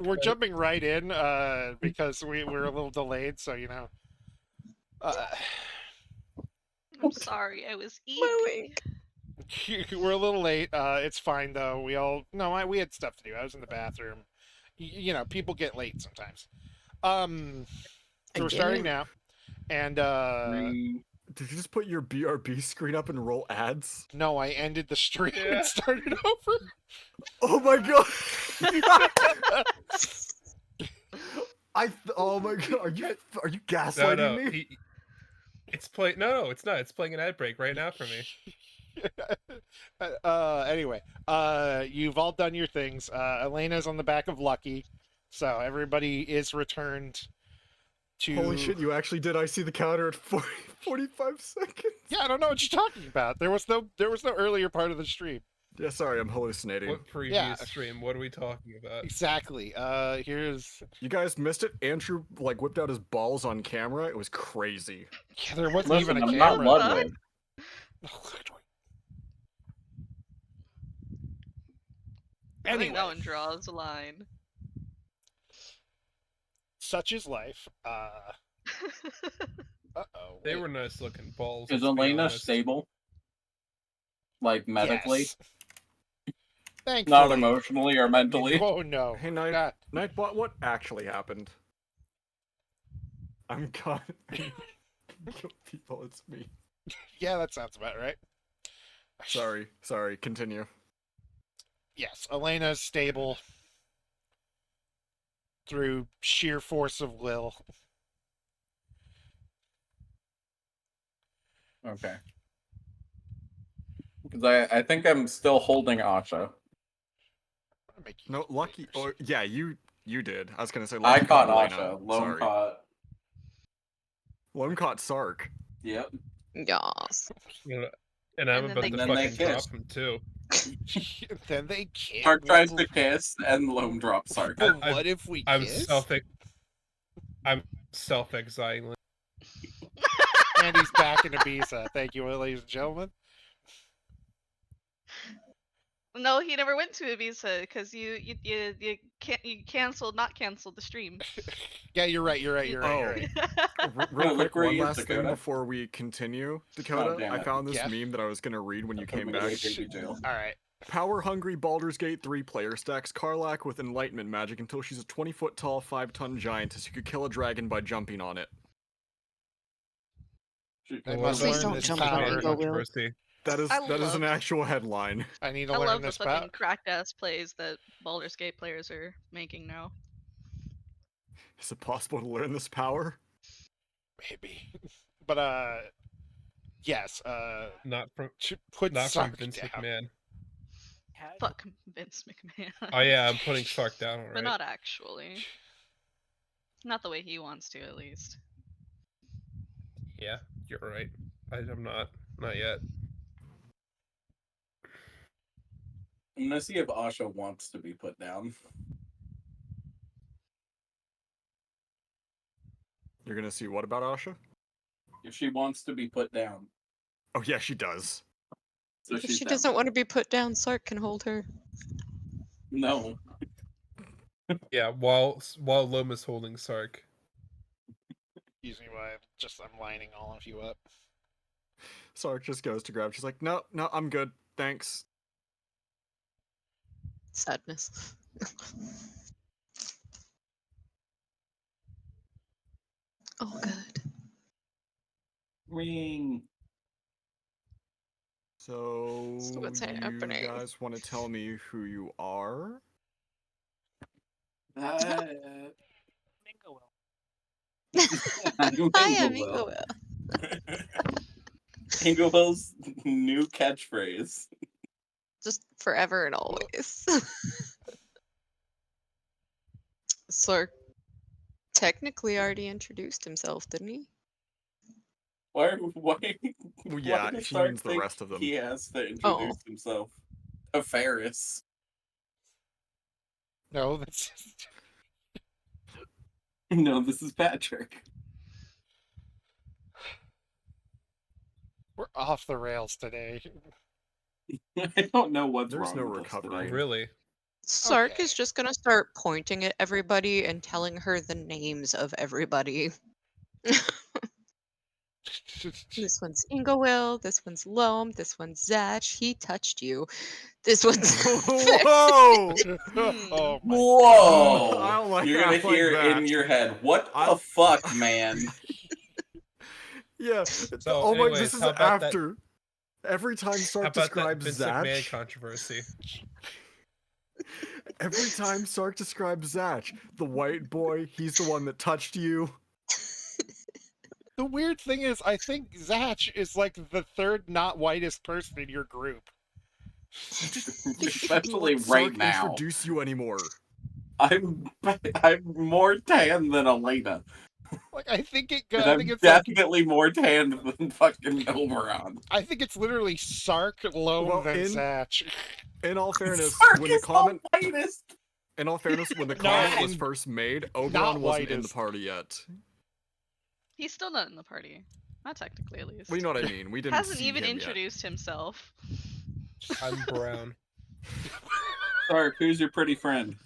we're jumping right in because we're a little delayed, so you know. I'm sorry, I was eating. We're a little late. It's fine though. We had stuff to do. I was in the bathroom. You know, people get late sometimes. So we're starting now, and Did you just put your BRB screen up and roll ads? no, I ended the stream and started over. Oh my god! Oh my god! Are you gaslighting me? It's playing. No, it's not. It's playing an ad break right now for me. Anyway, you've all done your things. Elena's on the back of Lucky, so everybody is returned to. Holy shit! You actually did. I see the counter at 45 seconds. Yeah, I don't know what you're talking about. There was no earlier part of the stream. Yeah, sorry, I'm hallucinating. What previous stream? What are we talking about? Exactly. Here's. You guys missed it. Andrew whipped out his balls on camera. It was crazy. Yeah, there wasn't even a I'm camera. not Ludwig. I think Anyway, that one draws a line. such is life. They were nice looking balls. Is Elena stable? Like medically? Yes. Thankfully. Not emotionally or mentally? Oh no. Hey, Nightbot, what actually happened? I'm gone. People, it's me. Yeah, that sounds about right. Sorry, continue. Yes, Elena's stable through sheer force of will. Okay. Because I think I'm still holding Asha. No, Lucky. Oh, yeah, you did. I was gonna say. I Lucky caught Elena. Asha. Lone Sorry. caught. Lone caught Sark. Yep. Yes. And I'm about to fucking drop him too. Then they kiss. Sark tries to kiss and Lone drops Sark. But what if we kiss? I'm self-exiling. And he's back in Ibiza. Thank you, ladies and gentlemen. No, he never went to Ibiza because you canceled the stream. Yeah, you're right. Real quick, one last thing before we continue, Dakota. I found this meme that I was gonna read when you came back. All right. Power-hungry Baldur's Gate 3 player stacks Karlach with Enlightenment magic until she's a 20-foot-tall, 5-ton giantess who could kill a dragon by jumping on it. Please don't jump on Ego Will. That is an actual headline. I need to I learn love the this fucking cracked ass plays that Baldur's Gate players are making now. Is it possible to learn this power? Maybe. But yes, not from Sark Vince down. McMahon. Fuck Vince McMahon. Oh yeah, I'm putting Sark down already. But not actually. Not the way he wants to, at least. Yeah, you're right. I'm not yet. I'm gonna see if Asha wants to be put down. You're gonna see what about Asha? If she wants to be put down. Oh yeah, she does. So If she doesn't want to be put down, Sark can hold her. No. Yeah, while Loma's holding Sark. Excuse me, I'm lining all of you up. Sark just goes to grab. She's like, no, I'm good. Thanks. Sadness. Oh, good. Ring. So what's you happening? guys want to tell me who you are? Hi, I'm Ego Will. Ingowell's new catchphrase. Just forever and always. Sark technically already introduced himself, didn't he? Why Yeah, does he Sark means the think rest of them. He has to introduce himself. A Ferris. No, that's just... No, this is Patrick. We're off the rails today. I don't know what's There's wrong no with us recovery. today. Really? Sark Okay. is just gonna start pointing at everybody and telling her the names of everybody. This one's Ingowil, this one's Loam, this one's Zach, he touched you. This one's Whoa! Oh my Whoa! I don't like- You're I gonna don't like hear that. in your head, "What I- the fuck, man?" Yeah. So, oh my, anyways, this is how about that- after. Every time How Sark about that describes Vince Zach, McMahon controversy? every time Sark describes Zach, the white boy, he's the one that touched you. The weird thing is, I think Zach is like the third not whitest person in your group. Especially Let right Sark now. introduce you anymore. I'm more tan than Elena. Like I think it. And I I'm think it's like. definitely more tan than fucking Oberon. I think it's literally Sark, Loam, Well, then Zach. In all fairness, Sark when the is comment, the whitest. in all fairness, when the No, comment was and first made, not Oberon wasn't in the whitest. party yet. He's still not in the party. Not technically, at least. Well, you know what I mean. We didn't Hasn't see even him yet. introduced himself. I'm brown. Sark, who's your pretty friend?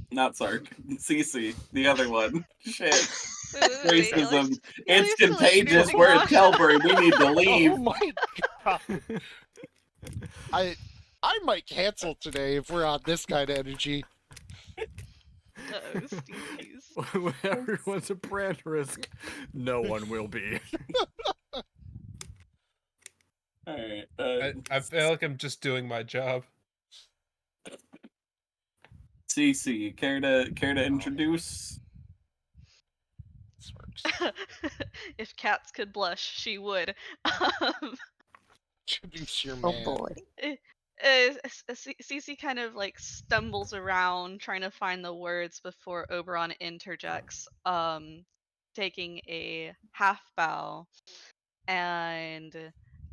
Not Sark. Cece, the other one. Shit. Wait, Racism. yeah, It's you're still contagious. introducing We're in Asha. Telbury. We need to leave. Oh my god! I might cancel today if we're on this kind of energy. Uh-oh, Steve's. When everyone's a brand risk, no one will be. Alright. I feel like I'm just doing my job. Cece, care to introduce? This works. If cats could blush, she would. Introduce your Oh man. boy. Cece kind of like stumbles around trying to find the words before Oberon interjects, taking a half bow and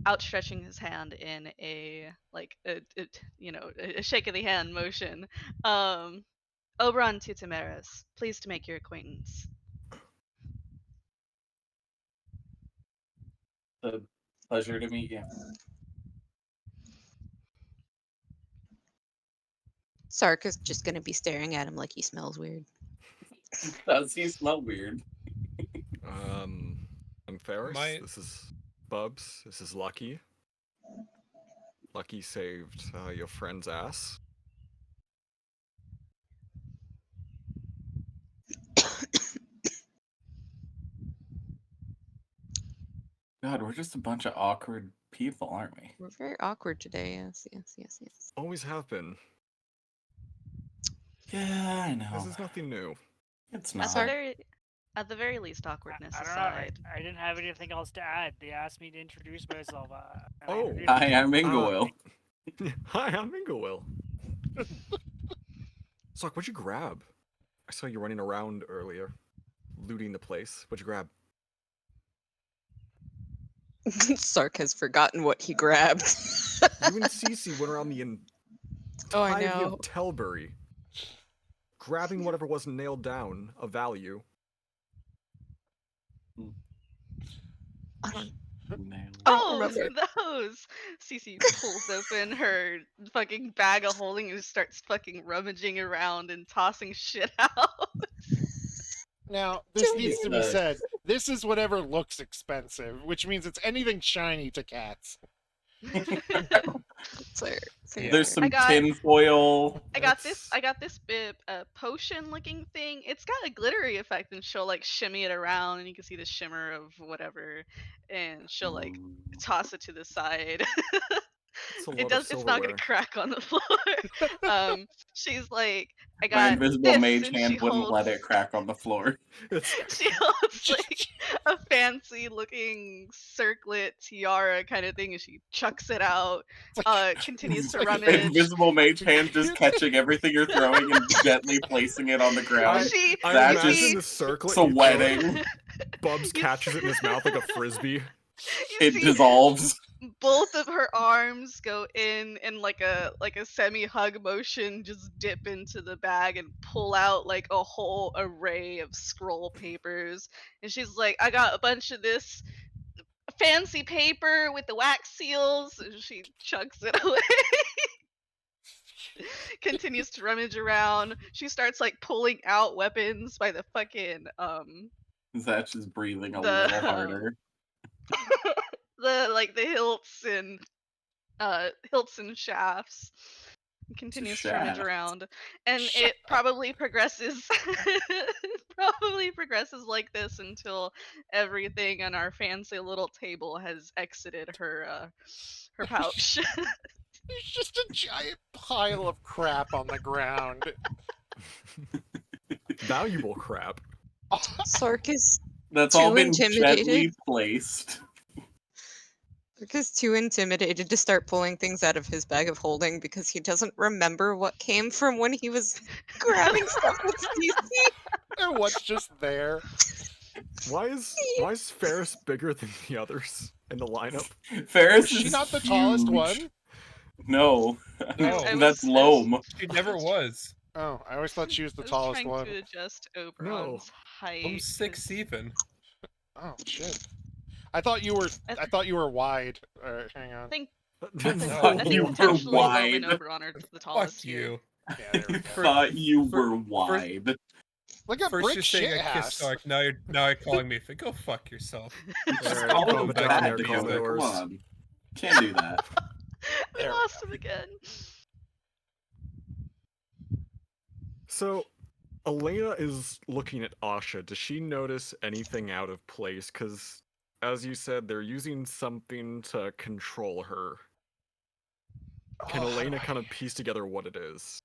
outstretching his hand in a like a shake of the hand motion. Oberon Tutimeres, pleased to make your acquaintance. A pleasure to meet you. Sark is just gonna be staring at him like he smells weird. Does he smell weird? I'm Ferris. My- This is Bubs. This is Lucky. Lucky saved your friend's ass. God, we're just a bunch of awkward people, aren't we? We're very awkward today. Yes. Always have been. Yeah, I know. This is nothing new. It's At not. at the very least, awkwardness I don't know. aside. I didn't have anything else to add. They asked me to introduce myself. And I Oh. introduced Hi, myself. I'm Ingowil. Hi, I'm Ingowil. Sark, what'd you grab? I saw you running around earlier, looting the place. What'd you grab? Sark has forgotten what he grabbed. You and Cece went around the Oh, I entirety know. of Telbury, grabbing whatever wasn't nailed down of value. I don't. Nailed. I don't Oh, remember. those! Cece pulls open her fucking bag of holding and starts fucking rummaging around and tossing shit out. Now, this Don't needs to be do that. said. This is whatever looks expensive, which means it's anything shiny to cats. Fair. There's some I got- tinfoil. I got this potion looking thing. It's got a glittery effect, and she'll like shimmy it around, and you can see the shimmer of whatever, and she'll like toss it to the side. It's a lot It of does. It's not gonna silverware. crack on the floor. She's like, I My got invisible this, mage and hand she wouldn't let holds- it crack on the floor. She holds like a fancy looking circlet tiara kind of thing, and she chucks it out. Continues to like an rummage. Invisible mage hand just catching everything you're throwing and gently placing it on the ground. She I That imagine just the circlet. it's a you throw it, wedding. Bubs You catches it in his mouth like a frisbee. you It see dissolves. both of her arms go in like a semi hug motion, just dip into the bag and pull out like a whole array of scroll papers. And she's like, I got a bunch of this fancy paper with the wax seals, and she chucks it away. continues to rummage around. She starts like pulling out weapons by the fucking Zatch is breathing a the little harder. the hilts and shafts. Continues to rummage shaft. around, and Shaft. it probably progresses probably progresses like this until everything on our fancy little table has exited her pouch. There's just a giant pile of crap on the ground. Valuable crap. Sark is That's all too been intimidated. gently placed. Sark is too intimidated to start pulling things out of his bag of holding because he doesn't remember what came from when he was grabbing stuff with Cece. And what's just there? Why is Ferris bigger than the others in the lineup? Ferris Is she is not the tallest huge. one? No, No. that's Loam. She never was. Oh, I always thought she was the I was tallest trying one. to adjust Oberon's height. I'm 6 'cause even. Oh shit! I thought you were wide. Hang on. I think I No. thought you were potentially Loam wide. and Oberon are the tallest Fuck here. you. Yeah, there we I go. thought you For- were wide. Look at First brick you're saying shit I kiss house. Stark, now you're calling me. Go fuck yourself. Alright, Call calm him it down back, there, Lisa, Commodores. Come on. Can't do that. We There we lost go. him again. So, Elena is looking at Asha. Does she notice anything out of place? Because, as you said, they're using something to control her. Can Oh, how do Elena I- kind of piece together what it is?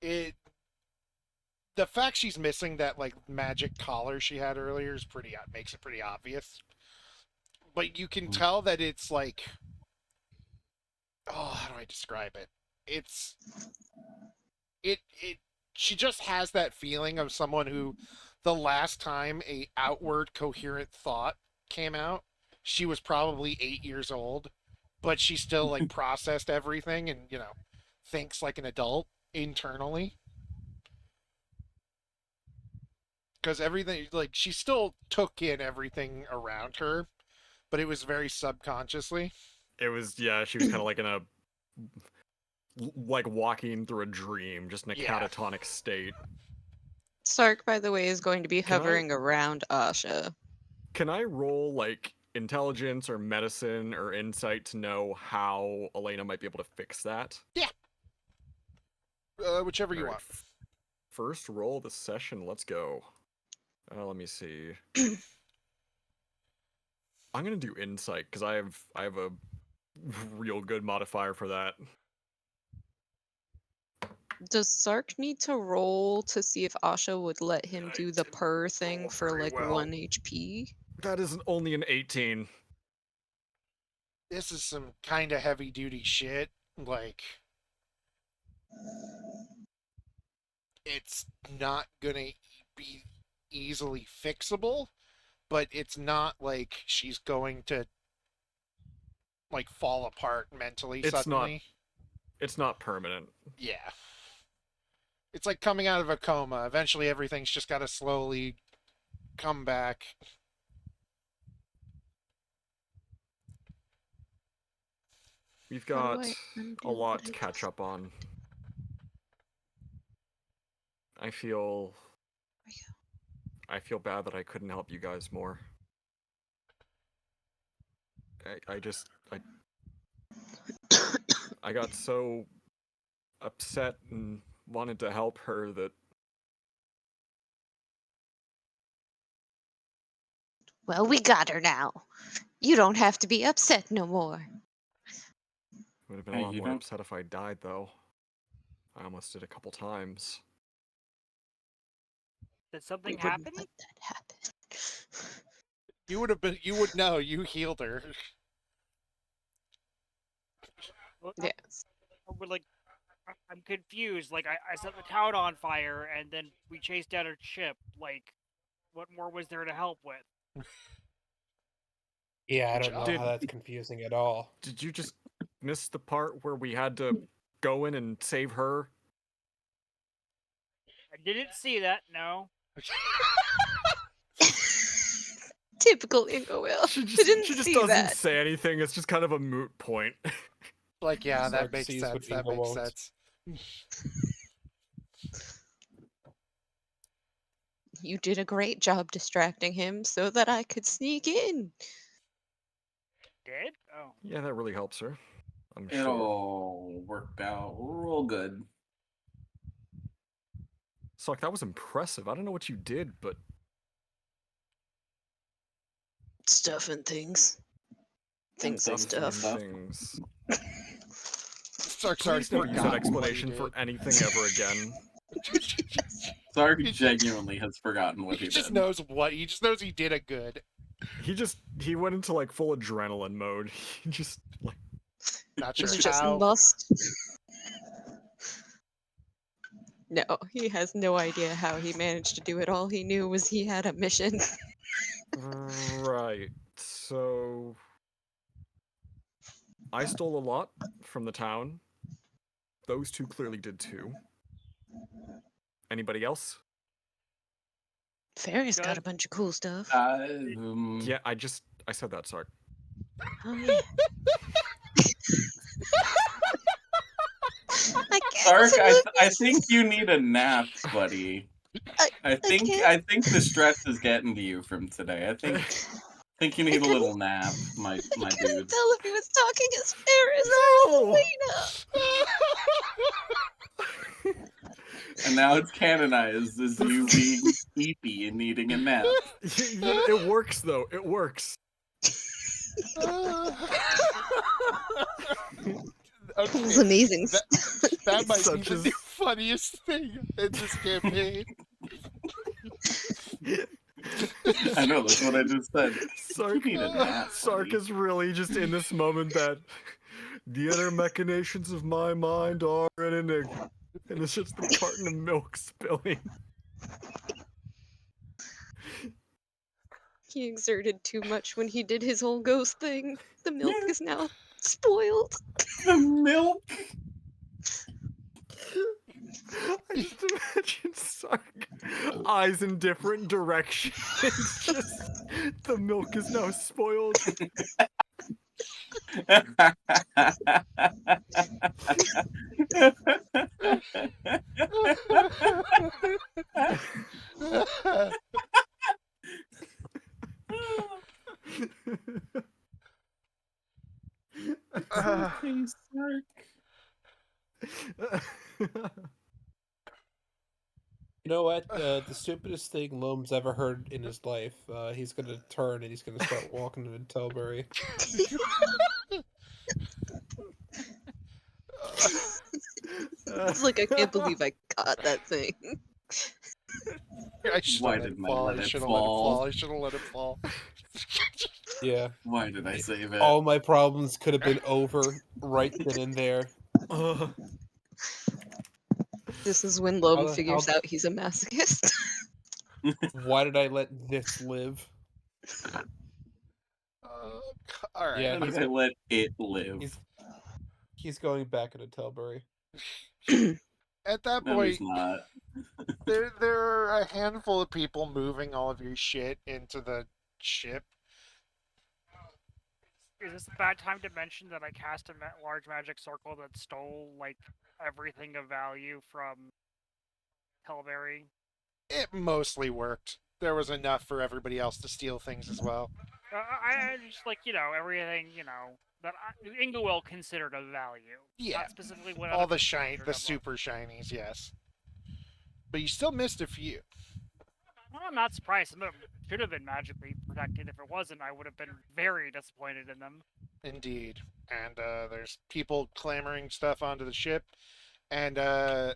The fact she's missing that like magic collar she had earlier is makes it pretty obvious. But you can tell that it's like, how do I describe it? She just has that feeling of someone who, the last time a outward coherent thought came out, she was probably 8 years old, but she still like processed everything and thinks like an adult internally. Because everything, like, she still took in everything around her, but it was very subconsciously. It was, yeah, she was kind of like in a, like walking through a dream, just in a catatonic state. Sark, by the way, is going to be Can I- hovering around Asha. Can I roll, like, intelligence or medicine or insight to know how Elena might be able to fix that? Yeah. Whichever you Alright, want. First roll of the session, let's go. Let me see. I'm gonna do insight because I have a real good modifier for that. Does Sark need to roll to see if Asha would let him do the purr thing for very like well. 1 HP? That is only an 18. This is some kind of heavy duty shit. Like, it's not gonna be easily fixable, but it's not like she's going to like fall apart mentally suddenly. It's not permanent. Yeah. It's like coming out of a coma. Eventually everything's just got to slowly come back. We've How do got I undo a lot what to I catch just- up on. I feel bad that I couldn't help you guys more. I got so upset and wanted to help her that Well, we got her now. You don't have to be upset no more. would have been Hey, a lot you more don't- upset if I died, though. I almost did a couple times. Did something We wouldn't happen? let that happen. You would know. You healed her. Yes. We're like, I'm confused. Like, I set the town on fire, and then we chased down her ship. Like, what more was there to help with? Yeah, I Good don't know job. how that's confusing at all. Did you just miss the part where we had to go in and save her? I didn't see that. No. Typical Ingo Will. She She didn't just see doesn't that. say anything. It's just kind of a moot point. Like, yeah, that Sark makes sees what sense. That Ingo makes won't. sense. You did a great job distracting him so that I could sneak in. Did? Oh. Yeah, that really helps her. I'm sure. It'll work out real good. Suck, that was impressive. I don't know what you did, but Stuff and things. Things and things and stuff. things. Sark's already Please never use that forgotten what he explanation for did. anything ever again. Sark He- genuinely has forgotten what He he just did. knows what he just knows he did a good. He went into like full adrenaline mode. He just like Not sure You just how. must. No, he has no idea how he managed to do it. All he knew was he had a mission. right. So I stole a lot from the town. Those two clearly did too. Anybody else? Fairy's got Good. a bunch of cool stuff. Yeah, I said that, sorry. Oh yeah. I can't Sark, I focus. think you need a nap, buddy. I think can't. the stress is getting to you from today. I think you need a little nap, my I couldn't dude. tell if he was talking as Ferris No! or Selena. And now it's canonized as you being sleepy and needing a nap. It works though. It works. It was amazing. That might Such be the as- new funniest thing in this campaign. I know, that's what I just said. Sark, You need a nap, Sark buddy. is really just in this moment that the inner machinations of my mind are an enigma. And it's just the carton of milk spilling. He exerted too much when he did his whole ghost thing. The milk is now spoiled. The milk. I just imagine Sark, eyes in different directions. Just the milk is now spoiled. Please, Sark. You know what? The stupidest thing Loam's ever heard in his life. He's gonna turn and he's gonna start walking into Tilbury. It's like, I can't believe I caught that thing. I should Why have let didn't it I fall. let I it should have let it fall? fall. I should have let it fall. Yeah. Why did I save it? All my problems could have been over right then and there. This is when Loam How- figures how- out he's a masochist. Why did I let this live? All right. Yeah, Why did I let it live? He's going back into Tilbury. At that No, he's point, not. there are a handful of people moving all of your shit into the ship. Is this a bad time to mention that I cast a large magic circle that stole, like, everything of value from Tilbury? It mostly worked. There was enough for everybody else to steal things as well. I just, like, everything, that Inglewill considered of value. Yeah. Not specifically what All other the people shiny, considered the of value. super shinies, yes. But you still missed a few. Well, I'm not surprised. Some of them should have been magically protected. If it wasn't, I would have been very disappointed in them. Indeed. And there's people clamoring stuff onto the ship. And and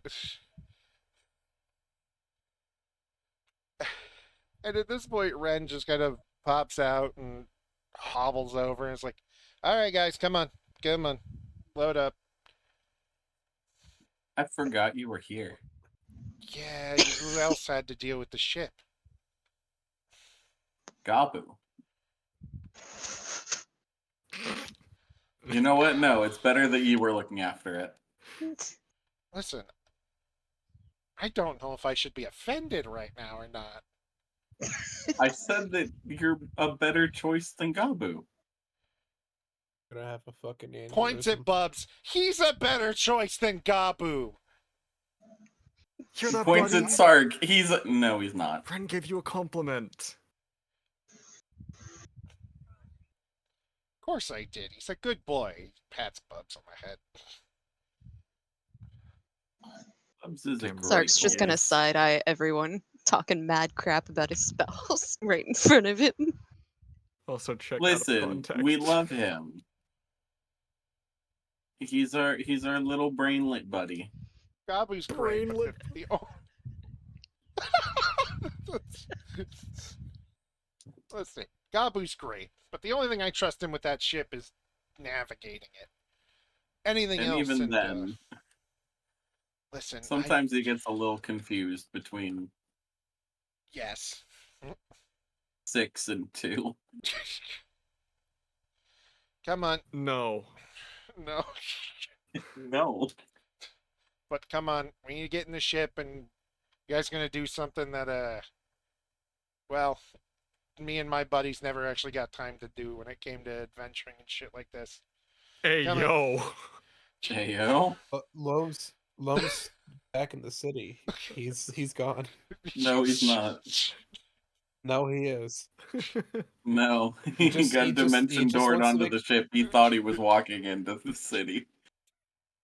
at this point, Ren just kind of pops out and hobbles over and is like, all right, guys, come on. Load up. I forgot you were here. Yeah, who else had to deal with the ship? Gabu. You know what? No, it's better that you were looking after it. Listen, I don't know if I should be offended right now or not. I said that you're a better choice than Gabu. Gonna have a fucking aneurysm. Points at Bubs. He's a better choice than Gabu. Hear He that, points buddy? at Sark. No, he's not. Friend gave you a compliment. Of course I did. He's a good boy. He pats Bubs on the head. Bubs is a Damn great Sark's just gonna boy. side eye everyone talking mad crap about his spells right in front of him. Also, check out of Listen, context. we love him. He's our little brainlet buddy. Gabu's great, but Brainlet. let's see. Gabu's great, but the only thing I trust him with that ship is navigating it. Anything And else, even then, listen. sometimes he gets a little confused between Yes. 6 and 2. Come on. No. No. No. But come on, we need to get in the ship, and you guys gonna do something that, well, me and my buddies never actually got time to do when it came to adventuring and shit like this. Hey, Come on. yo. J.O.? Loam's back in the city. He's gone. No, he's not. No, he is. No, he got dimension doored wants to onto make- the ship. He thought he was walking into the city.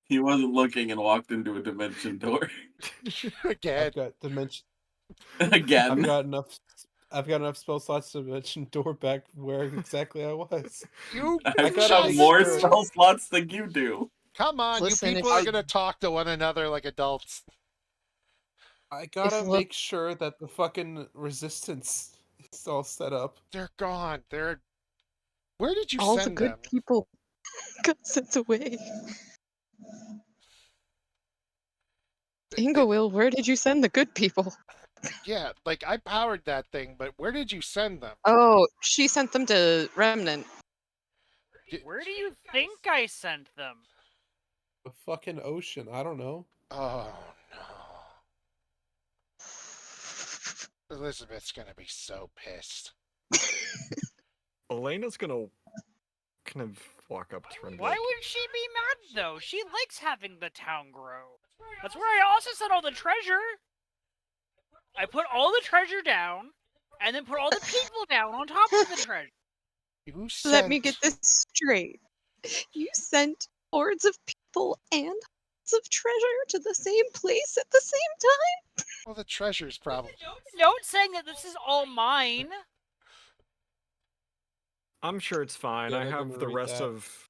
He wasn't looking and walked into a dimension door. Again. I've got dimension. Again. I've got enough spell slots to mention door back where exactly I was. I gotta have make more sure- spell slots than you do. Come on, Listen, you people if are I- gonna talk to one another like adults. I gotta If make sure that the fucking resistance is all set up. They're gone. Where did you all the send good them? people got sent away. Ingowill, where did you send the good people? Yeah, like I powered that thing, but where did you send them? Oh, she sent them to Remnant. Where do you think I sent them? The fucking ocean. I don't know. Oh no. Elizabeth's gonna be so pissed. Elena's gonna kind of walk up to her and be Why like, would she be mad though? She likes having the town grow. That's where I also sent all the treasure. I put all the treasure down, and then put all the people down on top of the treasure. You sent... Let me get this straight. You sent hordes of people and hordes of treasure to the same place at the same time? Well, the treasure's probably... Note saying that this is all mine. I'm sure it's fine. Yeah, I they're have gonna the read rest that. of...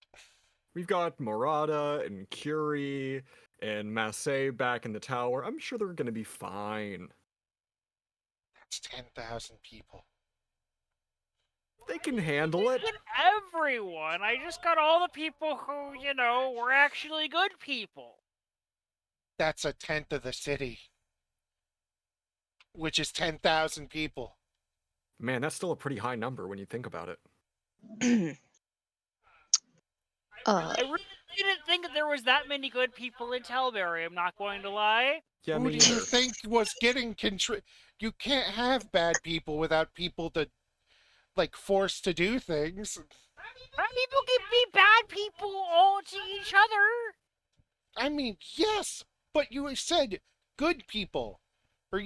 We've got Murata and Curie and Massey back in the tower. I'm sure they're gonna be fine. That's 10,000 people. They can handle it. Get everyone. I just got all the people who, were actually good people. That's a tenth of the city. Which is 10,000 people. Man, that's still a pretty high number when you think about it. I really didn't think that there was that many good people in Telberry, I'm not going to lie. Yeah, Who me do you neither. think was getting You can't have bad people without people to, like, force to do things. Bad people can be bad people all to each other. I mean, yes, but you said good people. Or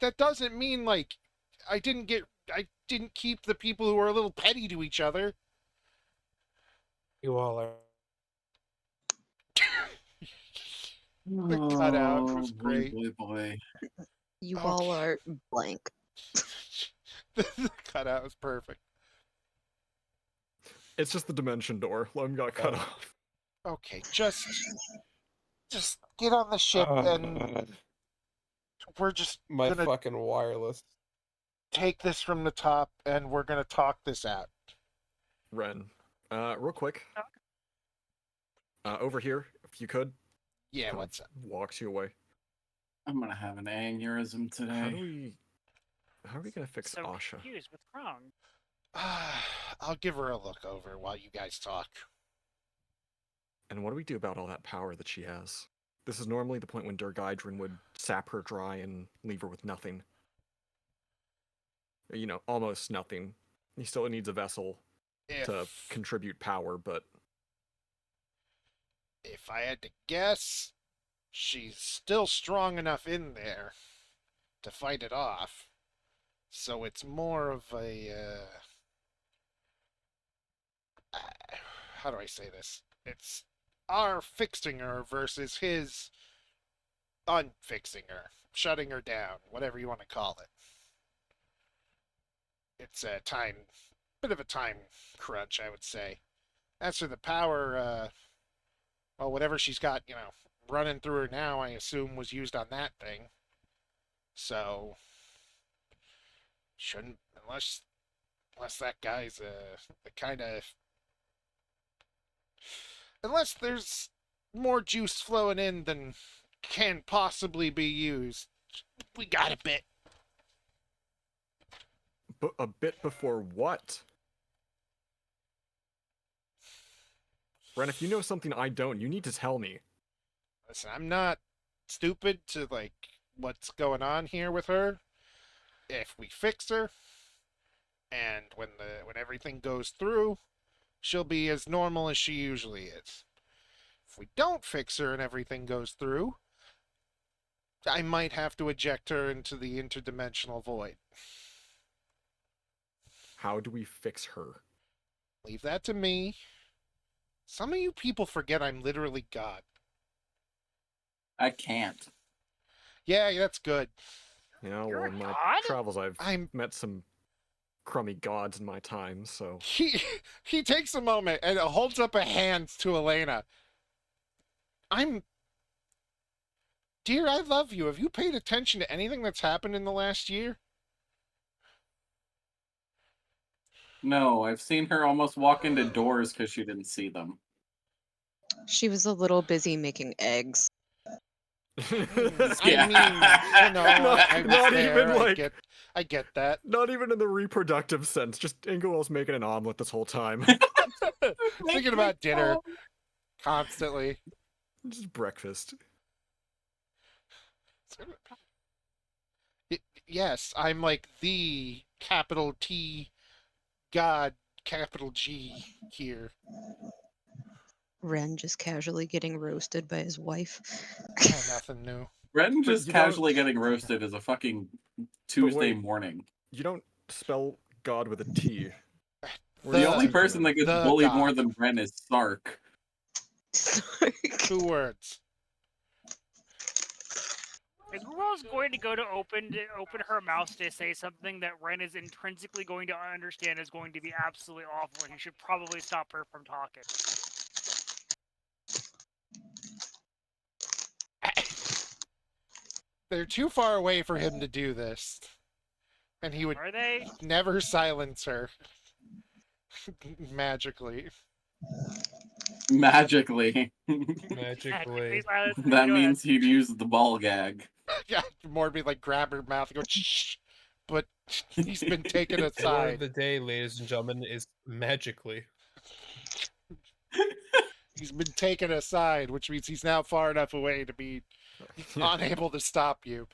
that doesn't mean, like, I didn't keep the people who were a little petty to each other. You all are. The cutout was boy, great. boy. You Okay. all are blank. The cutout was perfect. It's just the dimension door. Lum got cut off. Okay, just get on the ship and we're just My gonna fucking wireless. take this from the top and we're gonna talk this out. Ren, real quick. Over here, if you could. Yeah, Kind of what's up? Walks you away. I'm gonna have an aneurysm today. How are we gonna fix So Asha? confused. What's wrong? I'll give her a look over while you guys talk. And what do we do about all that power that she has? This is normally the point when Durgaidron would sap her dry and leave her with nothing. Almost nothing. He still needs a vessel to contribute power, but... If I had to guess, she's still strong enough in there to fight it off. So it's more of a how do I say this? It's our fixing her versus his unfixing her, shutting her down, whatever you want to call it. It's a bit of a time crunch, I would say. As for the power, well, whatever she's got, running through her now, I assume was used on that thing. So shouldn't unless that guy's the kind of unless there's more juice flowing in than can possibly be used. We got a bit. A bit before what? Ren, if you know something I don't, you need to tell me. Listen, I'm not stupid to like what's going on here with her. If we fix her, and when everything goes through, she'll be as normal as she usually is. If we don't fix her and everything goes through, I might have to eject her into the interdimensional void. How do we fix her? Leave that to me. Some of you people forget I'm literally God. I can't. Yeah, that's good. Yeah, You're well, a in my god? travels, I've I'm- met some crummy gods in my time, so... He takes a moment and holds up a hand to Elena. Dear, I love you. Have you paid attention to anything that's happened in the last year? No, I've seen her almost walk into doors because she didn't see them. She was a little busy making eggs. I mean, I was not there. even like... I get that. Not even in the reproductive sense. Just Ingoel's making an omelet this whole time. Thinking about dinner constantly. Just breakfast. Yes, I'm like the capital T God, capital G here. Ren just casually getting roasted by his wife. Nothing new. Ren But just you don't- casually getting roasted is a fucking Tuesday morning. You don't spell God with a T. The only The- person that gets the bullied God. more than Ren is Sark. 2 words. Iguro's going to go to open her mouth to say something that Ren is intrinsically going to understand is going to be absolutely awful, and he should probably stop her from talking. They're too far away for him to do this. And he would Are they? never silence her. Magically. Magically. Magically. Silence, That go ahead. means he'd use the ball gag. Yeah, more be like grab her mouth and go shh. But he's been taken The word of aside. the day, ladies and gentlemen, is magically. He's been taken aside, which means he's now far enough away to be unable to stop you.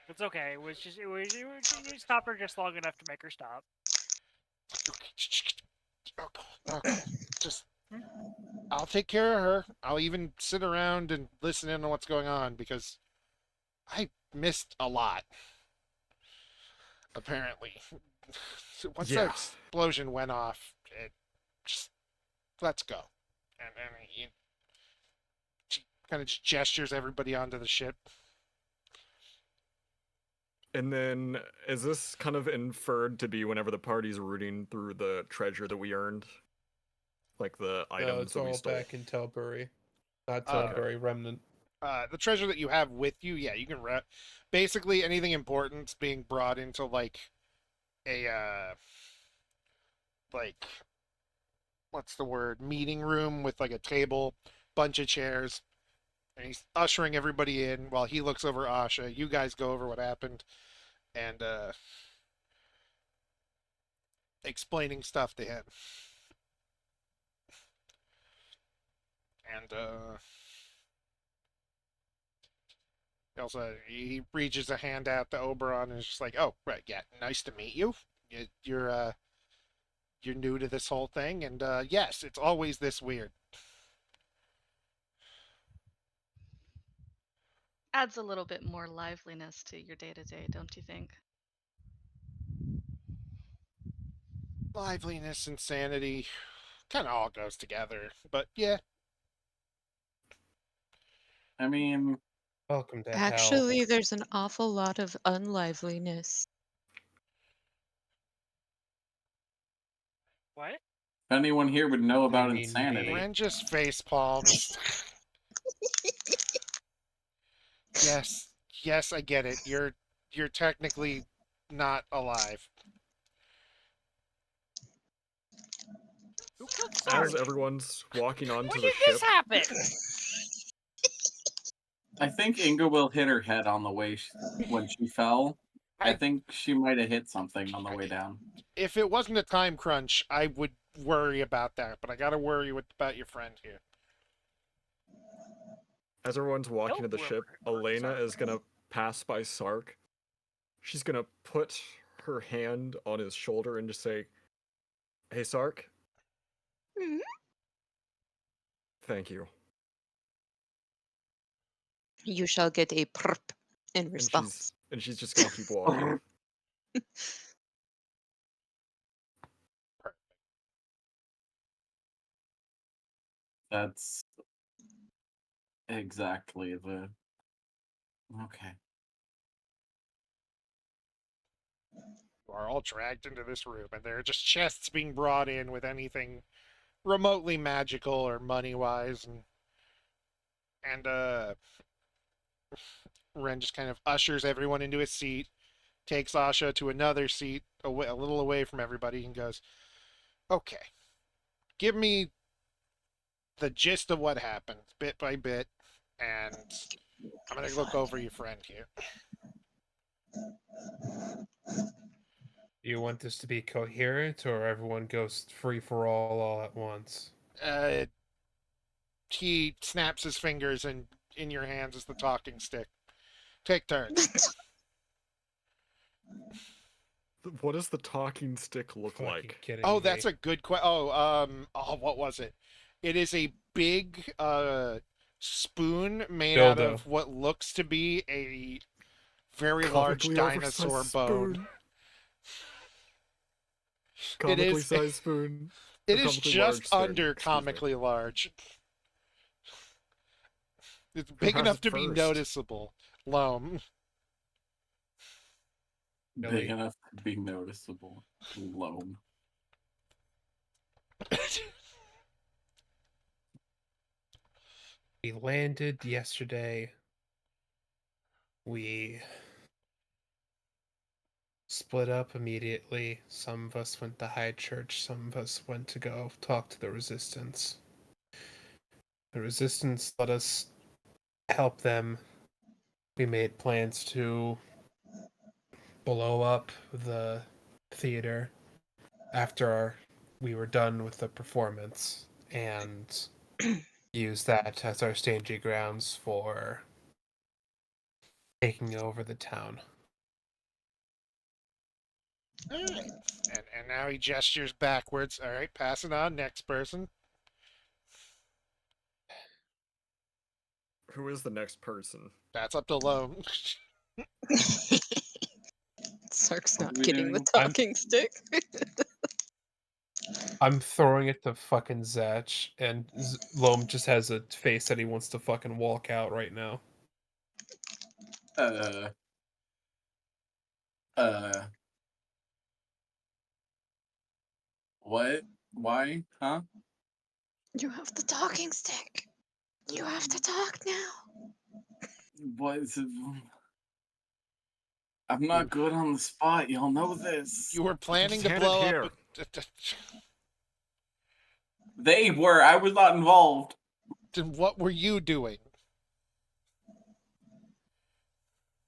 It's okay. It was just you stop her just long enough to make her stop. Okay. Just I'll take care of her. I'll even sit around and listen in on what's going on because I missed a lot. Apparently. Once that explosion went off, it just let's go. And she kind of just gestures everybody onto the ship. And then, is this kind of inferred to be whenever the party's rooting through the treasure that we earned? Like the No, items it's that we all stole? back in Telbury. Not Okay. Telbury, Remnant. The treasure that you have with you, yeah, you can basically anything important's being brought into like a like what's the word, meeting room with like a table, bunch of chairs, and he's ushering everybody in while he looks over Asha. You guys go over what happened and explaining stuff to him. And he reaches a hand out to Oberon and is just like, "Oh, right, yeah, nice to meet you. You're new to this whole thing, and yes, it's always this weird." adds a little bit more liveliness to your day to day, don't you think? Liveliness and sanity kind of all goes together. But yeah, I mean, Welcome to hell. Actually, there's an awful lot of unliveliness. What? if anyone here would know about mean insanity. me? Ren just face palms. Yes, yes, I get it. You're technically not alive. Who killed As Sarge? everyone's walking onto When the did this ship, happen? I think Inga will hit her head on the way when she fell. I I think she might have hit something on the way down. If it wasn't a time crunch, I would worry about that, but I gotta worry about your friend here. as everyone's walking to Don't the worry, ship, sorry. Elena is gonna pass by Sark. She's gonna put her hand on his shoulder and just say, "Hey, Sark, Mhm. thank you." You shall get a perp in And response. she's just gonna keep walking. That's exactly the. Okay. You are all dragged into this room, and there are just chests being brought in with anything remotely magical or money wise, and Ren just kind of ushers everyone into a seat, takes Asha to another seat a little away from everybody, and goes, "Okay, give me the gist of what happened, bit by bit, and I'm gonna look over your friend here." You want this to be coherent, or everyone goes free for all at once? Uh, he snaps his fingers, and in your hands is the talking stick. Take turns. What does the talking stick look Fucking like? kidding Oh, me. that's a good question. What was it? It is a big spoon made out Dildo. of what looks to be a very large Comically dinosaur oversized bone. spoon. It Comically is. sized spoon. It Or is comically just large spoon. under Excuse me. comically large. It's Who big has enough it to be first? noticeable. Loam. Really? Big enough to be noticeable. Loam. We landed yesterday. We split up immediately. Some of us went to High Church, some of us went to go talk to the Resistance. The Resistance let us help them. We made plans to blow up the theater after we were done with the performance and use that as our staging grounds for taking over the town. All right. And now he gestures backwards. All right, pass it on. Next person. Who is the next person? That's up to Loam. Sark's What not are we getting the doing? talking stick. I'm throwing it to fucking Zatch, and Loam just has a face that he wants to fucking walk out right now. Uh. Uh. What? Why? Huh? You have the talking stick. You have to talk now. What is it? I'm not good on the spot. Y'all know this. You were planning Just to hand it blow here. up. They were. I was not involved. Then what were you doing?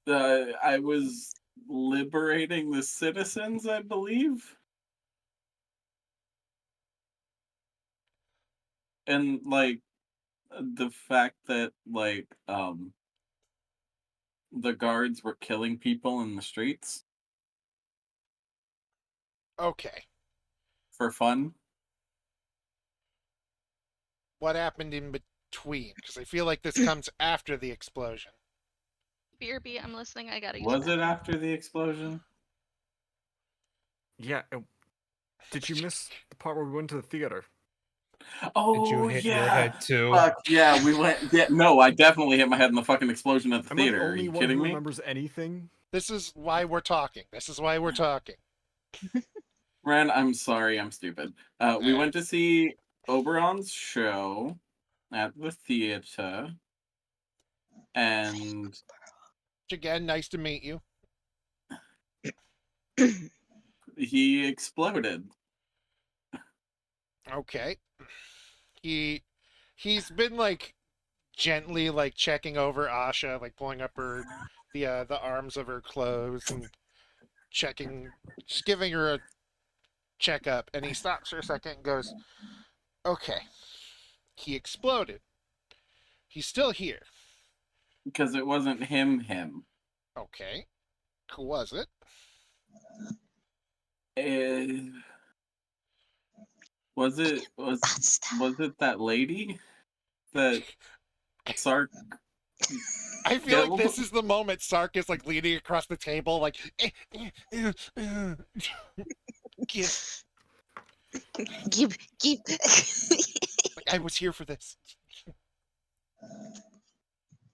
I was liberating the citizens, I believe. And like the fact that the guards were killing people in the streets Okay. for fun. What happened in between? Because I feel like this comes after the explosion. BRB, I'm listening. I gotta use Was the it after the explosion? Yeah. Did you miss the part where we went to the theater? Did you Oh hit your yeah. head too? Fuck yeah, we went. Yeah, no, I definitely hit my head in the fucking explosion at the Am I the theater. Are only you one who kidding me? remembers anything? This is why we're talking. Ren, I'm sorry, I'm stupid. We went to see Oberon's show at the theater, and Again, nice to meet you. he exploded. Okay. He's been like gently like checking over Asha, like pulling up her the arms of her clothes and checking, just giving her a checkup, and he stops for a second and goes, "Okay, he exploded. He's still here. Because it wasn't him. Okay, who was it?" Eh, was it that lady that Sark I feel like killed? this is the moment Sark is like leaning across the table, like, give, Keep. like I was here for this.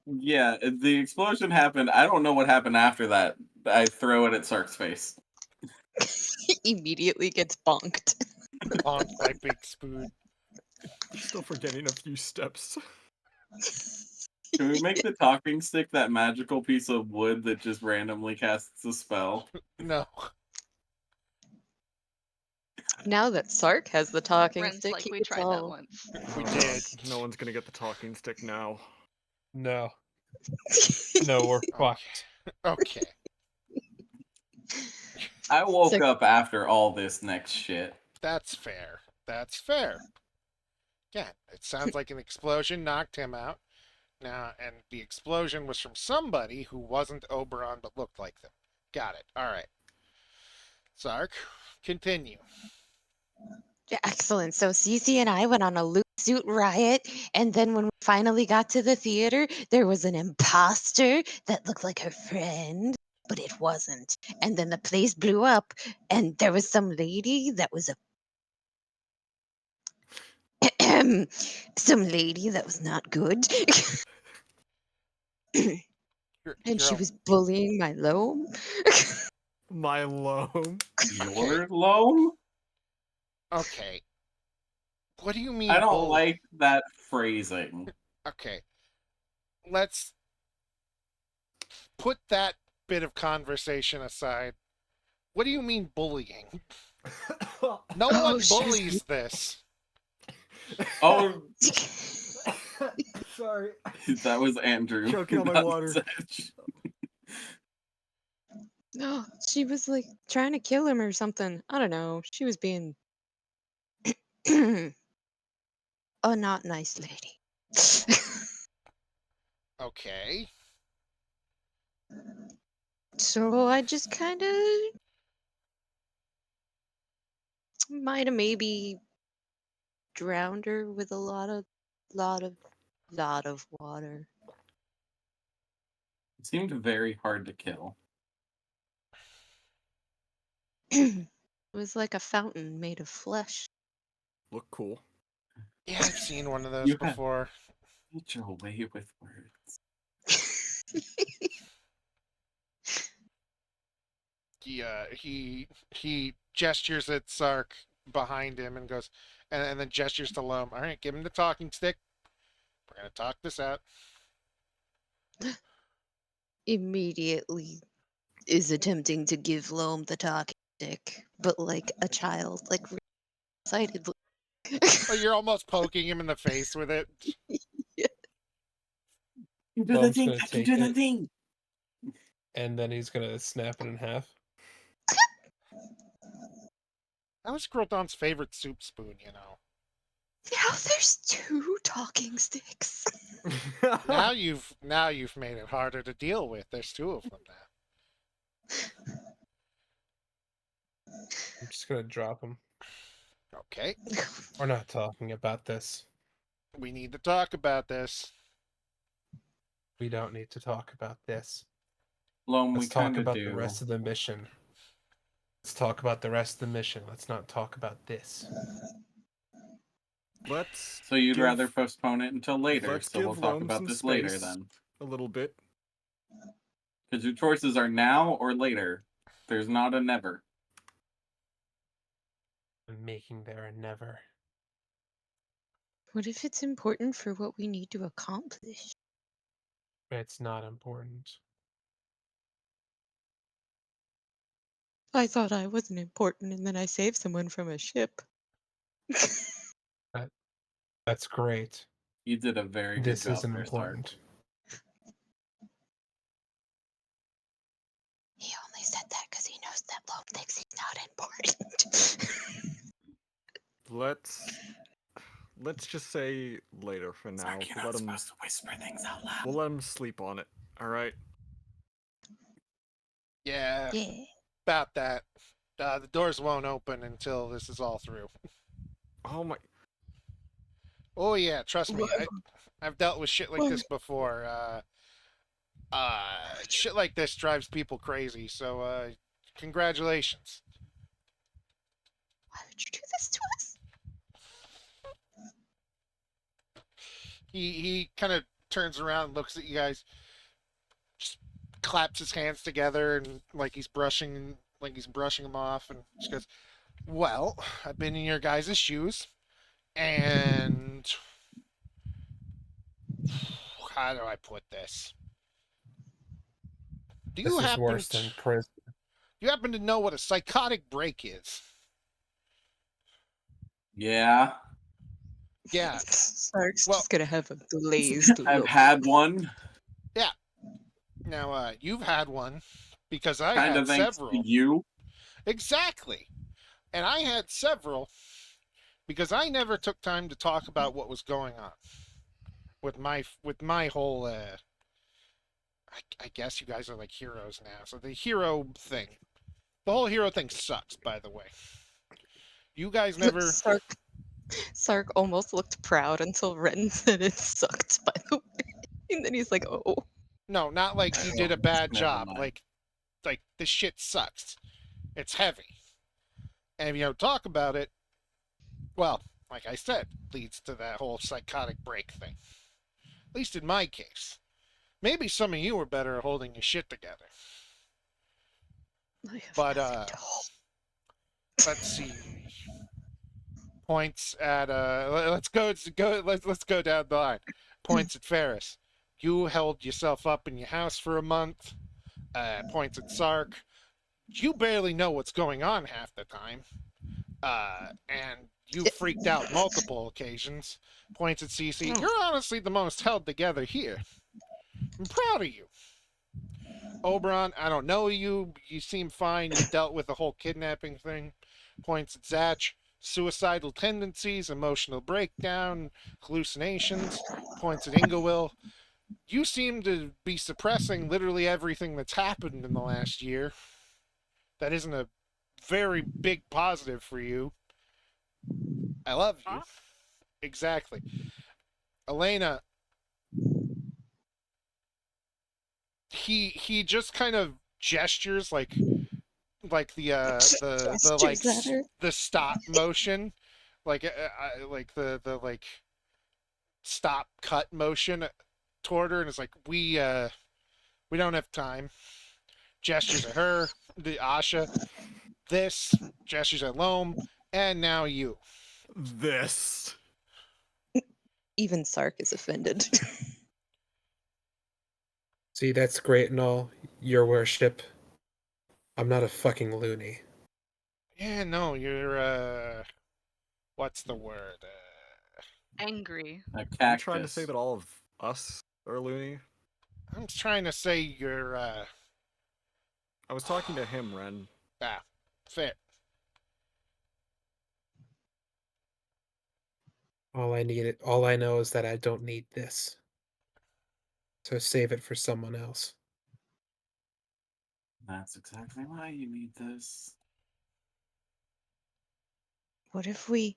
Yeah, the explosion happened. I don't know what happened after that. I throw it at Sark's face. Immediately gets bonked. Bonked by big spoon. Still forgetting a few steps. Can we make the talking stick that magical piece of wood that just randomly casts a spell? No. Now that Sark has the talking Ren's stick, like, he we gets tried that all. once. We did. No one's gonna get the talking stick now. No. No, we're Okay. fucked. Okay. I woke So- up after all this next shit. That's fair. That's fair. Yeah, it sounds like an explosion knocked him out. Now, and the explosion was from somebody who wasn't Oberon but looked like them. Got it. All right. Sark, continue. Yeah, excellent. So Cece and I went on a loot suit riot, and then when we finally got to the theater, there was an imposter that looked like her friend, but it wasn't. And then the place blew up, and there was some lady that was a some lady that was not good. And You're she was bullying my loam. My loam. Your loam? okay. What do you mean I don't bully? like that phrasing. Okay. Let's put that bit of conversation aside. What do you mean bullying? No Oh, one she was- bullies this. Oh, Sorry. that was Andrew. Choking on my Not water. Sedge. No, she was like trying to kill him or something. I don't know. She was being a not nice lady. Okay. So I just kind of might have maybe drowned her with a lot of water. It seemed very hard to kill. It was like a fountain made of flesh. Look cool. Yeah, I've seen one of those You have before. such a way with words. He gestures at Sark behind him and goes, and then gestures to Loam. All right, give him the talking stick. We're gonna talk this out. Immediately is attempting to give Loam the talking stick, but like a child, like really excited. Oh, you're almost poking him in the face with it. You do the Loam's thing. gonna I can take do the it. thing. And then he's gonna snap it in half. That was Grildon's favorite soup spoon, you know. Now there's two talking sticks. Now you've made it harder to deal with. There's two of them now. I'm just gonna drop him. Okay, We're not talking about this. we need to talk about this. We don't need to talk about this. Loam, we Let's talk kind of about the do. rest of the mission. Let's talk about the rest of the mission. Let's not talk about this. Let's So you'd give, rather postpone it until later, let's so we'll give talk Loam about some this later space then. a little bit. Because your choices are now or later. There's not a never. I'm making there a never. What if it's important for what we need to accomplish? It's not important. I thought I wasn't important, and then I saved someone from a ship. That's great. You did a very good This job isn't there, Sark. important. He only said that because he knows that Loam thinks he's not important. Let's just say later for now. Sark, you're not supposed to whisper things out loud. We'll let him sleep on it. All right. Yeah, Yeah. about that. The doors won't open until this is all through. Oh my. Oh yeah, trust me. I've dealt with shit like Why? this before. Shit like this drives people crazy. So, congratulations. Why would you do this to us? He kind of turns around, and looks at you guys, just claps his hands together, and like he's brushing them off, and just goes, "Well, I've been in your guys' shoes, and how do I put this? Do you This is happen worse to, than prison. you happen to know what a psychotic break is?" Yeah, Yeah. Sark's Well, just gonna have a glazed I've look. had one. yeah. Now, you've had one because I Kind had of thanks to several. you. Exactly. And I had several because I never took time to talk about what was going on with my whole. I guess you guys are like heroes now. So the hero thing, the whole hero thing sucks. By the way, you guys never. Sark almost looked proud until Ren said it sucked, by the way. And then he's like, oh. No, not like you did a Oh, bad never job. mind. Like this shit sucks. It's heavy, and if you don't talk about it, well, like I said, leads to that whole psychotic break thing. At least in my case. Maybe some of you are better at holding your shit together. I have But nothing to hold. let's see. Points at let's go down the line. Points at Ferris. You held yourself up in your house for a month. Points at Sark. You barely know what's going on half the time. And you freaked out multiple occasions. Points at CC. You're honestly the most held together here. I'm proud of you. Oberon, I don't know you. You seem fine. You dealt with the whole kidnapping thing. Points at Zach. Suicidal tendencies, emotional breakdown, hallucinations. Points at Ingewill. You seem to be suppressing literally everything that's happened in the last year. That isn't a very big positive for you. I love you. Huh? Exactly. Elena, he just kind of gestures like the like Gestures at her. the stop motion, like the like stop cut motion toward her, and it's like we don't have time. Gestures at her, the Asha, this gestures at Loam, and now you. This. Even Sark is offended. See, that's great and all, your worship. I'm not a fucking loony. Yeah, no, you're what's the word? Angry. A I'm trying to cactus. say that all of us are loony. I'm trying to say you're I was talking to him, Ren. fair. All I know is that I don't need this. So save it for someone else. That's exactly why you need this. What if we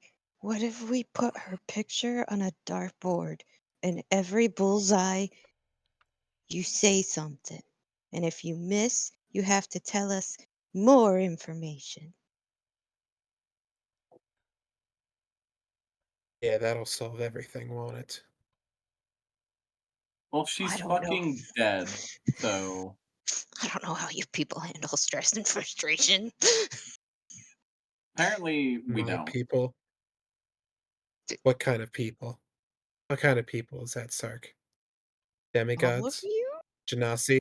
put her picture on a dartboard and every bullseye you say something? And if you miss, you have to tell us more information. Yeah, that'll solve everything, won't it? Well, I she's don't know. fucking dead, so I don't know how you people handle stress and frustration. apparently we My don't. people. What kind of people? What kind of people is that, Sark? All of Demigods? you? Genasi?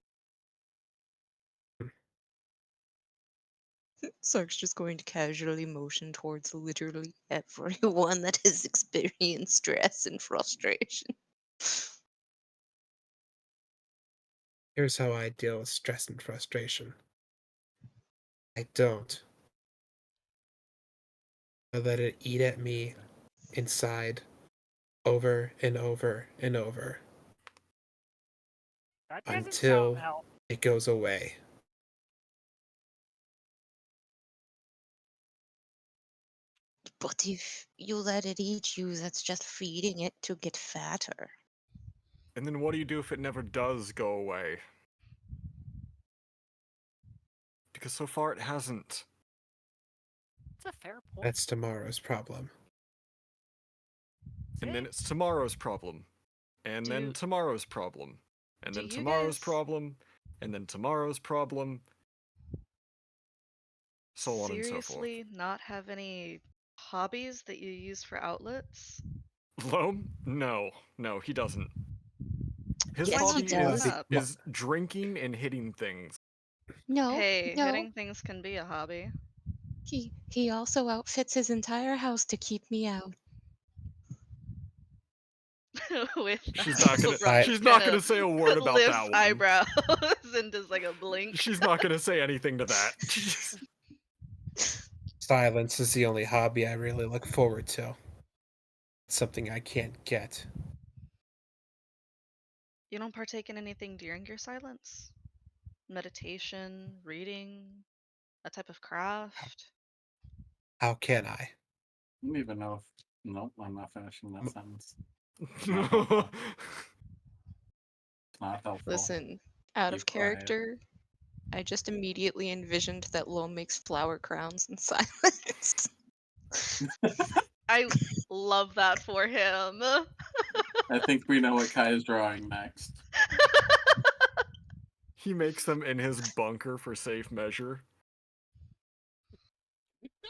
Sark's just going to casually motion towards literally everyone that has experienced stress and frustration. Here's how I deal with stress and frustration. I don't. I let it eat at me inside over and over and over That doesn't sound until help. it goes away. But if you let it eat you, that's just feeding it to get fatter. And then what do you do if it never does go away? Because so far it hasn't. It's a fair point. That's tomorrow's problem. And then See? it's tomorrow's problem. And then Do- tomorrow's problem. And Do then you tomorrow's guys problem. And then tomorrow's problem. So on and so forth. seriously not have any hobbies that you use for outlets? Loam? No. No, he doesn't. His Yes, he hobby does. is drinking and hitting things. No, Hey, no. hitting things can be a hobby. He also outfits his entire house to keep me out. With She's not gonna LeBron she's just not kinda gonna say a word about lifts that one. eyebrows and does like a blink. She's not gonna say anything to that. Silence is the only hobby I really look forward to. It's something I can't get. You don't partake in anything during your silence? Meditation, reading, a type of craft? How can I? I don't even know if. Nope, I'm not finishing that M- sentence. Not helpful. Not helpful. Listen, out of Keep quiet. character, I just immediately envisioned that Lo makes flower crowns in silence. I love that for him. I think we know what Kai is drawing next. He makes them in his bunker for safe measure.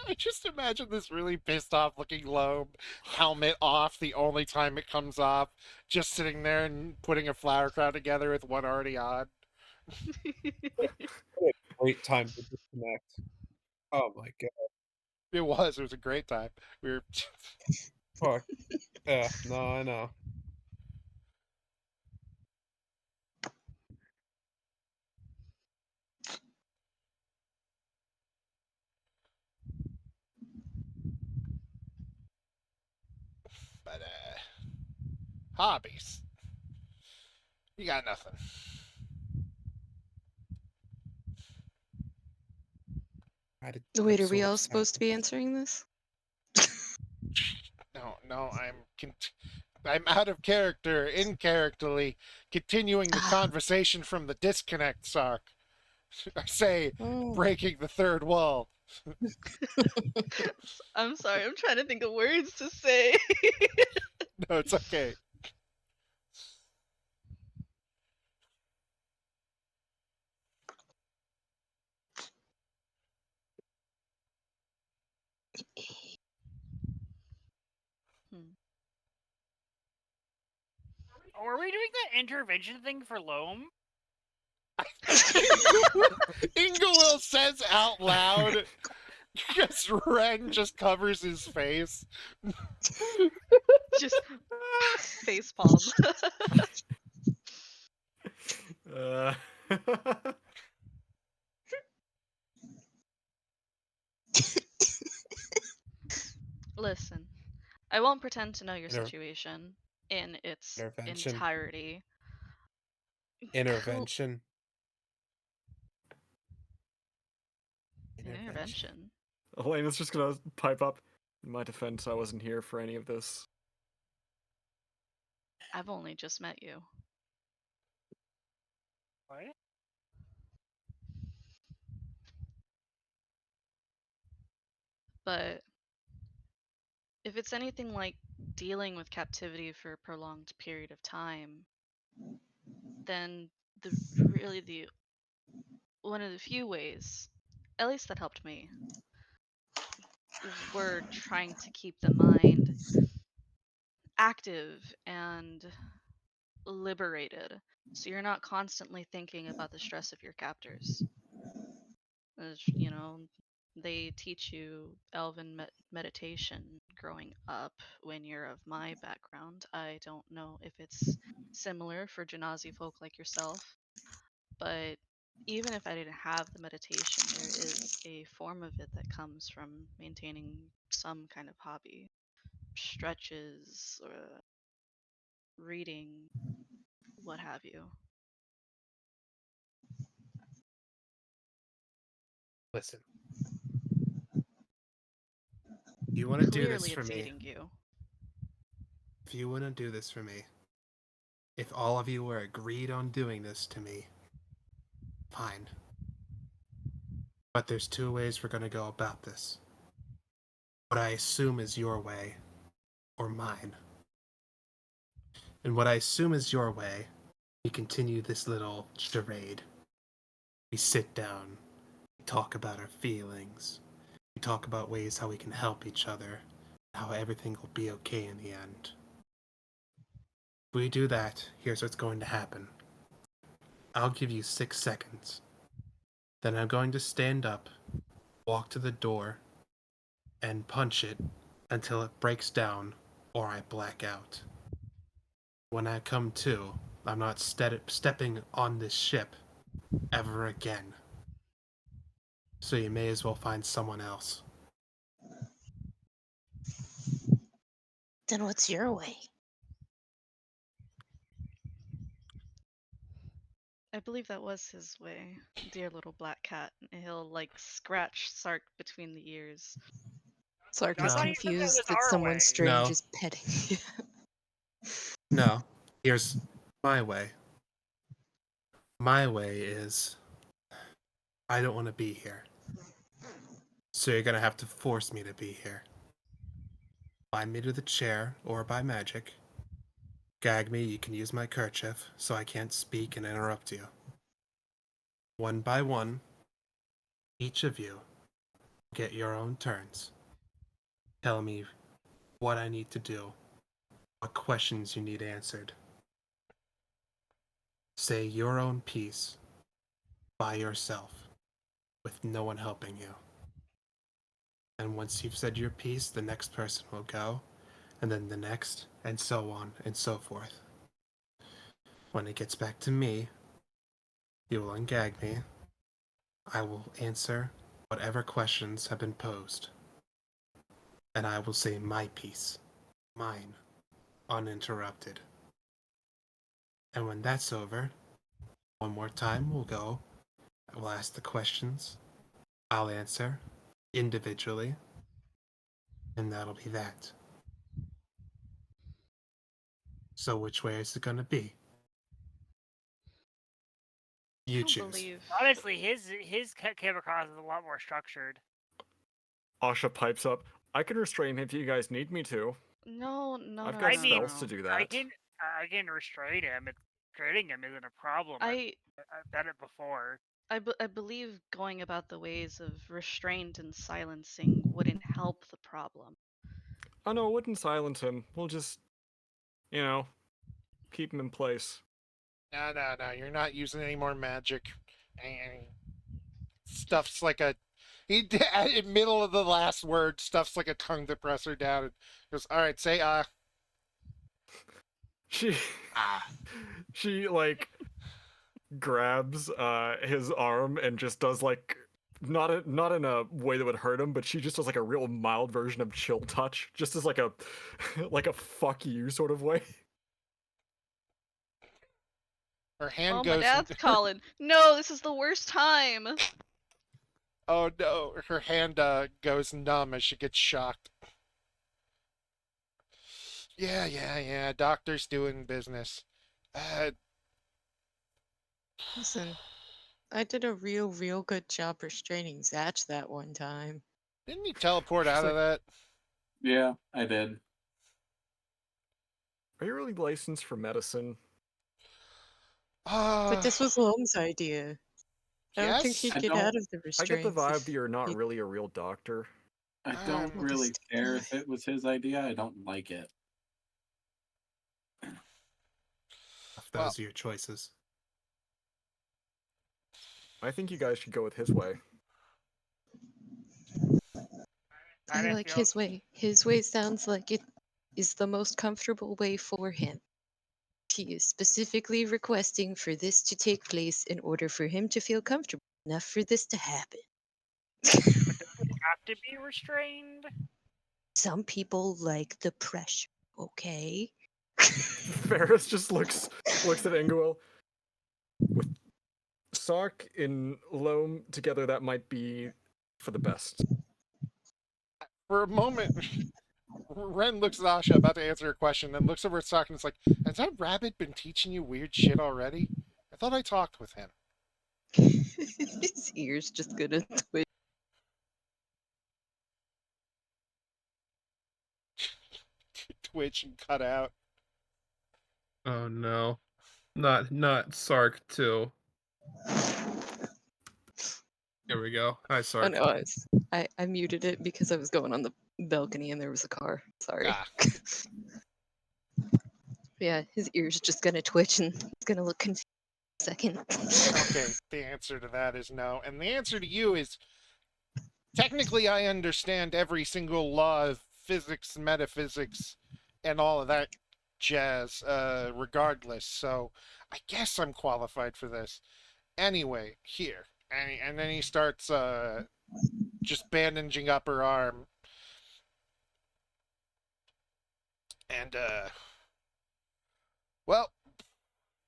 I just imagine this really pissed off looking Loam, helmet off the only time it comes off, just sitting there and putting a flower crown together with one already on. Great time to disconnect. Oh my god. It was a great time. We were Fuck. Yeah, no, I know. but hobbies. You got nothing. Try to Wait, are we absorb all supposed to be silence. answering this? No, I'm out of character, in-characterly, continuing the conversation from the disconnect, Sark. I say, breaking the third wall. I'm sorry, I'm trying to think of words to say. No, it's okay. Were we doing the intervention thing for Loam? Ingawil says out loud because Ren just covers his face. Just face palm. Uh, Listen, I won't pretend to know your Inter- situation in its Intervention. entirety. Intervention. Intervention. Elena's just gonna pipe up. In my defense, I wasn't here for any of this. I've only just met you. What? But if it's anything like dealing with captivity for a prolonged period of time, then the one of the few ways, at least that helped me, were trying to keep the mind active and liberated, so you're not constantly thinking about the stress of your captors. You know, they teach you elven meditation growing up when you're of my background. I don't know if it's similar for Genasi folk like yourself, but even if I didn't have the meditation, there is a form of it that comes from maintaining some kind of hobby, stretches, or reading, what have you. Listen. You want to do this Clearly, for it's me? eating you. If you want to do this for me, if all of you were agreed on doing this to me, fine. But there's two ways we're going to go about this. What I assume is your way, or mine. And what I assume is your way, we continue this little charade. We sit down, we talk about our feelings, we talk about ways how we can help each other, how everything will be okay in the end. If we do that, here's what's going to happen. I'll give you 6 seconds. Then I'm going to stand up, walk to the door, and punch it until it breaks down or I black out. When I come to, I'm not stepping on this ship ever again. So you may as well find someone else. Then what's your way? I believe that was his way, dear little black cat. He'll like scratch Sark between the ears. Sark I is No. thought you said that was confused that our someone way. strange No. is petting. No. Here's my way. My way is I don't want to be here. So you're gonna have to force me to be here. Bind me to the chair or by magic. Gag me, you can use my kerchief so I can't speak and interrupt you. One by one, each of you get your own turns. Tell me what I need to do, what questions you need answered. Say your own piece by yourself with no one helping you. And once you've said your piece, the next person will go, and then the next, and so on and so forth. When it gets back to me, you will ungag me. I will answer whatever questions have been posed. And I will say my piece, mine, uninterrupted. And when that's over, one more time we'll go. We'll ask the questions. I'll answer individually. And that'll be that. So which way is it gonna be? I You don't choose. believe. Honestly, his came across as a lot more structured. Asha pipes up. I can restrain him if you guys need me to. No, no, I've no, got no, mean, spells to no. do I that. can restrain him. Restraining him isn't a problem. I I've done it before. I believe going about the ways of restraint and silencing wouldn't help the problem. Oh no, it wouldn't silence him. We'll just, you know, keep him in place. No. You're not using any more magic. Stuff's like a. He in middle of the last word stuffs like a tongue depressor down and goes, "All right, say She, ah." she like grabs his arm and just does like not in a way that would hurt him, but she just does like a real mild version of chill touch, just as like a like a fuck you sort of way. Her hand Oh, my goes. dad's calling. No, this is the worst time. Oh no! Her hand goes numb as she gets shocked. Yeah. Doctor's doing business. Uh, Listen, I did a real good job restraining Zatch that one time. Didn't he teleport She's out like, of that? Yeah, I did. Are you really licensed for medicine? But this was Lom's idea. I don't think Yes. he'd get out of the I get the restraints vibe if that you're not he really a real doctor. I don't Um, really modest care guy. if it was his idea. I don't like it. If Well, those are your choices. I think you guys should go with his way. I Kinda like feel his way. His way sounds like it is the most comfortable way for him. He is specifically requesting for this to take place in order for him to feel comfortable enough for this to happen. have to be restrained. Some people like the pressure, okay? Ferris just looks at Inguil. With Sark and Loam together, that might be for the best. for a moment, Ren looks at Asha about to answer her question, then looks over at Sock and it's like, has that rabbit been teaching you weird shit already? I thought I talked with him. His ears just gonna twitch. Twitch and cut out. Oh no. Not Sark too. Here we go. Hi Oh Sark. no, I muted it because I was going on the balcony and there was a car. Sorry. Ah, Yeah, his ears just gonna twitch and he's gonna look confused for a second. okay, the answer to that is no. And the answer to you is technically I understand every single law of physics, metaphysics, and all of that jazz, regardless. So I guess I'm qualified for this. Anyway, here. And then he starts just bandaging up her arm. And, well,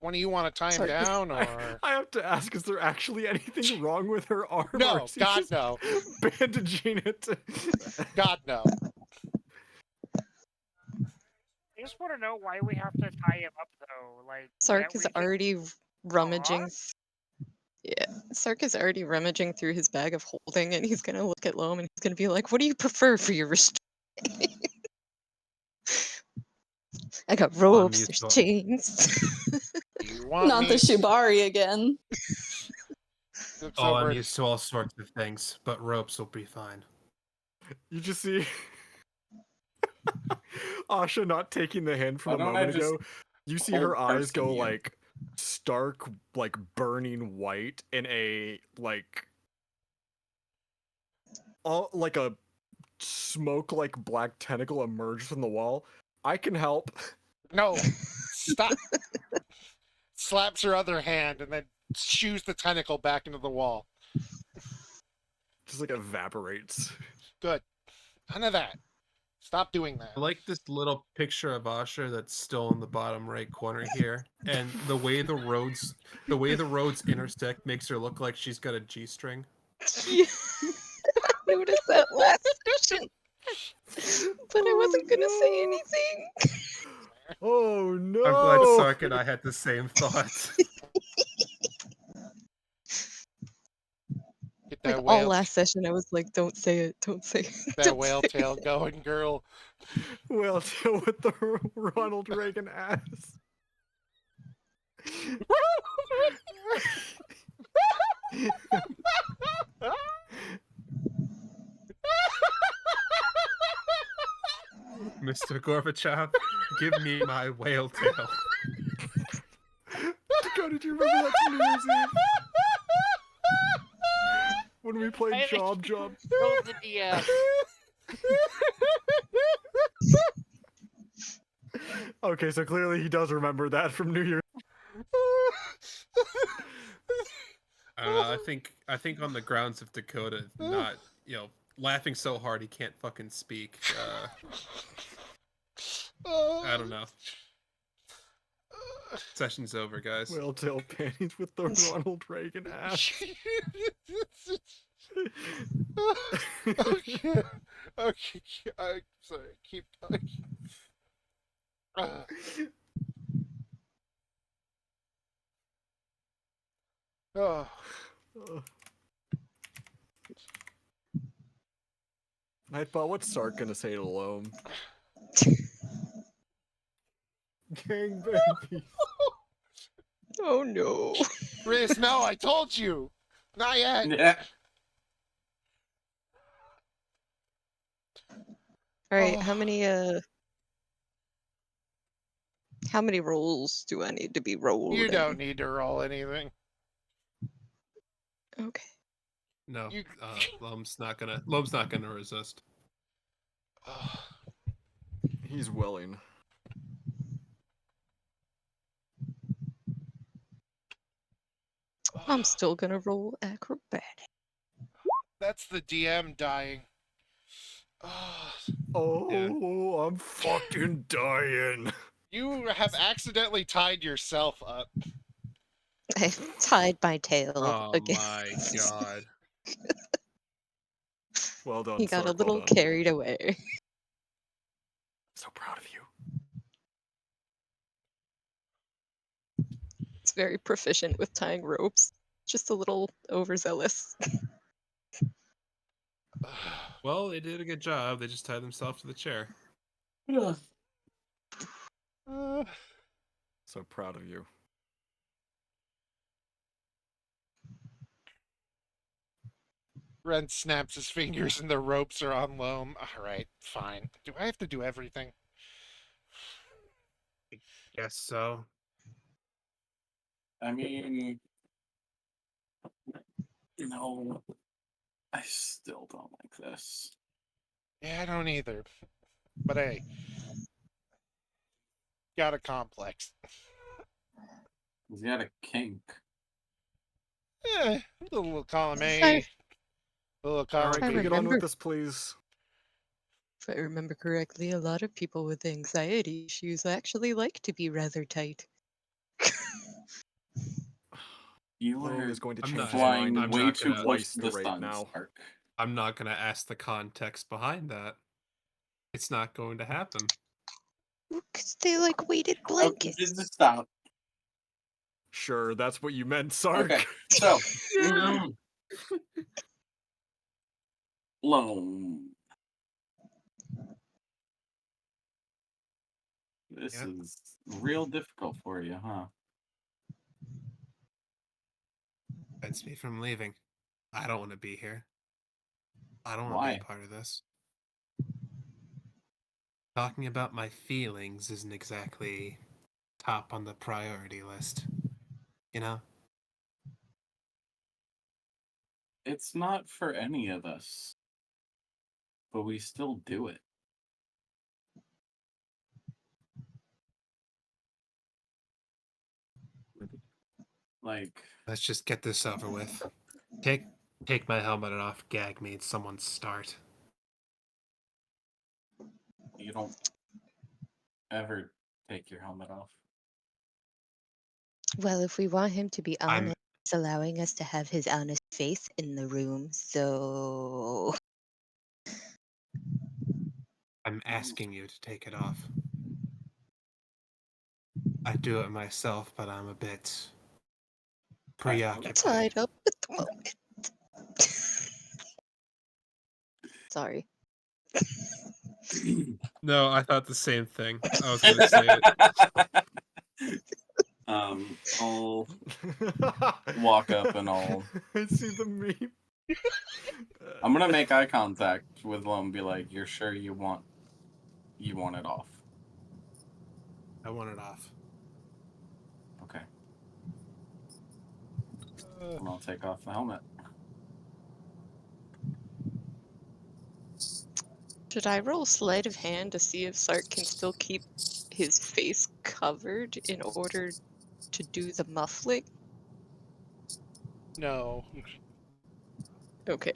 one of you want to tie him Sorry. down, or I have to ask: is there actually anything wrong with her arm? or no? is he God just no! bandaging it. God no! I just want to know why we have to tie him up though. Like, Sark can't is we just already rummaging. talk? Yeah, Sark is already rummaging through his bag of holding, and he's gonna look at Loam and he's gonna be like, "What do you prefer for your restraint?" I got Oh, I'm ropes, used there's to chains. You want Not me? the Shibari again. Looks Oh, over I'm at used to all sorts of things, but ropes will be fine. You just see Asha not taking the hint from Why a don't I moment just ago. You see hold her eyes person go you? like stark, like burning white, in a all like a smoke like black tentacle emerges from the wall. I can help. no. Stop! Slaps her other hand and then shoos the tentacle back into the wall. Just like evaporates. Good. None of that. Stop doing I that. like this little picture of Asher that's still in the bottom right corner here, and the way the roads intersect makes her look like she's got a G-string. Yeah, I noticed that last session, but I wasn't gonna say anything. Oh no! I'm glad Sark and I had the same thoughts. Get Like that all whale, last session, I was like, "Don't say it, don't say it, that don't whale say tail it." going, girl. Well, deal with the Ronald Reagan ass. Mr. Gorbachev, give me my whale tail. Dakota, do you remember that from New Year's Eve? When we played Job Job? Kill the DM. Okay, so clearly he does remember that from New Year's. I don't know. I think on the grounds of Dakota not, laughing so hard he can't fucking speak. I don't know. Session's over, guys. Whale tail panties with the Ronald Reagan ass. Okay. Okay. I'm sorry. Keep talking. Oh. Nightball, what's Sark gonna say to Loam? Gang babies. Oh no. Riz, no, I told you. Not yet. Yeah. All right, Oh. how many rolls do I need to be rolled? You don't need to roll anything. Okay. No, You- Loam's not gonna resist. He's willing. I'm still gonna roll acrobatic. That's the DM dying. Oh, Yeah. I'm fucking dying. You have accidentally tied yourself up. I tied my tail Oh again. my god. Well done, He got a Sark. Well little done. carried away. So proud of you. It's very proficient with tying ropes. Just a little overzealous. Well, they did a good job. They just tied themselves to the chair. So proud of you. Ren snaps his fingers and the ropes are on Loam. Alright, fine. Do I have to do everything? Guess so. I mean, no, I still don't like this. Yeah, I don't either. But hey, got a complex. He's got a kink. A little column A, I- a little All column right, I can we B. get on remember- with this, please? If I remember correctly, a lot of people with anxiety issues actually like to be rather tight. You Loam are is going to I'm change not- his flying mind and way not too gonna- close twice to the the rate sun, now. Stark. I'm not gonna ask the context behind that. It's not going to happen. Because they like weighted Oh, blankets. just stop. Sure, that's what you meant, Sark. Okay, so Loam. This Yeah. is real difficult for you, huh? Prevents me from leaving. I don't want to be here. I don't want to Why? be a part of this. Talking about my feelings isn't exactly top on the priority list. You know? It's not for any of us, but we still do it. Like, Let's just get this over with. Take my helmet off, gag me, it's someone's start. you don't ever take your helmet off. Well, if we want him to be I'm- honest, he's allowing us to have his honest face in the room, so. I'm asking you to take it off. I do it myself, but I'm a bit preoccupied. Tied up at the moment. Sorry. No, I thought the same thing. I was gonna say it. I'll walk up and I'll. I see the meme. I'm gonna make eye contact with Lo and be like, "You're sure you want it off?" I want it off. Okay. And I'll take off the helmet. Should I roll sleight of hand to see if Sark can still keep his face covered in order to do the muffling? No. Okay.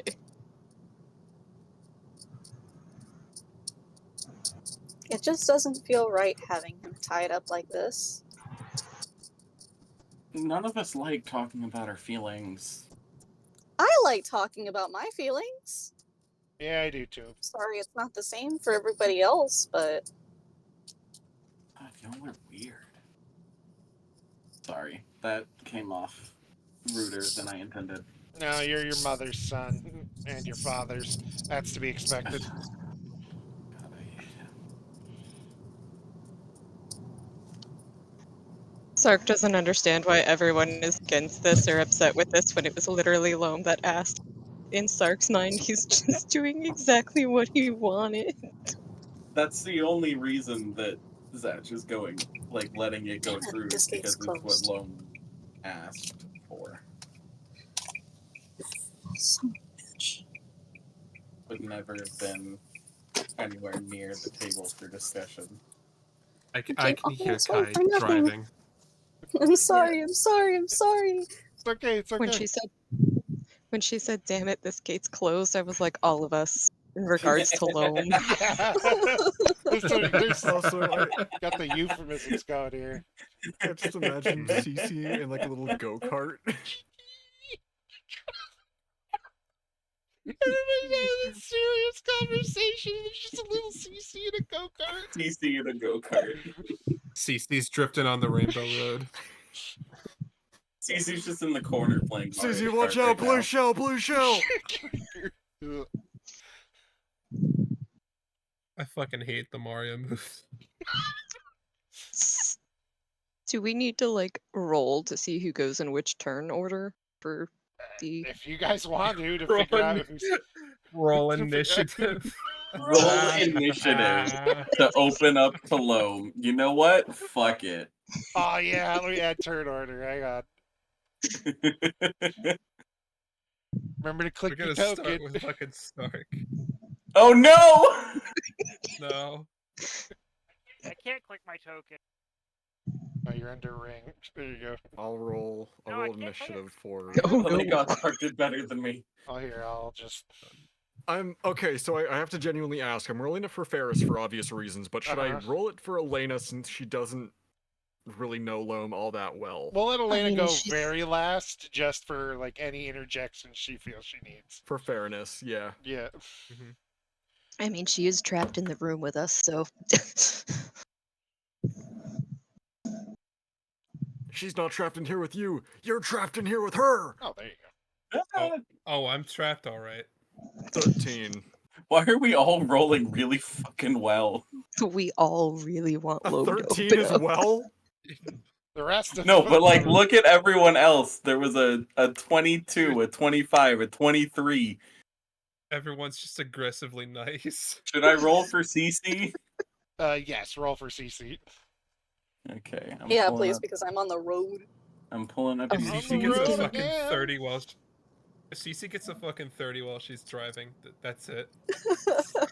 It just doesn't feel right having him tied up like this. None of us like talking about our feelings. I like talking about my feelings. Yeah, I do too. Sorry it's not the same for everybody else, but God, y'all are weird. Sorry, that came off ruder than I intended. No, you're your mother's son and your father's. That's to be expected. Sark doesn't understand why everyone is against this or upset with this when it was literally Loam that asked. In Sark's mind, he's just doing exactly what he wanted. That's the only reason that Zach is going, like, letting it go Damn it, through this is because gate's it's what closed. Loam asked for, Son of a bitch. but never have been anywhere near the table for discussion. I Okay, can hear almost wait Kai for nothing. driving. I'm sorry, I'm sorry, I'm sorry. It's okay. It's okay. When she said, "Damn it, this gate's closed," I was like, all of us in regards to Loam. Yeah. there's Also, got the euphemisms going here. I just imagine Cece in like a little go-kart. Everybody's having this serious conversation. There's just a little CC in a go-kart. TC in a go-kart. Cece's drifting on the Rainbow Road. Cece's just in the corner playing Mario Cece, watch Kart out! right Blue now. shell! Blue shell! I fucking hate the Mario moves. Do we need to like roll to see who goes in which turn order for the? If you guys want to Roll figure out who's roll initiative. Roll initiative to open up to Loam. You know what? Fuck it. Oh yeah, let me add turn order. Hang on. Remember to We're click your gonna start token. with fucking Stark. Oh no! No. I can't click my token. Oh, you're under ring. There you go. I'll roll No, I can't initiative for. Oh Oh, they no! got Stark did better than me. Oh, here, I'll just. I'm okay, so I have to genuinely ask. I'm rolling it for Ferris for obvious reasons, but should I roll it for Elena since she doesn't really know Loam all that well? We'll let Elena mean, go she's- very last, just for like any interjections she feels she needs. For fairness, yeah. Yeah. I mean, she is trapped in the room with us, so. She's not trapped in here with you. You're trapped in here with her. Oh, there you Oh, oh, I'm trapped, all right. 13. Why are we all rolling really fucking well? We all really want A Loam to 13 open as up. well? go. The rest of No, but like, them- look at everyone else. There was a 22, a 25, a 23. Everyone's just aggressively nice. Should I roll for CC? Yes, roll for CC. Okay. Yeah, please, because I'm on the road. I'm pulling up Oh. If On Cece the gets a road fucking again. 30 while if Cece gets a fucking 30 while she's driving, that's it.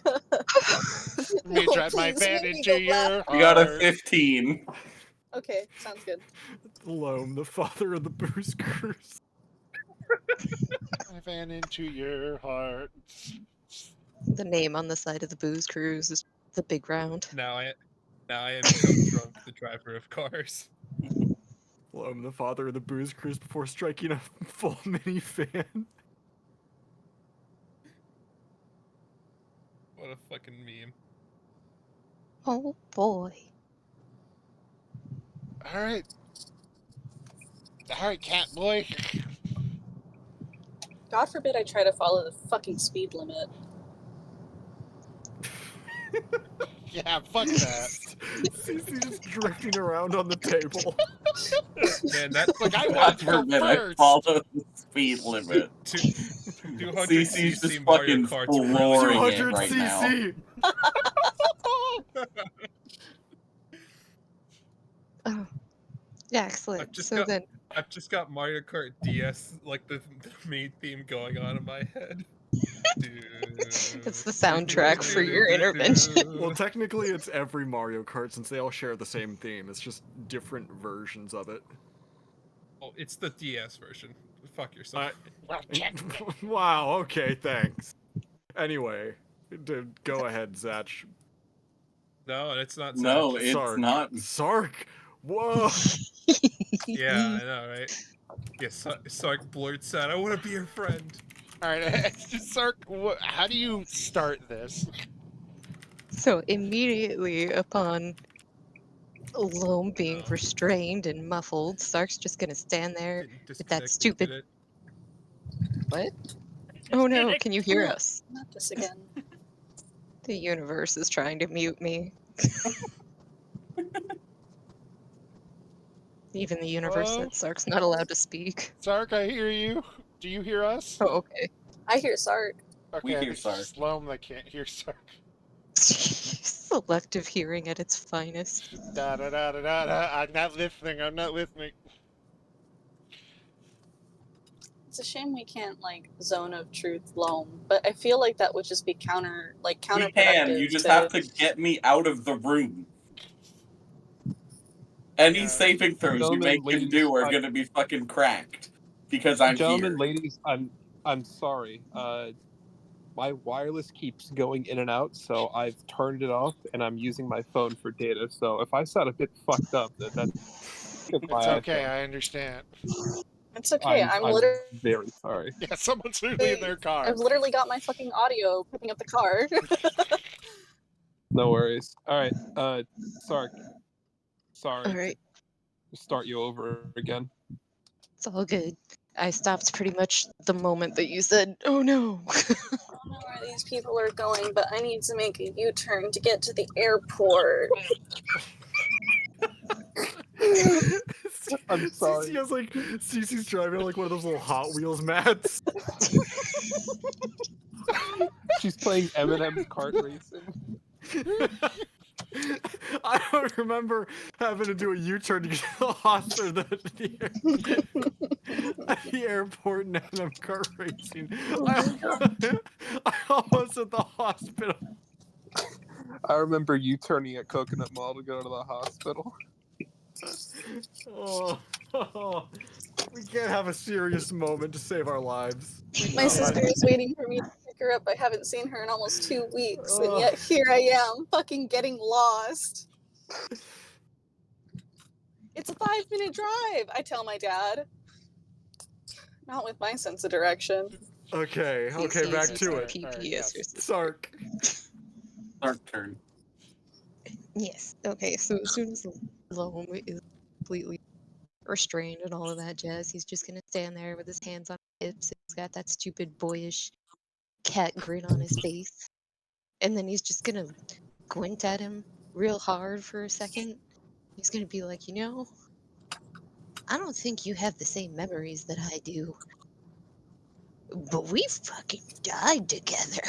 Let me No, drive my please, van make me into go your left. You got a heart. 15. Okay, sounds good. Loam, the father of the booze cruise. My van into your heart. The name on the side of the booze cruise is the big round. Now I am become drunk, the driver of cars. Loam, the father of the booze cruise before striking a full minifan. What a fucking meme. Oh boy. All right, cat boy. God forbid I try to follow the fucking speed limit. Yeah, fuck that. Cece just drifting around on the table. Man, that Look, I God wanted to go forbid I first. follow the speed limit. 200 CC's just cc Mario fucking Kart's really flooring it 200 right now. cc! Oh. Yeah, excellent. I've just got Mario Kart DS, like the main theme going on in my head. It's the soundtrack for your intervention. Well, technically, it's every Mario Kart since they all share the same theme. It's just different versions of it. Oh, it's the DS version. Fuck yourself. Wow, okay, thanks. Anyway, go ahead, Zach. No, it's not. No, Zach. it's Sark. not. Sark! Whoa! Yeah, I know, right? Yes, Sark blurts out, "I want to be your friend." All right, Sark, how do you start this? So immediately upon Loam being Oh. restrained and muffled, Sark's just gonna stand there Getting with that disconnected, stupid get it? What? Oh no, can you hear us? Not this again. The universe is trying to mute me. Even the universe said Sark's not allowed to speak. Sark, I hear you. Do you hear us? Oh, okay. I hear Sark. Okay, We I hear think it's Sark. just Sloan that can't hear Sark. Selective hearing at its finest. Da da da da da da. I'm not listening. I'm not listening. It's a shame we can't like zone of truth loam, but I feel like that would just be We can. counterproductive. You just have to get me out of the room. Any saving throws you make him do are gonna be fucking cracked because I'm Gentlemen, here. ladies, I'm sorry. My wireless keeps going in and out, so I've turned it off and I'm using my phone for data. So if I sound a bit fucked up, that's It's my okay. iPhone. I understand. It's okay. I'm very sorry. Yeah, someone's literally in their car. I've literally got my fucking audio picking up the car. No worries. All right, Sark. Sorry Alright, to start you over again. it's all good. I stopped pretty much the moment that you said, oh no. I don't know where these people are going, but I need to make a U-turn to get to the airport. I'm sorry. Cece has like Cece's driving like one of those little Hot Wheels mats. She's playing Eminem's kart racing. I don't remember having to do a U-turn to get to the hospital at the airport and I'm kart racing. I almost at the hospital. I remember you turning at Coconut Mall to go to the hospital. Oh, we can't have a serious moment to save our lives. My sister is waiting for me to pick her up. I haven't seen her in almost 2 weeks, and yet here I am, fucking getting lost. It's a 5-minute drive, I tell my dad. Not with my sense of direction. Okay, back to it. PPS. Sark. Sark turn. Yes. Okay, so as soon as Loam is completely restrained and all of that jazz, he's just gonna stand there with his hands on his hips. He's got that stupid boyish cat grin on his face. And then he's just gonna squint at him real hard for a second. He's gonna be like, I don't think you have the same memories that I do. But we fucking died together.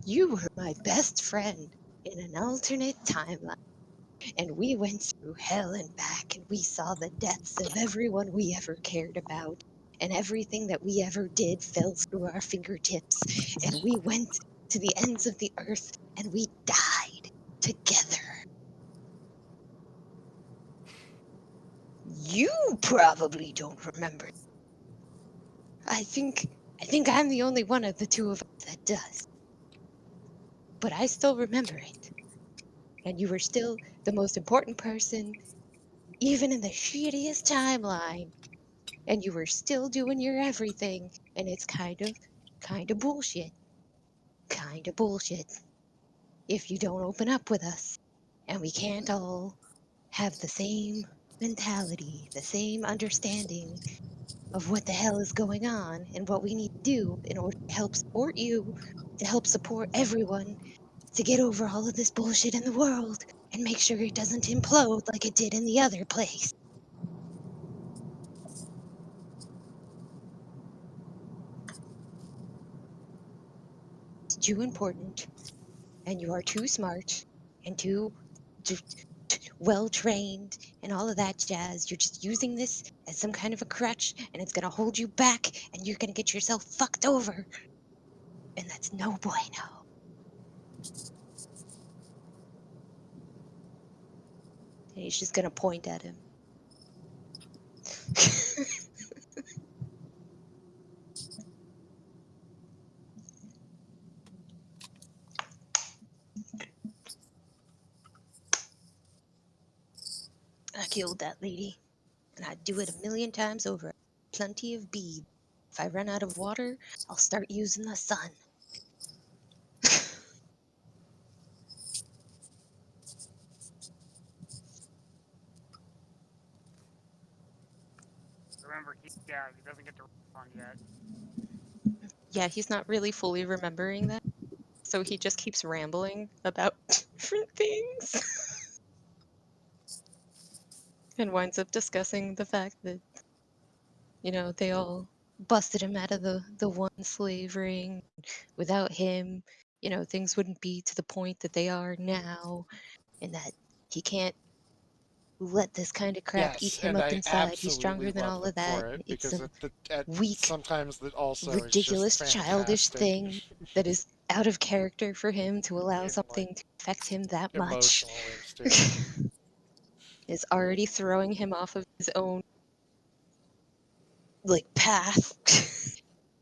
You were my best friend in an alternate timeline. And we went through hell and back, and we saw the deaths of everyone we ever cared about. And everything that we ever did fell through our fingertips. And we went to the ends of the earth, and we died together. You probably don't remember. I think I'm the only one of the two of us that does. But I still remember it. And you were still the most important person, even in the shittiest timeline. And you were still doing your everything. And it's kind of bullshit. Kind of bullshit. If you don't open up with us. And we can't all have the same mentality, the same understanding of what the hell is going on and what we need to do in order to help support you, to help support everyone, to get over all of this bullshit in the world and make sure it doesn't implode like it did in the other place. It's too important, and you are too smart and too well trained and all of that jazz. You're just using this as some kind of a crutch, and it's gonna hold you back, and you're gonna get yourself fucked over. And that's no bueno. And he's just gonna point at him. I killed that lady, and I'd do it 1,000,000 times over. Plenty of beads. If I run out of water, I'll start using the sun. Remember, Yeah, he doesn't get to wrong yet. Yeah, he's not really fully remembering that. So he just keeps rambling about different things and winds up discussing the fact that, they all busted him out of the one slave ring. Without him, things wouldn't be to the point that they are now, and that he can't let this kind of crap eat Yes, him and up I inside. He's absolutely stronger than love all them of that. for it It's because some weak, sometimes that also is just ridiculous, childish fantastic thing that is out of character for him to allow in like something to affect him that much. emotional ways too. Is already throwing him off of his own path.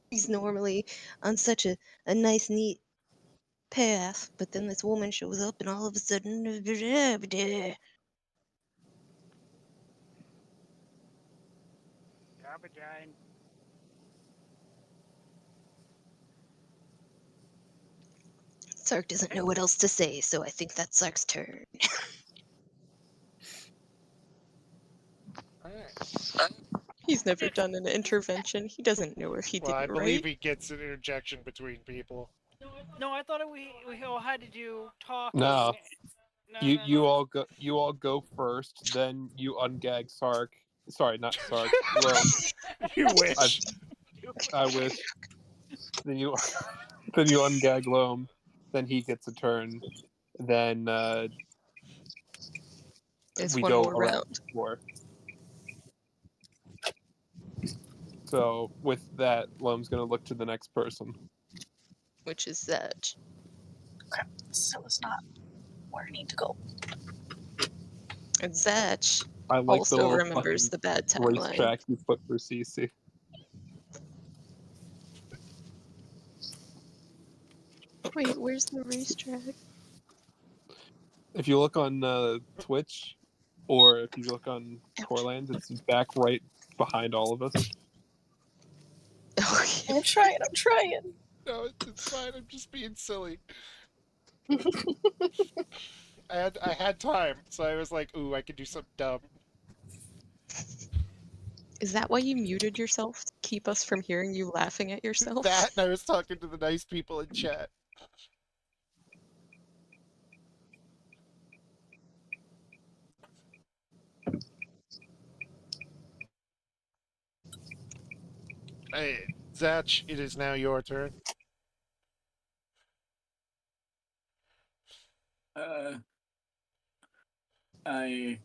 He's normally on such a nice, neat path, but then this woman shows up and all of a sudden Garbage. Sark doesn't know what else to say, so I think that's Sark's turn. All right. He's never done an intervention. He doesn't know where he Well, did I it believe right. he gets an interjection between people. No, I thought we all had to do talking. No, No, you all go first. Then you ungag Sark. Sorry, not Sark. Loam. You wish. I wish. Then you then you ungag Loam. Then he gets a turn. Then It's we one go more around round, the floor. So with that, Loam's gonna look to the next person. which is that. Crap, so it's not where I need to go. And Zatch I like the also little remembers fucking the bad timeline. racetrack you put for CC. Wait, where's the racetrack? If you look on Twitch, or if you look on Korlands, it's back right behind all of us. Okay. I'm trying. No, it's fine. I'm just being silly. I had time, so I was like, "Ooh, I could do something dumb." Is that why you muted yourself to keep us from hearing you laughing at yourself? That, and I was talking to the nice people in chat. Hey, Zatch, it is now your turn. I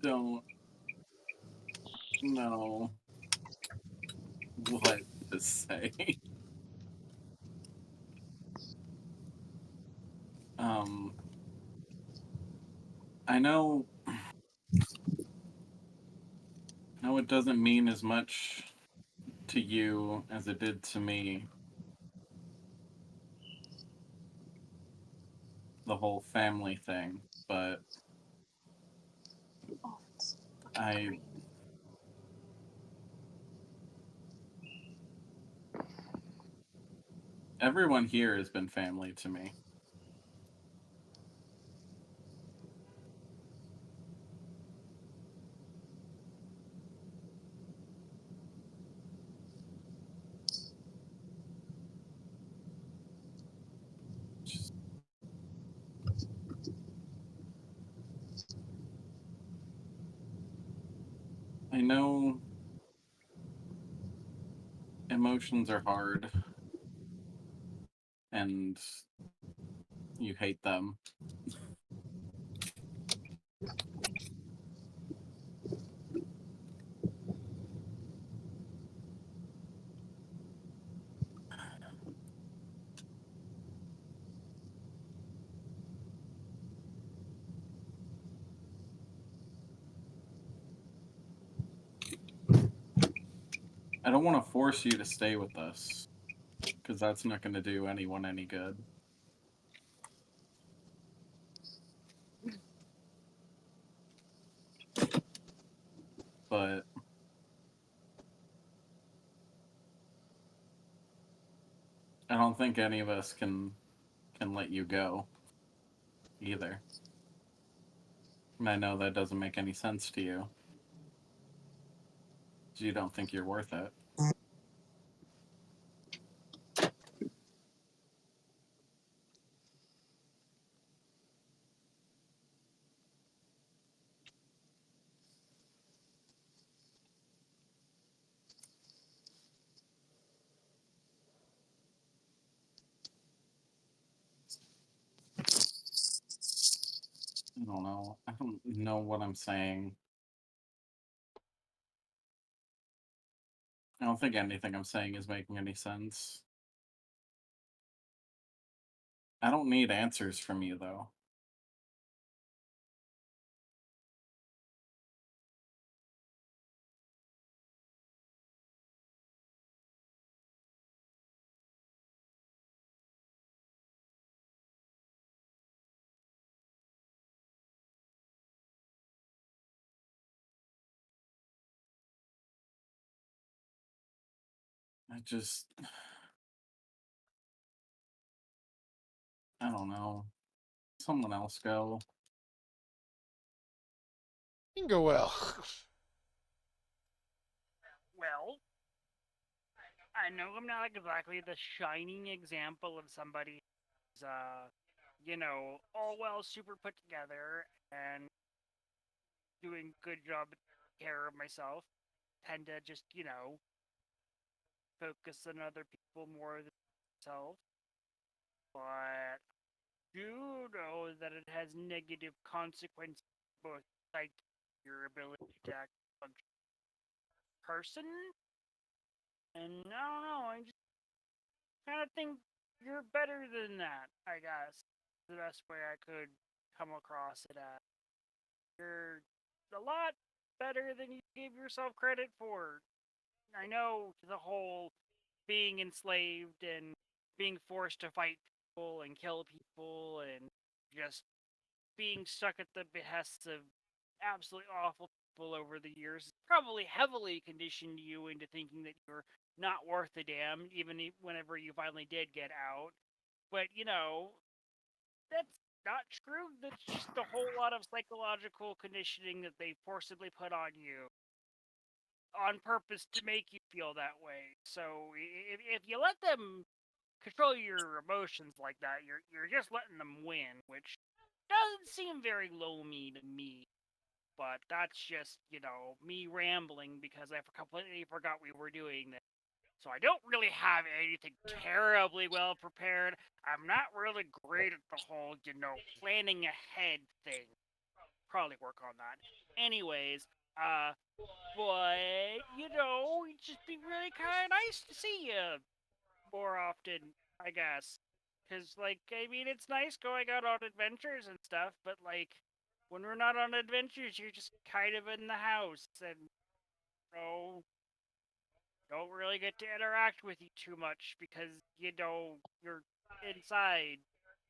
don't know what to say. I know it doesn't mean as much to you as it did to me. The whole family thing, but Oh, it's fucking I green. everyone here has been family to me. I know emotions are hard and you hate them. I don't want to force you to stay with us because that's not going to do anyone any good. But I don't think any of us can let you go either. And I know that doesn't make any sense to you. You don't think you're worth it. I don't know. I don't know what I'm saying. I don't think anything I'm saying is making any sense. I don't need answers from you, though. I don't know. Someone else go. You can go well. Well, I know I'm not exactly the shining example of somebody who's, all well, super put together and doing good job of taking care of myself. Tend to just, focus on other people more than myself. But do know that it has negative consequences both like your ability to act function person. And I don't know, I just kind of think you're better than that, I guess. The best way I could come across it as. You're a lot better than you gave yourself credit for. I know the whole being enslaved and being forced to fight people and kill people and just being stuck at the behests of absolutely awful people over the years probably heavily conditioned you into thinking that you're not worth a damn, even whenever you finally did get out. But, that's not true. That's just a whole lot of psychological conditioning that they forcibly put on you on purpose to make you feel that way. So if you let them control your emotions like that, you're just letting them win, which doesn't seem very low-me to me. But that's just, me rambling because I completely forgot we were doing this. So I don't really have anything terribly well prepared. I'm not really great at the whole, planning ahead thing. Probably work on that. Anyways, but, it'd just be really kind of nice to see you more often, I guess. Because, it's nice going out on adventures and stuff, but, when we're not on adventures, you're just kind of in the house and, don't really get to interact with you too much because, you're inside,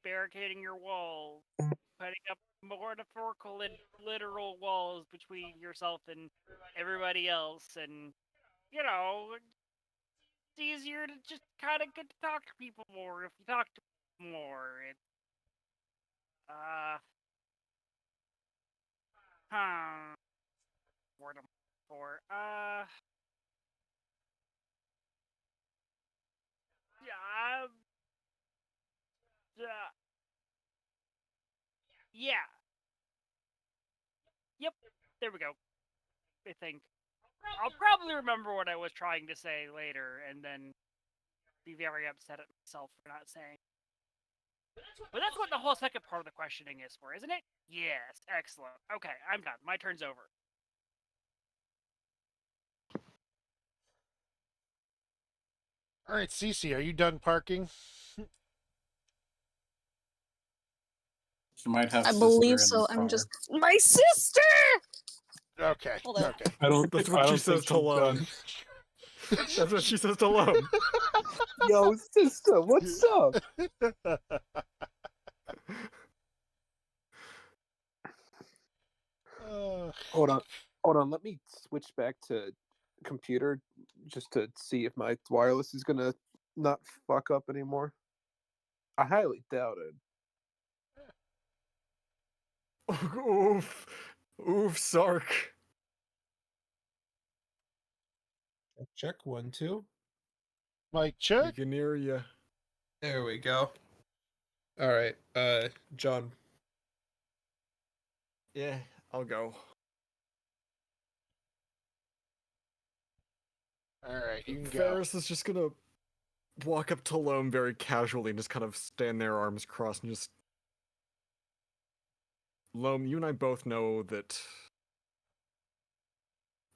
barricading your walls, putting up metaphorical and literal walls between yourself and everybody else, and, it's easier to just kind of get to talk to people more if you talk to people more. It's, huh, word I'm for, yeah, yeah, yep, there we go, I think. I'll probably remember what I was trying to say later, and then be very upset at myself for not saying. But that's what the whole second part of the questioning is for, isn't it? Yes, excellent. Okay, I'm done. My turn's over. All right, Cece, are you done parking? She might have I sister believe in so. the I'm car. just my sister. Okay. Hold on. Okay. I don't. That's I what she don't says think to she's Lone. done. That's what she says to Lone. Yo, sister, what's up? Hold on. Let me switch back to computer just to see if my wireless is gonna not fuck up anymore. I highly doubt it. Oof. Oof, Sark. Check 1, 2. Mike, We check. can hear you. There we go. All right, John. Yeah, I'll go. All right, you can go. Ferris is just gonna walk up to Loam very casually and just kind of stand there, arms crossed, and just. Loam, you and I both know that.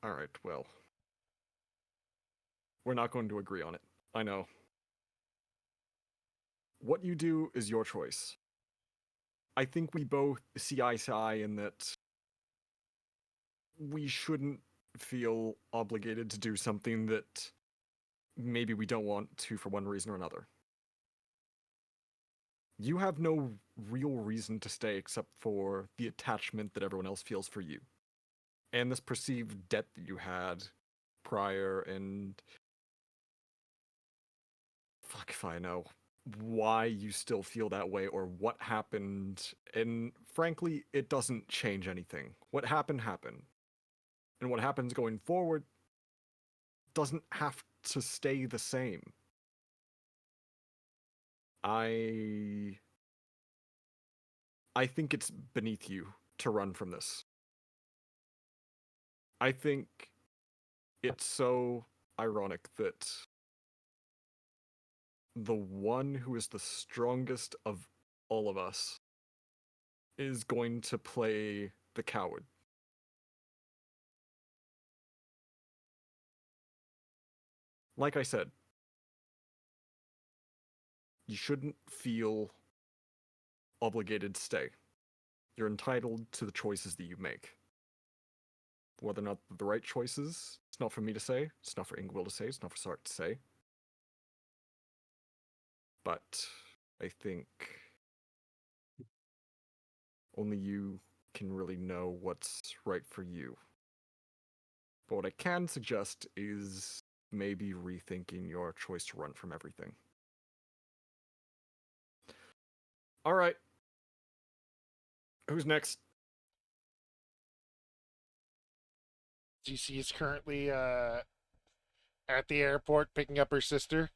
Alright, well. We're not going to agree on it. I know. What you do is your choice. I think we both see eye to eye in that we shouldn't feel obligated to do something that maybe we don't want to for one reason or another. You have no real reason to stay except for the attachment that everyone else feels for you. And this perceived debt that you had prior, and fuck if I know why you still feel that way or what happened. And frankly, it doesn't change anything. What happened happened. And what happens going forward doesn't have to stay the same. I think it's beneath you to run from this. I think it's so ironic that the one who is the strongest of all of us is going to play the coward. Like I said, you shouldn't feel obligated to stay. You're entitled to the choices that you make. Whether or not the right choices, it's not for me to say, it's not for Ingwill to say, it's not for Sark to say. But I think only you can really know what's right for you. But what I can suggest is maybe rethinking your choice to run from everything. Alright. Who's next? GC is currently at the airport picking up her sister.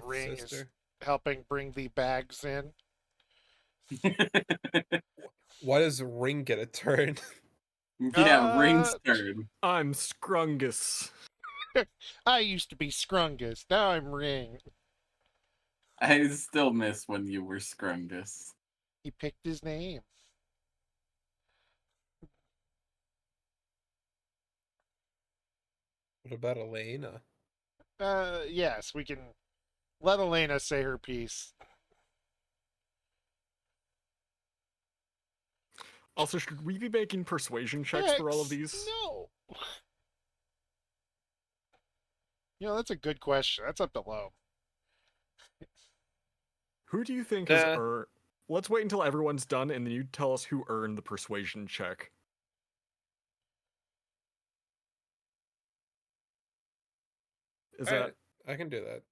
Ring sister. is helping bring the bags in. Why does Ring get a turn? Yeah, Ring's turn. I'm Scrungus. I used to be Scrungus. Now I'm Ring. I still miss when you were Scrungus. He picked his name. What about Elena? Yes, we can let Elena say her piece. Also, should we be making persuasion checks for all of these? No. You know, that's a good question. That's up to Loam. Who do you think has earned... Let's wait until everyone's done, and then you tell us who earned the persuasion check. Is that... I can do that.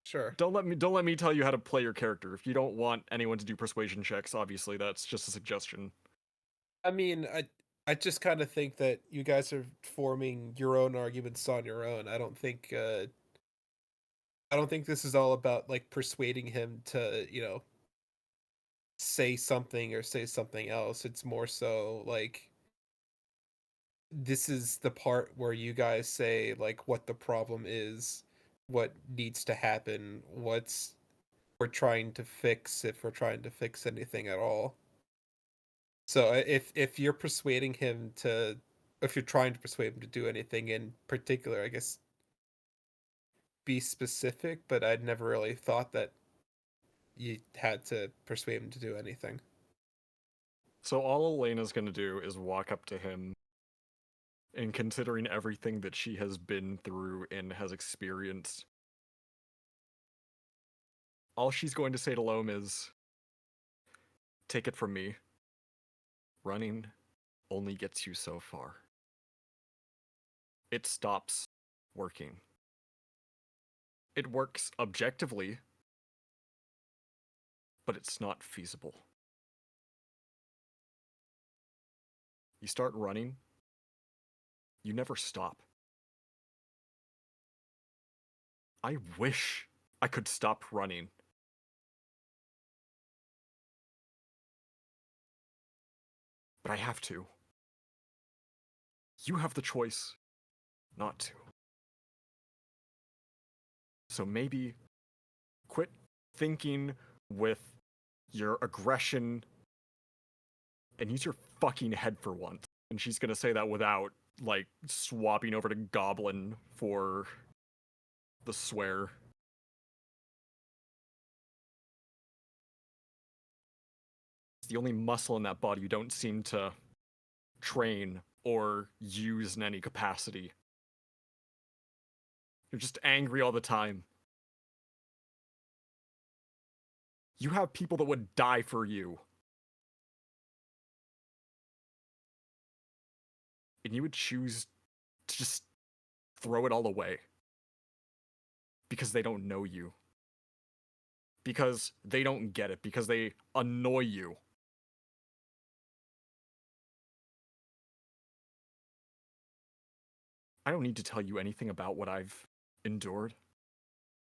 Sure. Don't let me tell you how to play your character. If you don't want anyone to do persuasion checks, obviously that's just a suggestion. I mean, I just kind of think that you guys are forming your own arguments on your own. I don't think this is all about like persuading him to, say something or say something else. It's more so like this is the part where you guys say like what the problem is, what needs to happen, what's we're trying to fix, if we're trying to fix anything at all. So if you're persuading him to, if you're trying to persuade him to do anything in particular, I guess be specific, but I'd never really thought that you had to persuade him to do anything. So all Elena's gonna do is walk up to him, and considering everything that she has been through and has experienced, all she's going to say to Loam is, take it from me, running only gets you so far. It stops working. It works objectively, but it's not feasible. You start running, you never stop. I wish I could stop running. But I have to. You have the choice not to. So maybe quit thinking with your aggression and use your fucking head for once. And she's gonna say that without, like, swapping over to Goblin for the swear. It's the only muscle in that body you don't seem to train or use in any capacity. You're just angry all the time. You have people that would die for you. And you would choose to just throw it all away. Because they don't know you. Because they don't get it. Because they annoy you. I don't need to tell you anything about what I've endured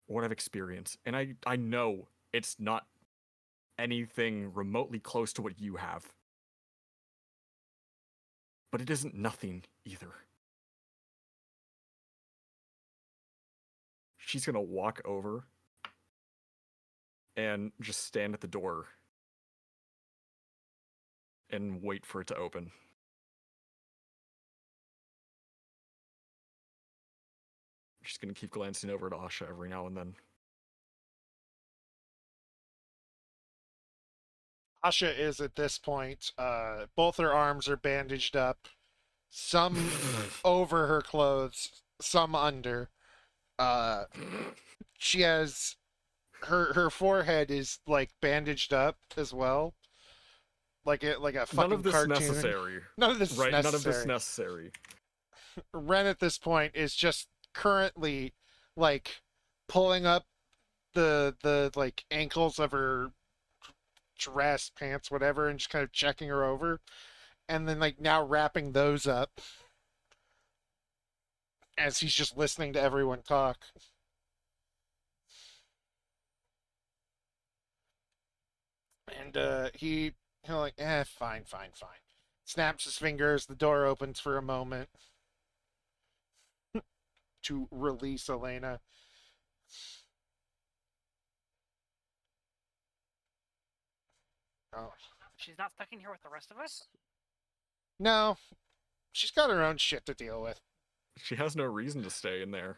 or what I've experienced. And I know it's not anything remotely close to what you have. But it isn't nothing either. She's gonna walk over and just stand at the door and wait for it to open. She's gonna keep glancing over at Asha every now and then. Asha is at this point, both her arms are bandaged up, some over her clothes, some under. She has her forehead is like bandaged up as well, like a fucking None of this cartoon. necessary. None of this Right, is necessary. none of this necessary. Ren at this point is just currently like pulling up the like ankles of her dress, pants, whatever, and just kind of checking her over, and then like now wrapping those up as he's just listening to everyone talk. And he like, fine, fine, fine. Snaps his fingers. The door opens for a moment to release Elena. Oh. She's not stuck in here with the rest of us? No, she's got her own shit to deal with. She has no reason to stay in there.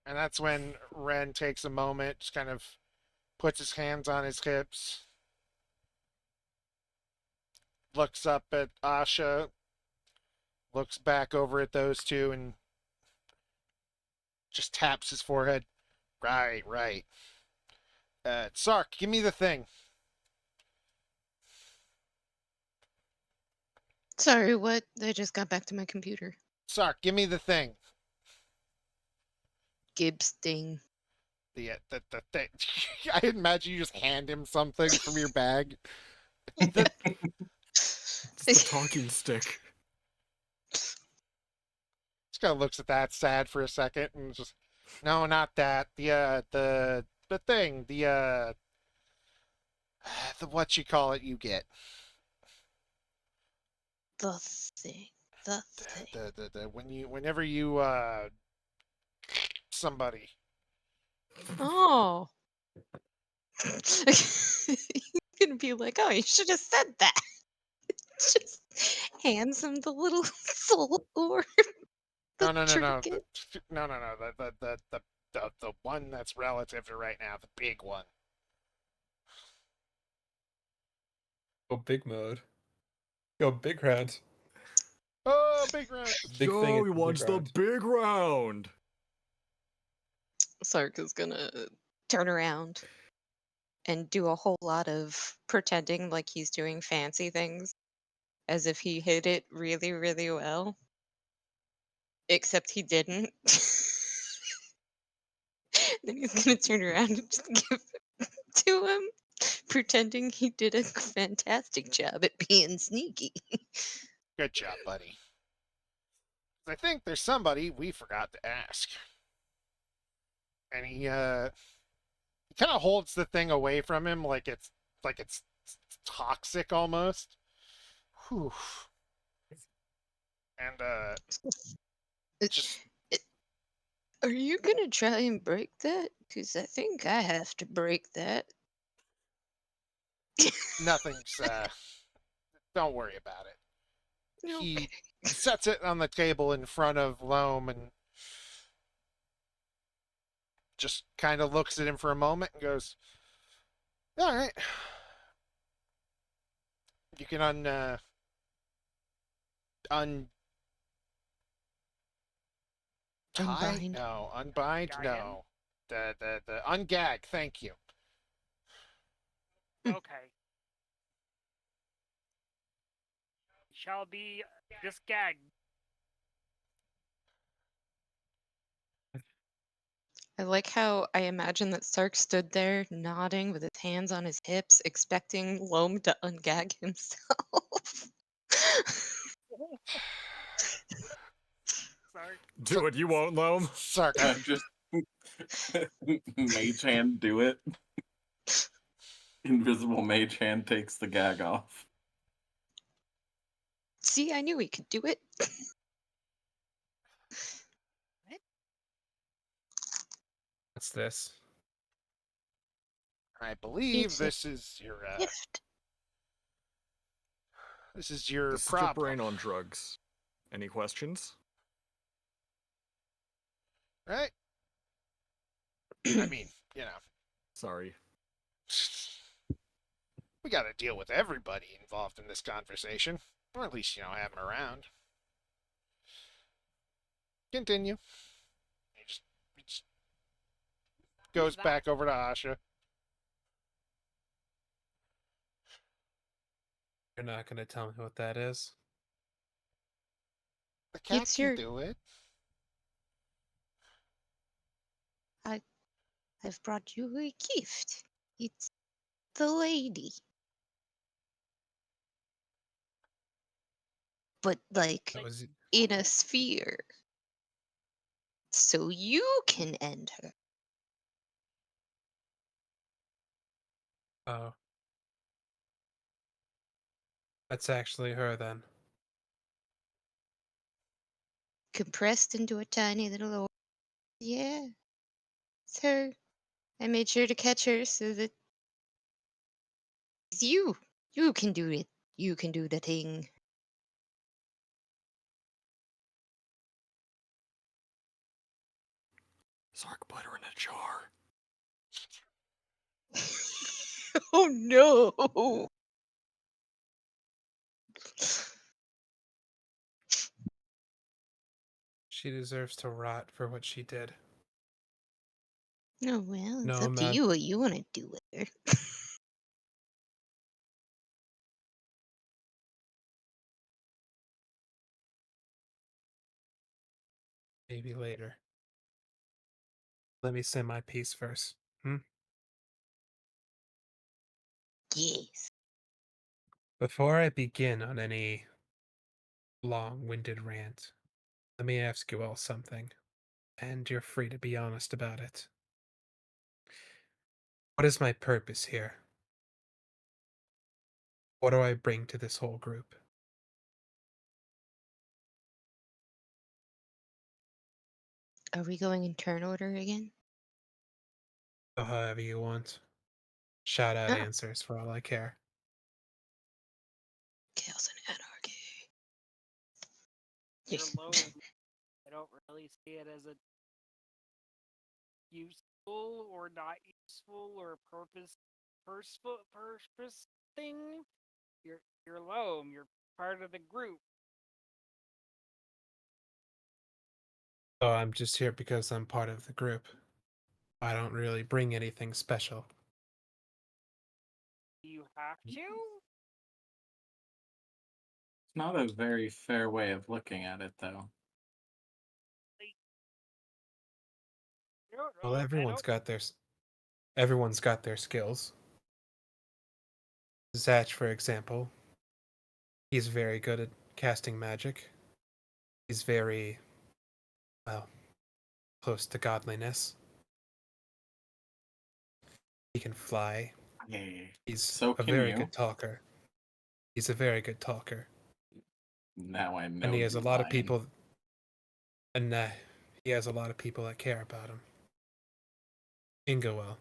And that's when Ren takes a moment, just kind of puts his hands on his hips, looks up at Asha, looks back over at those two, and just taps his forehead. Right, right. Sark, give me the thing. Sorry, what? I just got back to my computer. Sark, give me the thing. Gibbs thing. The thing. I imagine you just hand him something from your bag. The... It's the talking stick. Just kind of looks at that sad for a second and just, no, not that. The thing. The what you call it you get. The thing. The thing. Whenever you somebody. Oh. You're gonna be like, oh, you should have said that. Just hands him the little soul orb. No. No. The one that's relative to right now, the big one. Go big mode. Go big round. Oh, big round. Big Yo, thing. he wants the big round. Sark is gonna turn around and do a whole lot of pretending like he's doing fancy things as if he hit it really, really well. Except he didn't. Then he's gonna turn around and just give it to him, pretending he did a fantastic job at being sneaky. Good job, buddy. I think there's somebody we forgot to ask. And he kind of holds the thing away from him like it's toxic almost. Whew. And just Are you gonna try and break that? Because I think I have to break that. nothing's don't worry about it. He Okay. sets it on the table in front of Loam and just kind of looks at him for a moment and goes, "All right, you can untie? Unbind. No, unbind? Gag him? No, the ungag. Thank you." Okay. Shall be disgagged. I like how I imagine that Sark stood there nodding with his hands on his hips, expecting Loam to ungag himself. Sorry. Do it, you won't, Loam. Sark, Just Mage Hand do it. Invisible Mage Hand takes the gag off. See, I knew he could do it. What's this? I believe It's a this is gift. your This is your problem, brain on drugs. Any questions? right? I mean, you know, Sorry. we got to deal with everybody involved in this conversation, or at least have them around. Continue. He just goes back over to Asha. You're not gonna tell me what that is? The cat It's can your. do it. I've brought you a gift. It's the lady. But, like, That was in a sphere. So you can end her. oh. That's actually her then. Compressed into a tiny little. Yeah. It's her. I made sure to catch her so that. It's you. You can do it. You can do the thing. Sark put her in a jar. Oh no! She deserves to rot for what she did. Oh well, it's No, up to man. you what you want to do with her. Maybe later. Let me say my piece first. Yes. Before I begin on any long-winded rant, let me ask you all something, and you're free to be honest about it. What is my purpose here? What do I bring to this whole group? Are we going in turn order again? Go however you want. Shout out Oh, answers for all I care. chaos and anarchy. You're low. I don't really see it as a useful or not useful or purpose thing. You're low. You're part of the group. So I'm just here because I'm part of the group. I don't really bring anything special. You have to. It's not a very fair way of looking at it, though. Well, everyone's got their skills. Zatch, for example, he's very good at casting magic. He's very, well, close to godliness. He can fly. Hey, He's so a can very you? good talker. He's a very good talker. Now I And know he has a you're lot of lying. people, and he has a lot of people that care about him. Ingowell,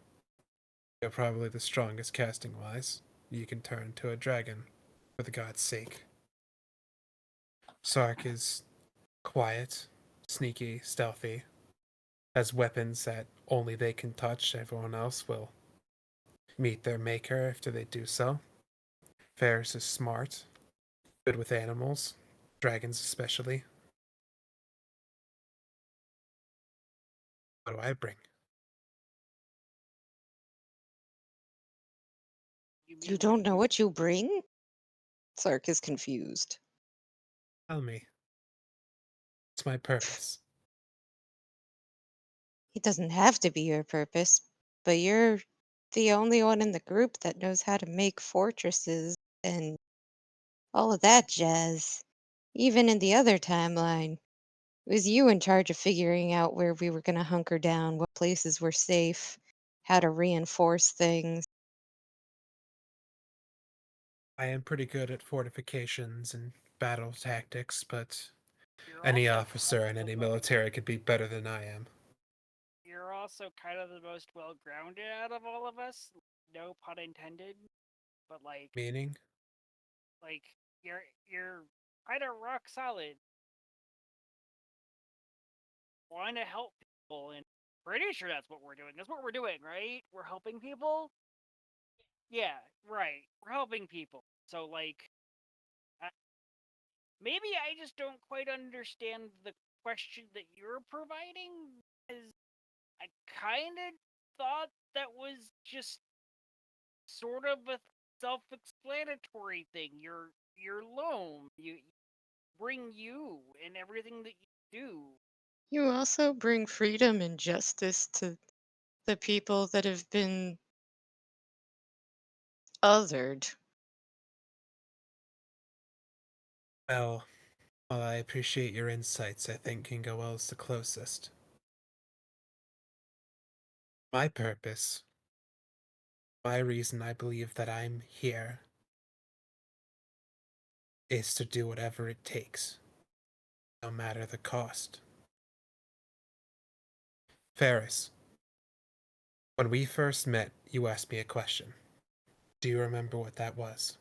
you're probably the strongest casting-wise. You can turn into a dragon, for the god's sake. Sark is quiet, sneaky, stealthy, has weapons that only they can touch. Everyone else will meet their maker after they do so. Ferris is smart, good with animals, dragons especially. What do I bring? You don't know what you bring? Sark is confused. Tell me. It's my purpose. It doesn't have to be your purpose, but you're the only one in the group that knows how to make fortresses and all of that jazz. Even in the other timeline, it was you in charge of figuring out where we were going to hunker down, what places were safe, how to reinforce things. I am pretty good at fortifications and battle tactics, but You're any also officer in any military could be better than I am. you're also kind of the most well-grounded out of all of us. No pun intended. But Meaning? like you're kind of rock solid. Want to help people, and pretty sure that's what we're doing. That's what we're doing, right? We're helping people. Yeah, right. We're helping people. So I, maybe I just don't quite understand the question that you're providing. Because I kind of thought that was just sort of a self-explanatory thing. You're lone. You bring you in everything that you do. You also bring freedom and justice to the people that have been othered. Well, while I appreciate your insights, I think Ingowell's the closest. My purpose, my reason I believe that I'm here, is to do whatever it takes, no matter the cost. Ferris, when we first met, you asked me a question. Do you remember what that was?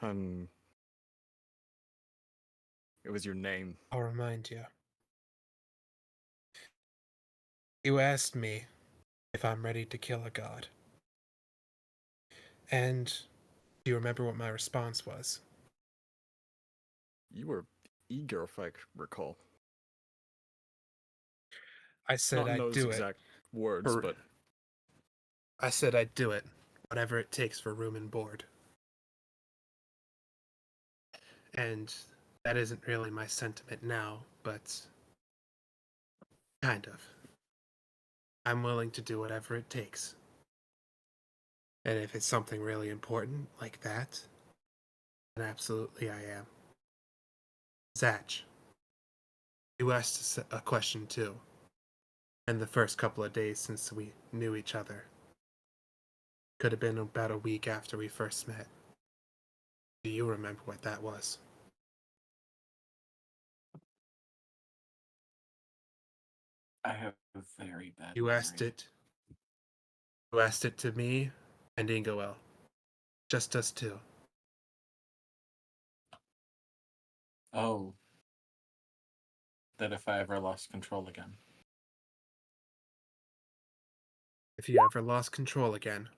Um, it was your name. I'll remind you. You asked me if I'm ready to kill a god. And do you remember what my response was? You were eager, if I recall. I said Not in I'd those do it. exact words, but I said I'd do it, whatever it takes for room and board. And that isn't really my sentiment now, but kind of. I'm willing to do whatever it takes. And if it's something really important like that, then absolutely I am. Zatch, you asked a question too. In the first couple of days since we knew each other. Could have been about a week after we first met. Do you remember what that was? I have a very bad You memory. asked it. You asked it to me and Ingowell. Just us two. Oh, that if I ever lost control again. If you ever lost control again,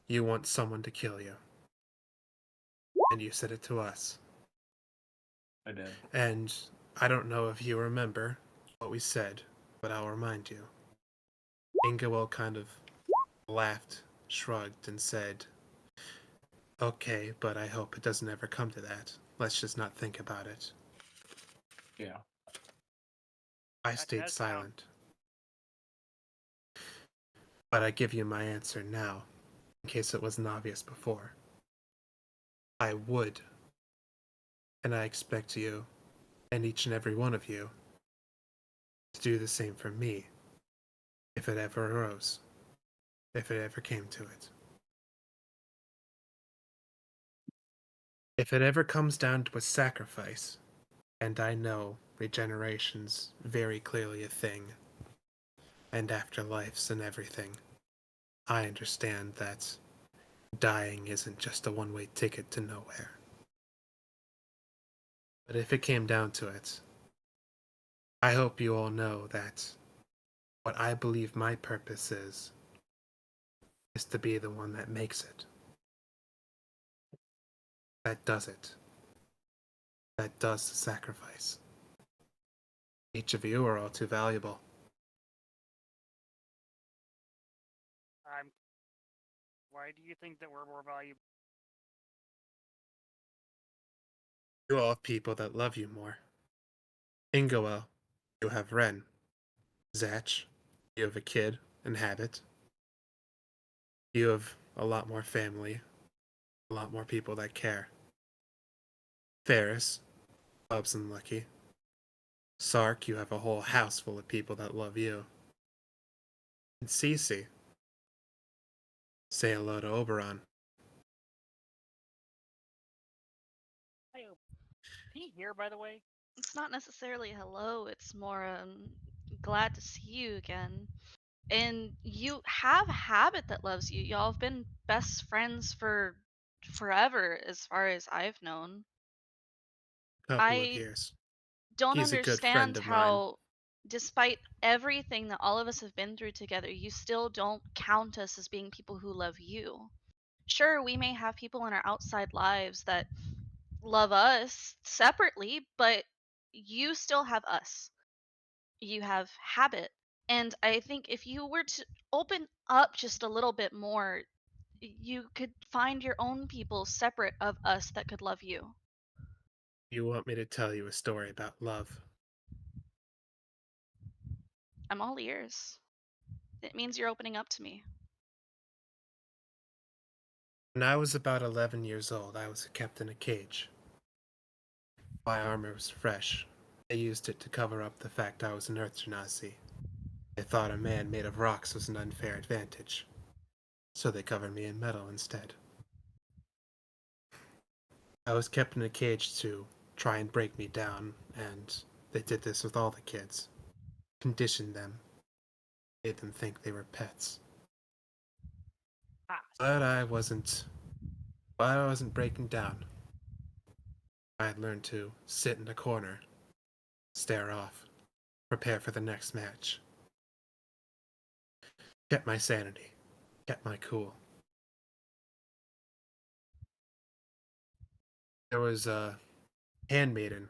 you want someone to kill you. And you said it to us. I did. And I don't know if you remember what we said, but I'll remind you. Ingowell kind of laughed, shrugged, and said, Okay, but I hope it doesn't ever come to that. Let's just not think about it. Yeah. I That stayed does sound- silent. But I give you my answer now, in case it wasn't obvious before. I would. And I expect you, and each and every one of you, to do the same for me, if it ever arose, if it ever came to it. If it ever comes down to a sacrifice, and I know regeneration's very clearly a thing, and afterlives and everything, I understand that dying isn't just a one-way ticket to nowhere. But if it came down to it, I hope you all know that what I believe my purpose is to be the one that makes it. That does it. That does the sacrifice. Each of you are all too valuable. Why do you think that we're more valuable? You all have people that love you more. Ingoel, you have Ren. Zach, you have a kid and Habit. You have a lot more family, a lot more people that care. Ferris, Bubs and Lucky. Sark, you have a whole house full of people that love you. And Cece, say hello to Oberon. Hey, he here, by the way? It's not necessarily hello, it's more glad to see you again. And you have a habit that loves you. Y'all have been best friends for forever, as far as I've known. Couple of I years. don't He's a good friend understand of mine. how, despite everything that all of us have been through together, you still don't count us as being people who love you. Sure, we may have people in our outside lives that love us separately, but you still have us. You have habit. And I think if you were to open up just a little bit more, you could find your own people separate of us that could love you. You want me to tell you a story about love? I'm all ears. It means you're opening up to me. When I was about 11 years old, I was kept in a cage. My armor was fresh. They used it to cover up the fact I was an Earth Genasi. They thought a man made of rocks was an unfair advantage, so they covered me in metal instead. I was kept in a cage to try and break me down, and they did this with all the kids. Conditioned them, made them think they were pets. Ah, But I wasn't. But I wasn't breaking down. I had learned to sit in a corner, stare off, prepare for the next match. Kept my sanity, kept my cool. There was a handmaiden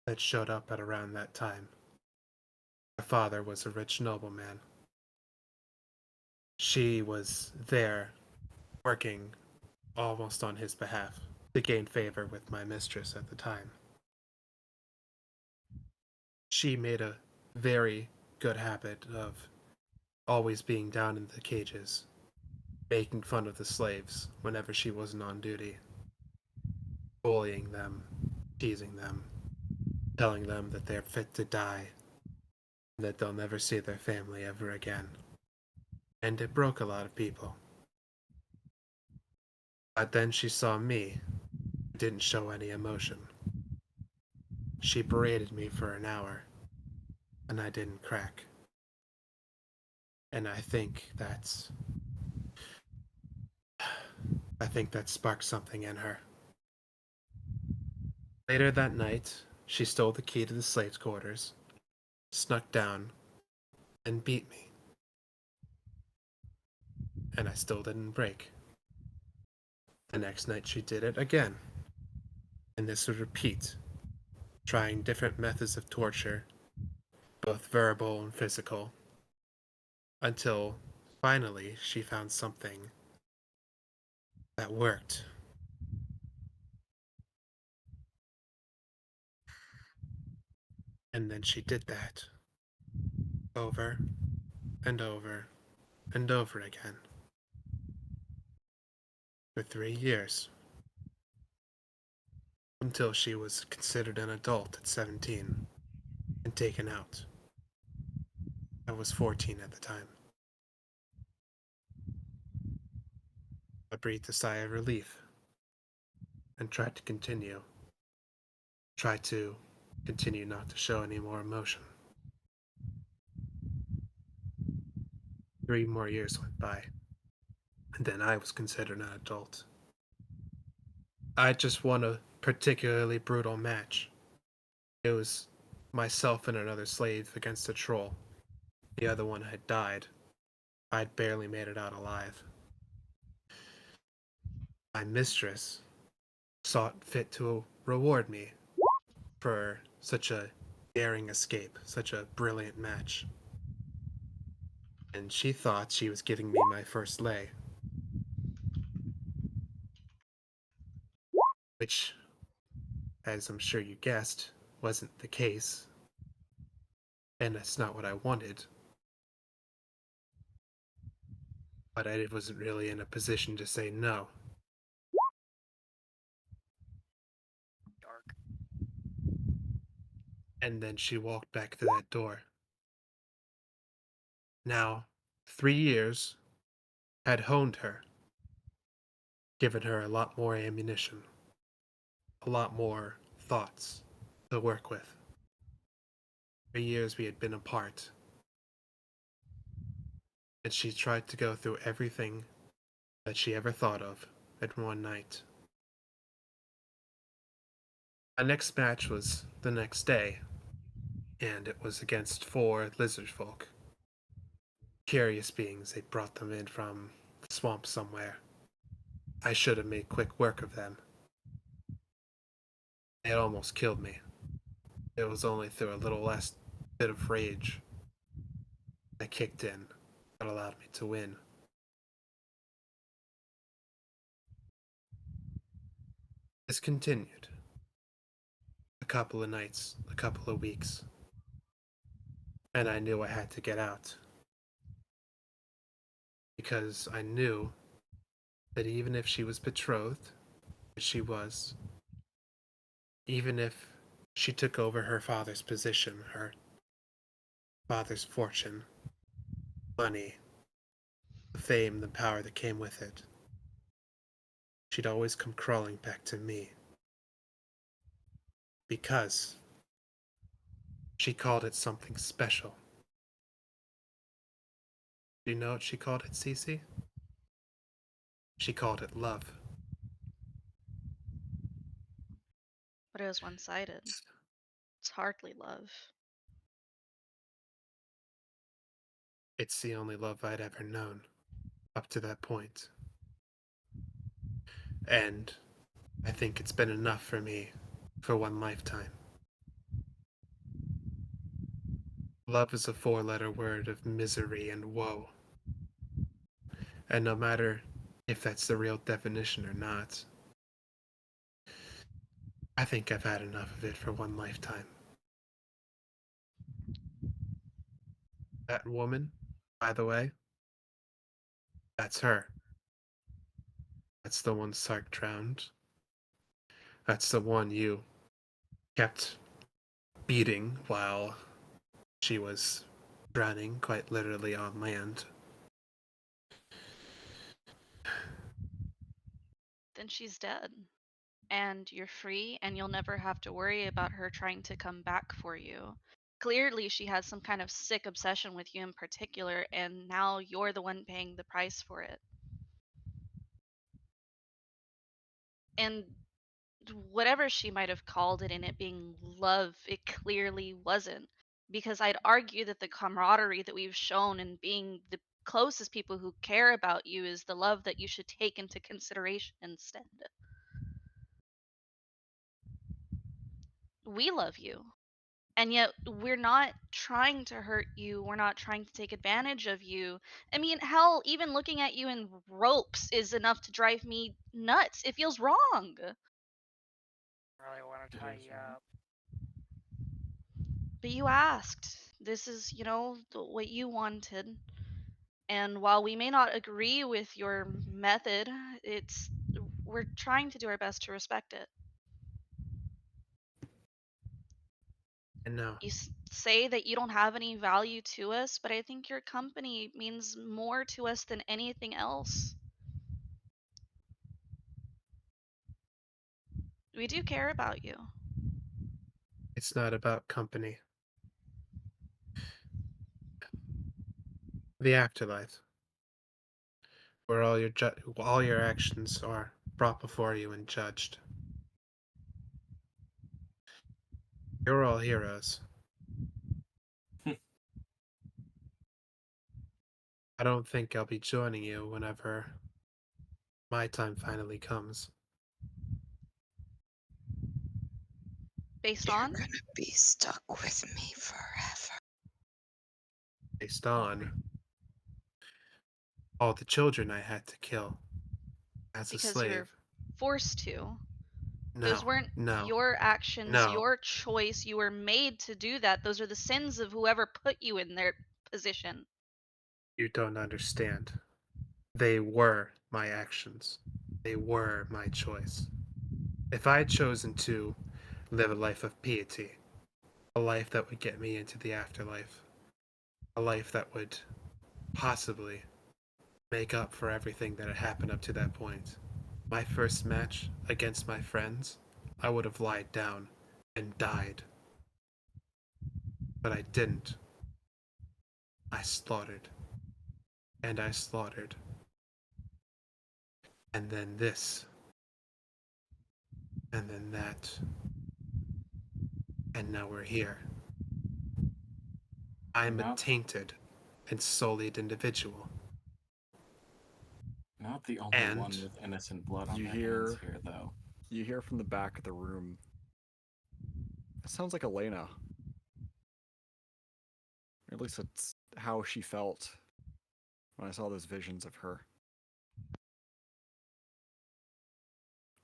that showed up at around that time. Her father was a rich nobleman. She was there, working almost on his behalf, to gain favor with my mistress at the time. She made a very good habit of always being down in the cages, making fun of the slaves whenever she wasn't on duty, bullying them, teasing them, telling them that they're fit to die, and that they'll never see their family ever again. And it broke a lot of people. But then she saw me, who didn't show any emotion. She berated me for an hour, and I didn't crack. And I think that sparked something in her. Later that night, she stole the key to the slaves' quarters, snuck down, and beat me. And I still didn't break. The next night she did it again, and this would repeat, trying different methods of torture, both verbal and physical, until finally she found something that worked And then she did that. Over and over and over again. For 3 years. Until she was considered an adult at 17 and taken out. I was 14 at the time. I breathed a sigh of relief and tried to continue. Tried to continue not to show any more emotion. 3 more years went by, and then I was considered an adult. I just won a particularly brutal match. It was myself and another slave against a troll. The other one had died. I'd barely made it out alive. My mistress sought fit to reward me for such a daring escape, such a brilliant match. And she thought she was giving me my first lay. Which, as I'm sure you guessed, wasn't the case. And that's not what I wanted. But I wasn't really in a position to say no. Dark. And then she walked back to that door. Now, 3 years had honed her, given her a lot more ammunition, a lot more thoughts to work with. 3 years we had been apart, and she tried to go through everything that she ever thought of in one night. Our next match was the next day, and it was against 4 lizard folk. Curious beings, they brought them in from the swamp somewhere. I should have made quick work of them. They had almost killed me. It was only through a little last bit of rage that kicked in that allowed me to win. This continued. A couple of nights, a couple of weeks. And I knew I had to get out. Because I knew that even if she was betrothed, which she was, even if she took over her father's position, her father's fortune, money, the fame, the power that came with it, she'd always come crawling back to me. Because she called it something special. Do you know what she called it, Cece? She called it love. But it was one-sided. It's hardly love. It's the only love I'd ever known, up to that point. And I think it's been enough for me for one lifetime. Love is a 4-letter word of misery and woe. And no matter if that's the real definition or not, I think I've had enough of it for one lifetime. That woman, by the way, that's her. That's the one Sark drowned. That's the one you kept beating while she was drowning, quite literally on land. Then she's dead. And you're free, and you'll never have to worry about her trying to come back for you. Clearly, she has some kind of sick obsession with you in particular, and now you're the one paying the price for it. And whatever she might have called it in it being love, it clearly wasn't. Because I'd argue that the camaraderie that we've shown in being the closest people who care about you is the love that you should take into consideration instead. We love you. And yet we're not trying to hurt you. We're not trying to take advantage of you. I mean, hell, even looking at you in ropes is enough to drive me nuts. It feels wrong. Really want to tie you up. But you asked. This is, what you wanted. And while we may not agree with your method, we're trying to do our best to respect it. And no, You say that you don't have any value to us, but I think your company means more to us than anything else. We do care about you. it's not about company. The afterlife, where all your actions are brought before you and judged. You're all heroes. I don't think I'll be joining you whenever my time finally comes. Based You're on? gonna be stuck with me forever. Based on all the children I had to kill as a Because you were slave. forced to. Those No, weren't no, your actions, no. your choice. You were made to do that. Those are the sins of whoever put you in their position. You don't understand. They were my actions. They were my choice. If I had chosen to live a life of piety, a life that would get me into the afterlife, a life that would possibly make up for everything that had happened up to that point, my first match against my friends, I would have lied down and died. But I didn't. I slaughtered. And I slaughtered. And then this. And then that. And now we're here. I'm a Not tainted and sullied individual. not the only one And with innocent blood on You their hands hear here, though. you hear from the back of the room. That sounds like Elena. Or at least it's how she felt when I saw those visions of her.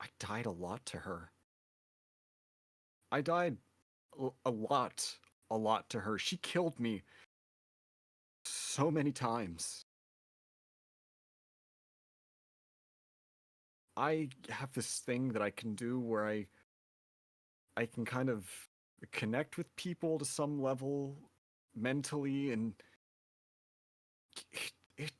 I died a lot to her. I died a lot to her. She killed me so many times. I have this thing that I can do where I can kind of connect with people to some level mentally, and it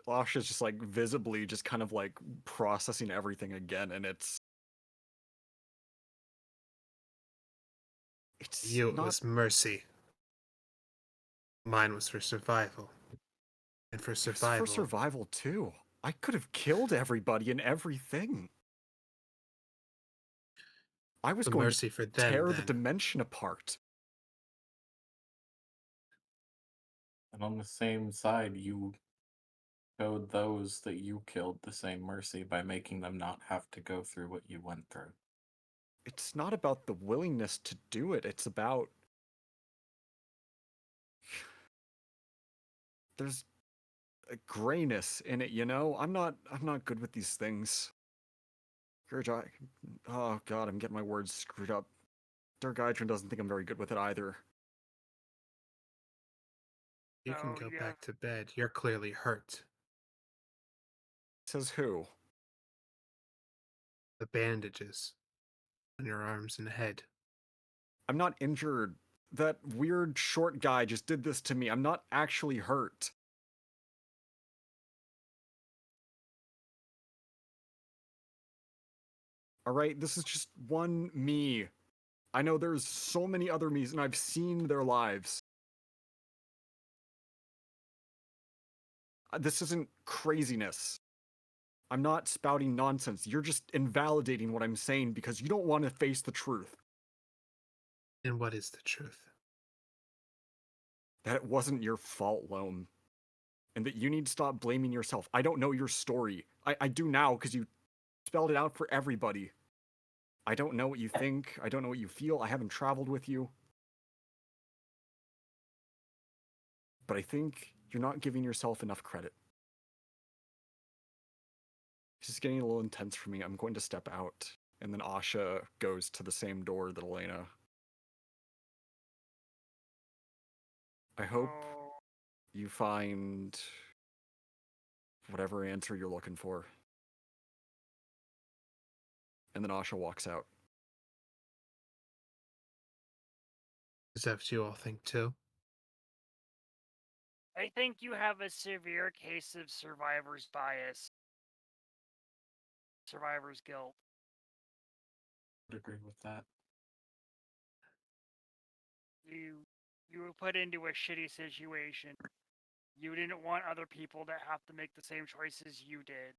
Asha's just like visibly just kind of like processing everything again, and it's you, it not. was mercy. Mine was for survival. And for It was for survival, survival too. I could have killed everybody and everything. I was the going to mercy for them tear the then. dimension apart. And on the same side, you showed those that you killed the same mercy by making them not have to go through what you went through. It's not about the willingness to do it. It's about there's a grayness in it, you know? I'm not good with these things. Oh god, I'm getting my words screwed up. Durgaidron doesn't think I'm very good with it either. You can Oh, go yeah. back to bed. You're clearly hurt. Says who? The bandages on your arms and head. I'm not injured. That weird short guy just did this to me. I'm not actually hurt. Alright, this is just one me. I know there's so many other me's and I've seen their lives. This isn't craziness. I'm not spouting nonsense. You're just invalidating what I'm saying because you don't want to face the truth. And what is the truth? That it wasn't your fault, Loam. And that you need to stop blaming yourself. I don't know your story. I do now because you spelled it out for everybody. I don't know what you think. I don't know what you feel. I haven't traveled with you. But I think you're not giving yourself enough credit. This is getting a little intense for me. I'm going to step out and then Asha goes to the same door that Elena. I hope you find whatever answer you're looking for. And then Asha walks out. Is that what you all think too? I think you have a severe case of survivor's bias. Survivor's guilt. I would agree with that. You were put into a shitty situation. You didn't want other people to have to make the same choices you did.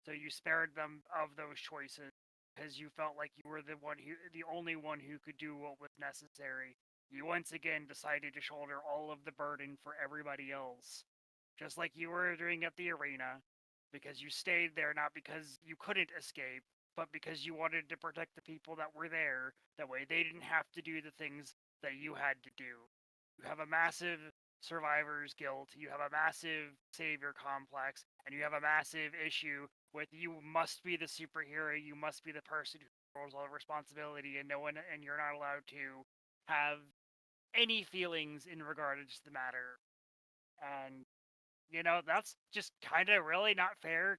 So you spared them of those choices because you felt like you were the only one who could do what was necessary. You once again decided to shoulder all of the burden for everybody else. Just like you were doing at the arena, because you stayed there not because you couldn't escape, but because you wanted to protect the people that were there. That way they didn't have to do the things that you had to do. You have a massive survivor's guilt, you have a massive savior complex, and you have a massive issue with you must be the superhero, you must be the person who holds all the responsibility, and you're not allowed to have any feelings in regards to the matter. And that's just kind of really not fair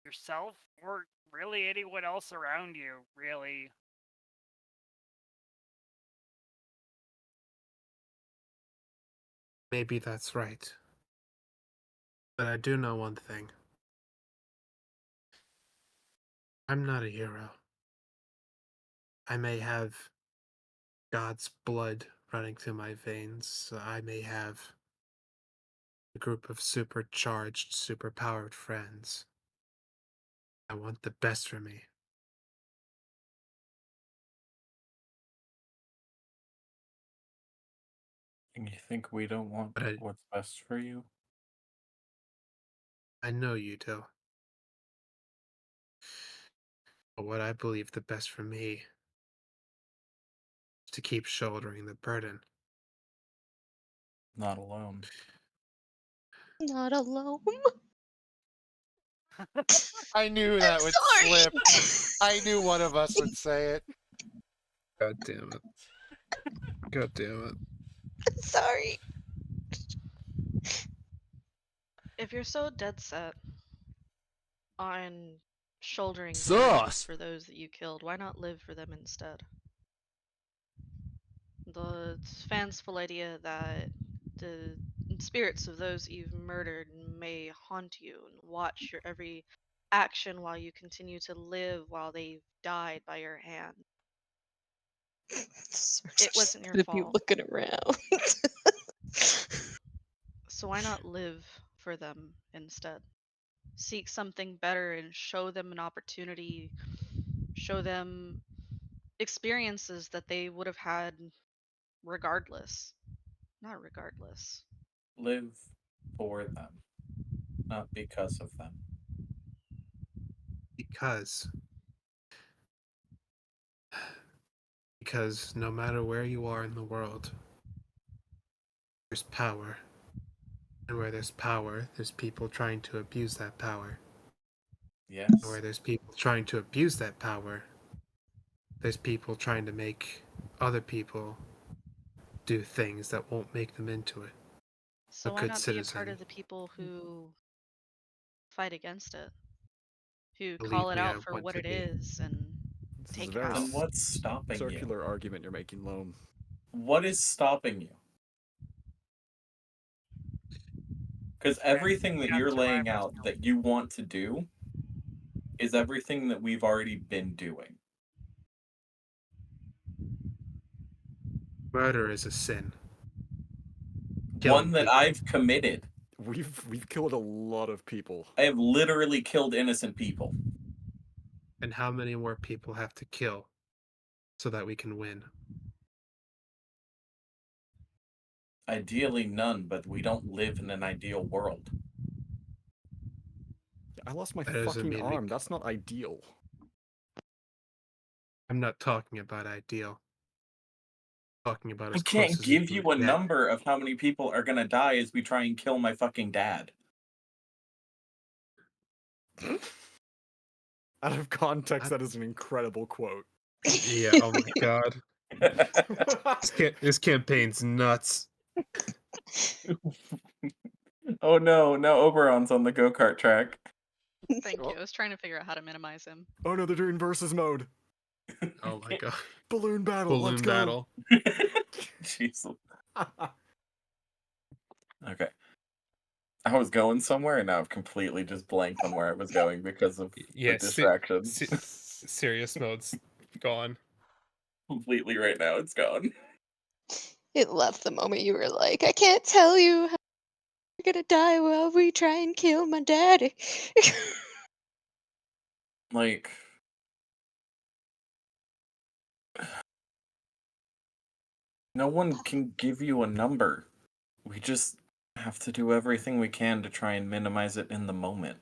yourself or really anyone else around you, really. Maybe that's right. But I do know one thing. I'm not a hero. I may have God's blood running through my veins. I may have a group of supercharged, superpowered friends. I want the best for me. And you think we don't want But what's best for you? I know you do. But what I believe the best for me is to keep shouldering the burden. Not alone. Not alone. I knew that would Sorry. slip. I knew one of us would say it. God damn it. God damn it. I'm sorry. If you're so dead set on shouldering burdens for those that you killed, why not live for them instead? The fanciful idea that the spirits of those you've murdered may haunt you and watch your every action while you continue to live while they've died by your hand. It wasn't your Gonna be fault. looking around. So why not live for them instead? Seek something better and show them an opportunity, show them experiences that they would have had regardless. Not regardless. Live for them, not because of them. Because no matter where you are in the world, there's power. And where there's power, there's people trying to abuse that power. Yes. And where there's people trying to abuse that power, there's people trying to make other people do things that won't make them into it. So A why good not be a part citizen. of the people who fight against it? Who Believe call it me, I out for want what to it be. is and This is take a it very out. Then what's stopping you? circular argument you're making, Loam. What is stopping you? Because everything that you're laying out that you want to do is everything that we've already been doing. Murder is a sin. One that people. I've committed. We've killed a lot of people. I have literally killed innocent people. And how many more people have to kill so that we can win? Ideally none, but we don't live in an ideal world. I lost my That doesn't fucking mean arm. That's not ideal. I'm not talking about ideal. I'm talking about I as close can't as you give can you a get. number of how many people are gonna die as we try and kill my fucking dad. Out of context, that is an incredible quote. Yeah, oh my god. This campaign's nuts. Oh no, now Oberon's on the go-kart track. Thank Oh. you. I was trying to figure out how to minimize him. Oh no, they're doing versus mode. Oh my god. Balloon battle, let's Balloon go. battle. Jeez. Okay. I was going somewhere and now I've completely just blanked on where I was going because of the distraction. Serious mode's gone. Completely right now, it's gone. It left the moment you were like, I can't tell you how you're gonna die while we try and kill my daddy. Like, no one can give you a number. We just have to do everything we can to try and minimize it in the moment.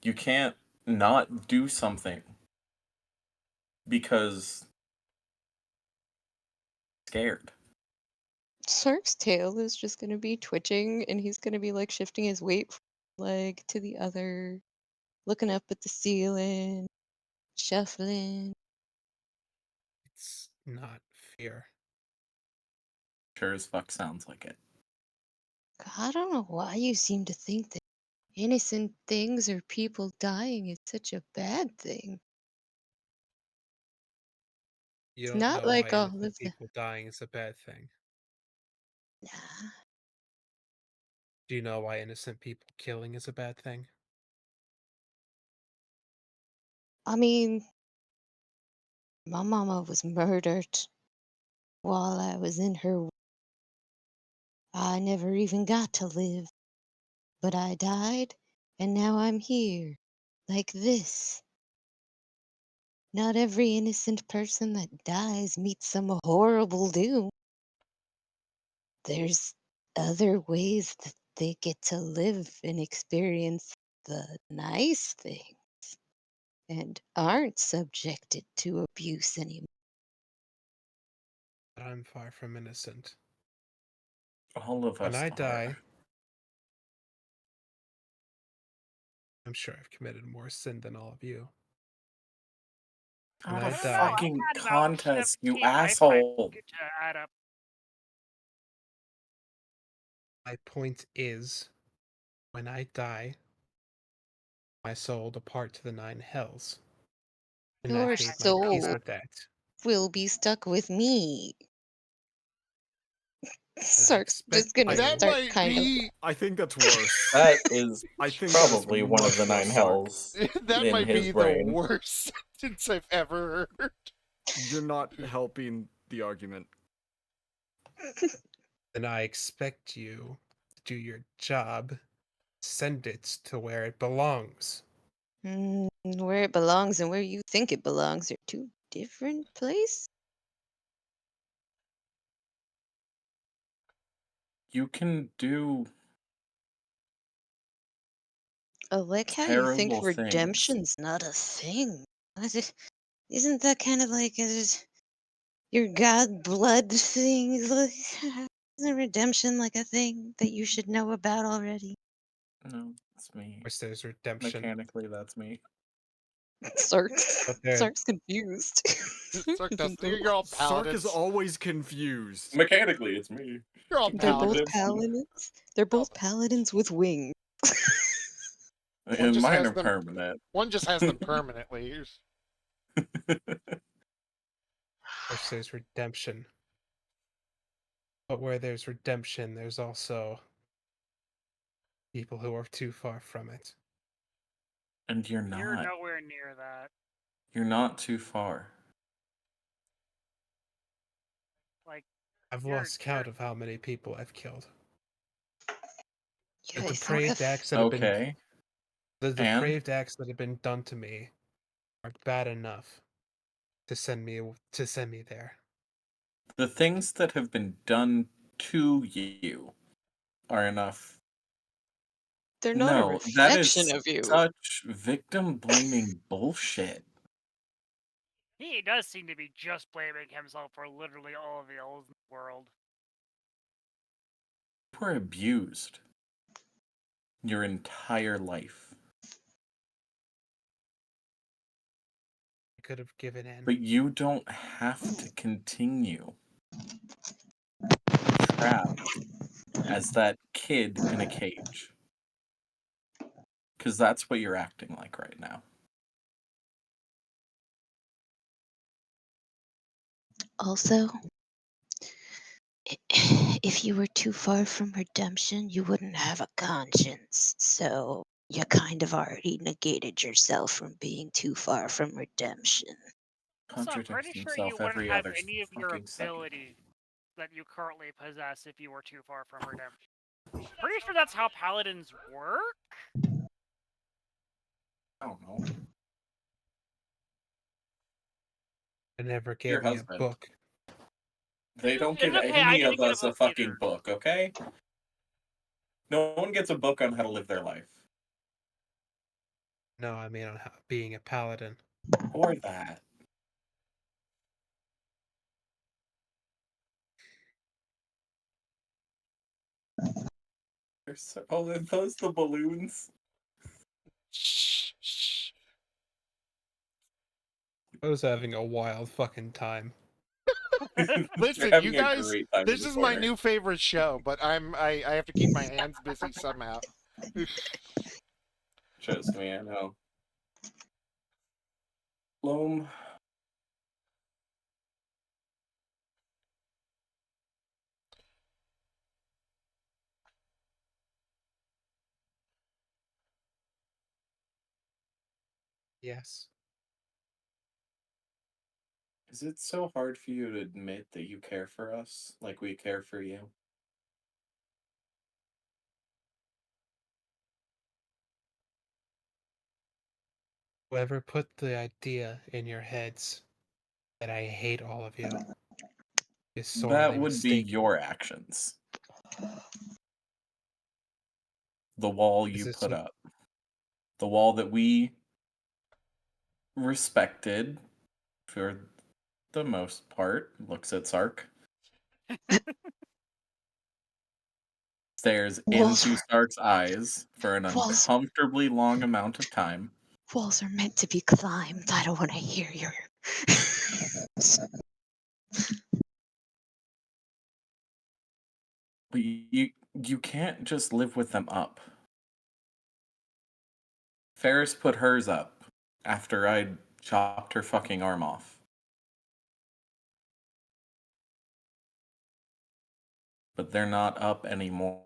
You can't not do something because scared. Sark's tail is just gonna be twitching and he's gonna be like shifting his weight from one leg to the other, looking up at the ceiling, shuffling. It's not fear. Sure as fuck sounds like it. I don't know why you seem to think that innocent things or people dying is such a bad thing. You It's don't not know why like all innocent of the. people dying is a bad thing. Nah. Do you know why innocent people killing is a bad thing? I mean, my mama was murdered while I was in her. I never even got to live, but I died, and now I'm here, like this. Not every innocent person that dies meets some horrible doom. There's other ways that they get to live and experience the nice things and aren't subjected to abuse anymore. But I'm far from innocent. All of When us I are. die, I'm sure I've committed more sin than all of you. When Not I a I don't know. die, I've fucking had about contest, you 17 life times asshole. to add up. my point is, when I die, my soul will depart to the nine hells. And Your I've made my peace soul with that. will be stuck with me. And I Sark's just expect gonna That you. start might kind of. be I think that's worse. That is I think that is probably one of the much worse, nine Sark. hells that in might his be the brain. worst sentence I've ever heard. You're not helping the argument. And I expect you to do your job, send it to where it belongs. Where it belongs and where you think it belongs are two different places. You can do I like how you think terrible things. redemption's not a thing. Isn't that kind of like your god blood thing? Like, isn't redemption like a thing that you should know about already? No, that's me. Of course, there's redemption. Mechanically, that's me. Sark, But there, Sark's confused. Sark does, Even though you're all Sark paladins. is always confused. Mechanically, it's me. You're all they're both paladins. paladins. They're both paladins with wings. One And just mine has are them. permanent. One just has them permanently. of course, there's redemption. But where there's redemption, there's also people who are too far from it. And you're You're not. nowhere near that. You're not too far. Like, I've you're lost count of how many people I've killed. You The guys don't depraved have. acts that have been Okay. the And depraved acts that have been done to me are bad enough to send me there. the things that have been done to you are enough. They're not a No, that reflection is of you. such victim blaming bullshit. he does seem to be just blaming himself for literally all of the ills in the world. You were abused your entire life. I could have given in. But you don't have to continue trapped as that kid in a cage. Because that's what you're acting like right now. Also, if you were too far from redemption, you wouldn't have a conscience. So you kind of already negated yourself from being too far from redemption. So I'm Contradicts pretty sure you himself wouldn't every have other any of your fucking second. abilities that you currently possess if you were too far from redemption. Pretty sure that's how paladins work. I don't know. It never gave Your me husband. a book. They don't It's give okay, I any didn't of get a us a book fucking either. book, okay? No one gets a book on how to live their life. No, I mean on being a paladin. Or that. Oh, are those the balloons? Shh, shh. I was having a wild fucking time. You're Listen, you having a guys, great time in this the is my corner. new favorite show, but I have to keep my hands busy somehow. Trust me, I know. Loam. Yes. Is it so hard for you to admit that you care for us like we care for you? Whoever put the idea in your heads that I hate all of you is sorely That would be mistaken. your actions. The wall you put up. The wall that we respected for the most part. Looks at Sark. Stares into Stark's eyes for an uncomfortably long amount of time. Walls are meant to be climbed. I don't want to hear your. But you can't just live with them up. Ferris put hers up after I chopped her fucking arm off. But they're not up anymore.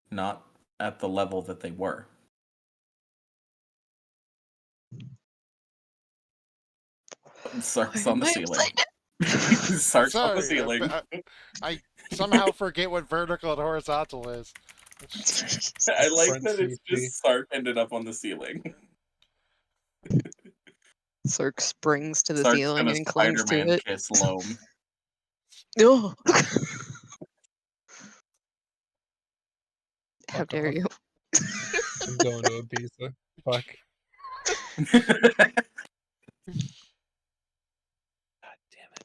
Not at the level that they were. Sark's on the ceiling. Sark's on the Sorry, ceiling. I somehow forget what vertical and horizontal is. I like Front that it's CP. just Sark ended up on the ceiling. Sark springs to the Sark's ceiling gonna and clings to Spider-Man it. kiss Loam. Oh. How Fuck dare off. you? I'm going to Ibiza. Fuck. God damn it.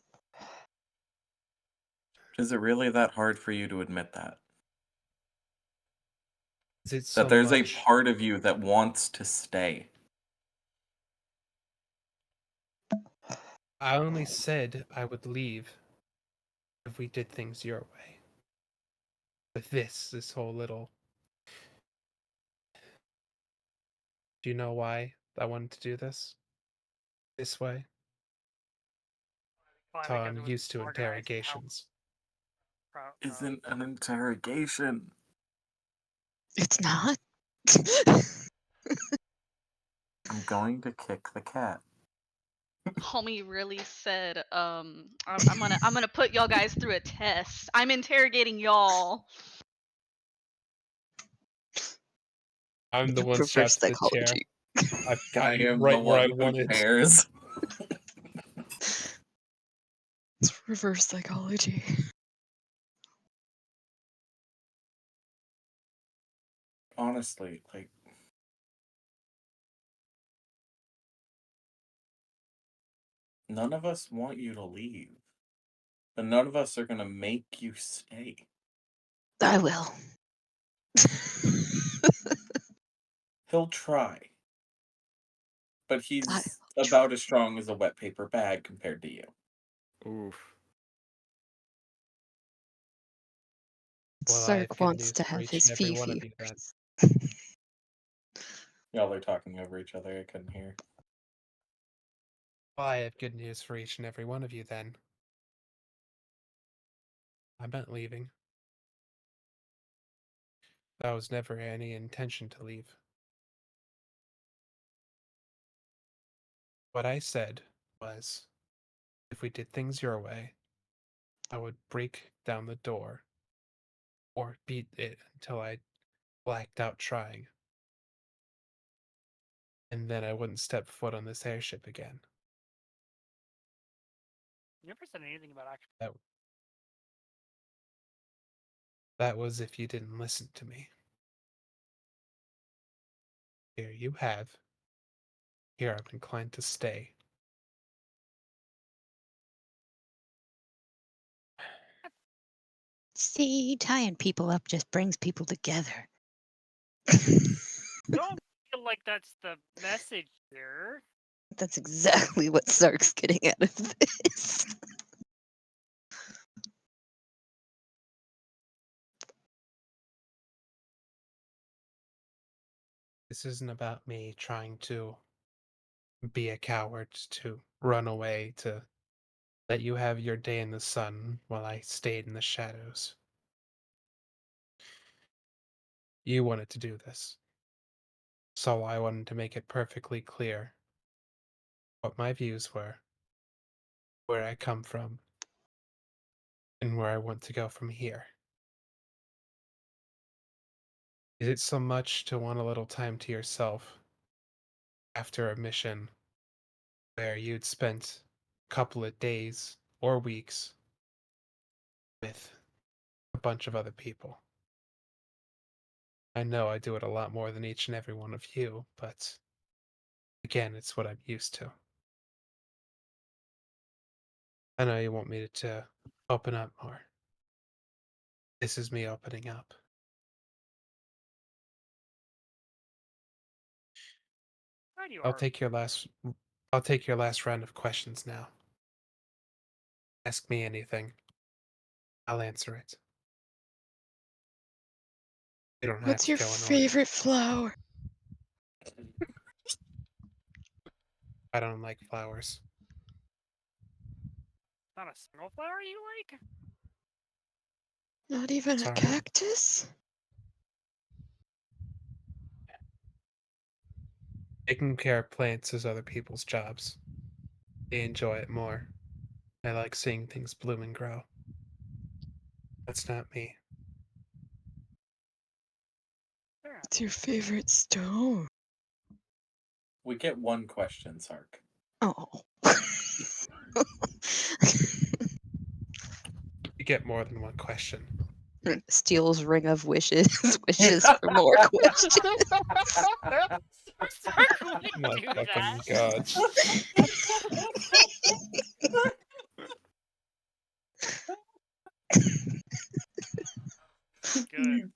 Is it really that hard for you to admit that? Is it so That there's a much? part of you that wants to stay. I only said I would leave if we did things your way. With this whole little. Do you know why I wanted to do this? This way? Probably How because I'm it was used to organized interrogations. Isn't an interrogation. It's not. I'm going to kick the cat. Homie really said, I'm gonna put y'all guys through a test. I'm interrogating y'all. I'm the one Reverse strapped to the chair. psychology. I've I got you am right the where I one who wanted. cares. It's reverse psychology. Honestly, like, none of us want you to leave. But none of us are gonna make you stay. I will. He'll try. but he's about as strong as a wet paper bag compared to you. Oof. Well, I have Sark good wants news to for have each his and every one of Fifi. you then. Y'all are talking over each other. I couldn't hear. Well, I have good news for each and every one of you then. I'm not leaving. That was never any intention to leave. What I said was, if we did things your way, I would break down the door or beat it until I blacked out trying. And then I wouldn't step foot on this airship again. You never said anything about actually. That was if you didn't listen to me. Here you have. Here I'm inclined to stay. See, tying people up just brings people together. Don't feel like that's the message here. That's exactly what Sark's getting out of this. This isn't about me trying to be a coward, to run away, to let you have your day in the sun while I stayed in the shadows. You wanted to do this. So I wanted to make it perfectly clear what my views were, where I come from, and where I want to go from here. Is it so much to want a little time to yourself after a mission where you'd spent a couple of days or weeks with a bunch of other people? I know I do it a lot more than each and every one of you, but again, it's what I'm used to. I know you want me to open up more. This is me opening up. God, you I'll are. take your last round of questions now. Ask me anything. I'll answer it. You don't have What's to your go in order. favorite flower? I don't like flowers. Not a single flower you like? Not even a Sorry. cactus? Taking care of plants is other people's jobs. They enjoy it more. I like seeing things bloom and grow. That's not me. What's your favorite stone? We get one question, Sark. Oh. You get more than one question. Steel's ring of wishes. Wishes for more questions. Sark would My do fucking that. god. Good.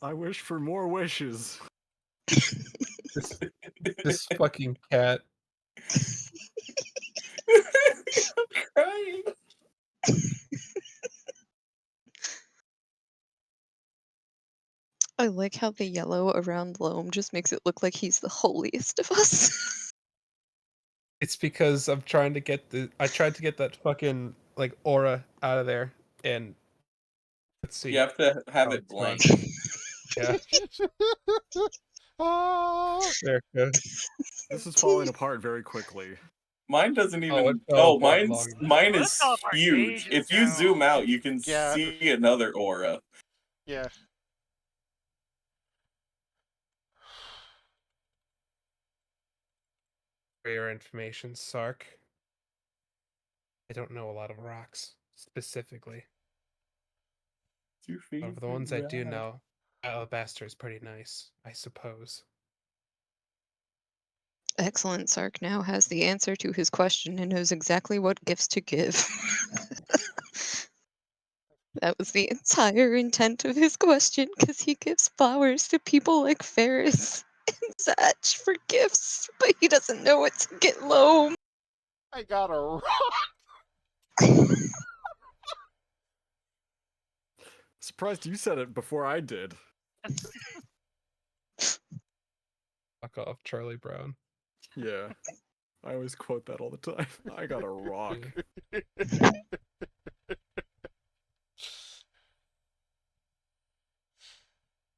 I wish for more wishes. This fucking cat. Crying. I like how the yellow around Loam just makes it look like he's the holiest of us. It's because I'm trying to get I tried to get that fucking like aura out of there, and let's see. You have to have Oh, it it's gone. blank. Yeah, Oh, there it goes. This is falling apart very quickly. Mine doesn't Oh, it even. fell Oh, apart long enough. mine Oh, is this fell apart huge. ages If you ago. zoom out, you can Yeah. see another aura. yeah. For your information, Sark, I don't know a lot of rocks specifically. It's your But of the favorite ones I do rock. know, alabaster is pretty nice, I suppose. Excellent. Sark now has the answer to his question and knows exactly what gifts to give. That was the entire intent of his question, because he gives flowers to people like Ferris. and such for gifts, but he doesn't know what to get Loam. I got a rock. Surprised you said it before I did. Fuck off, Charlie Brown. Yeah. I always quote that all the time. I got a rock.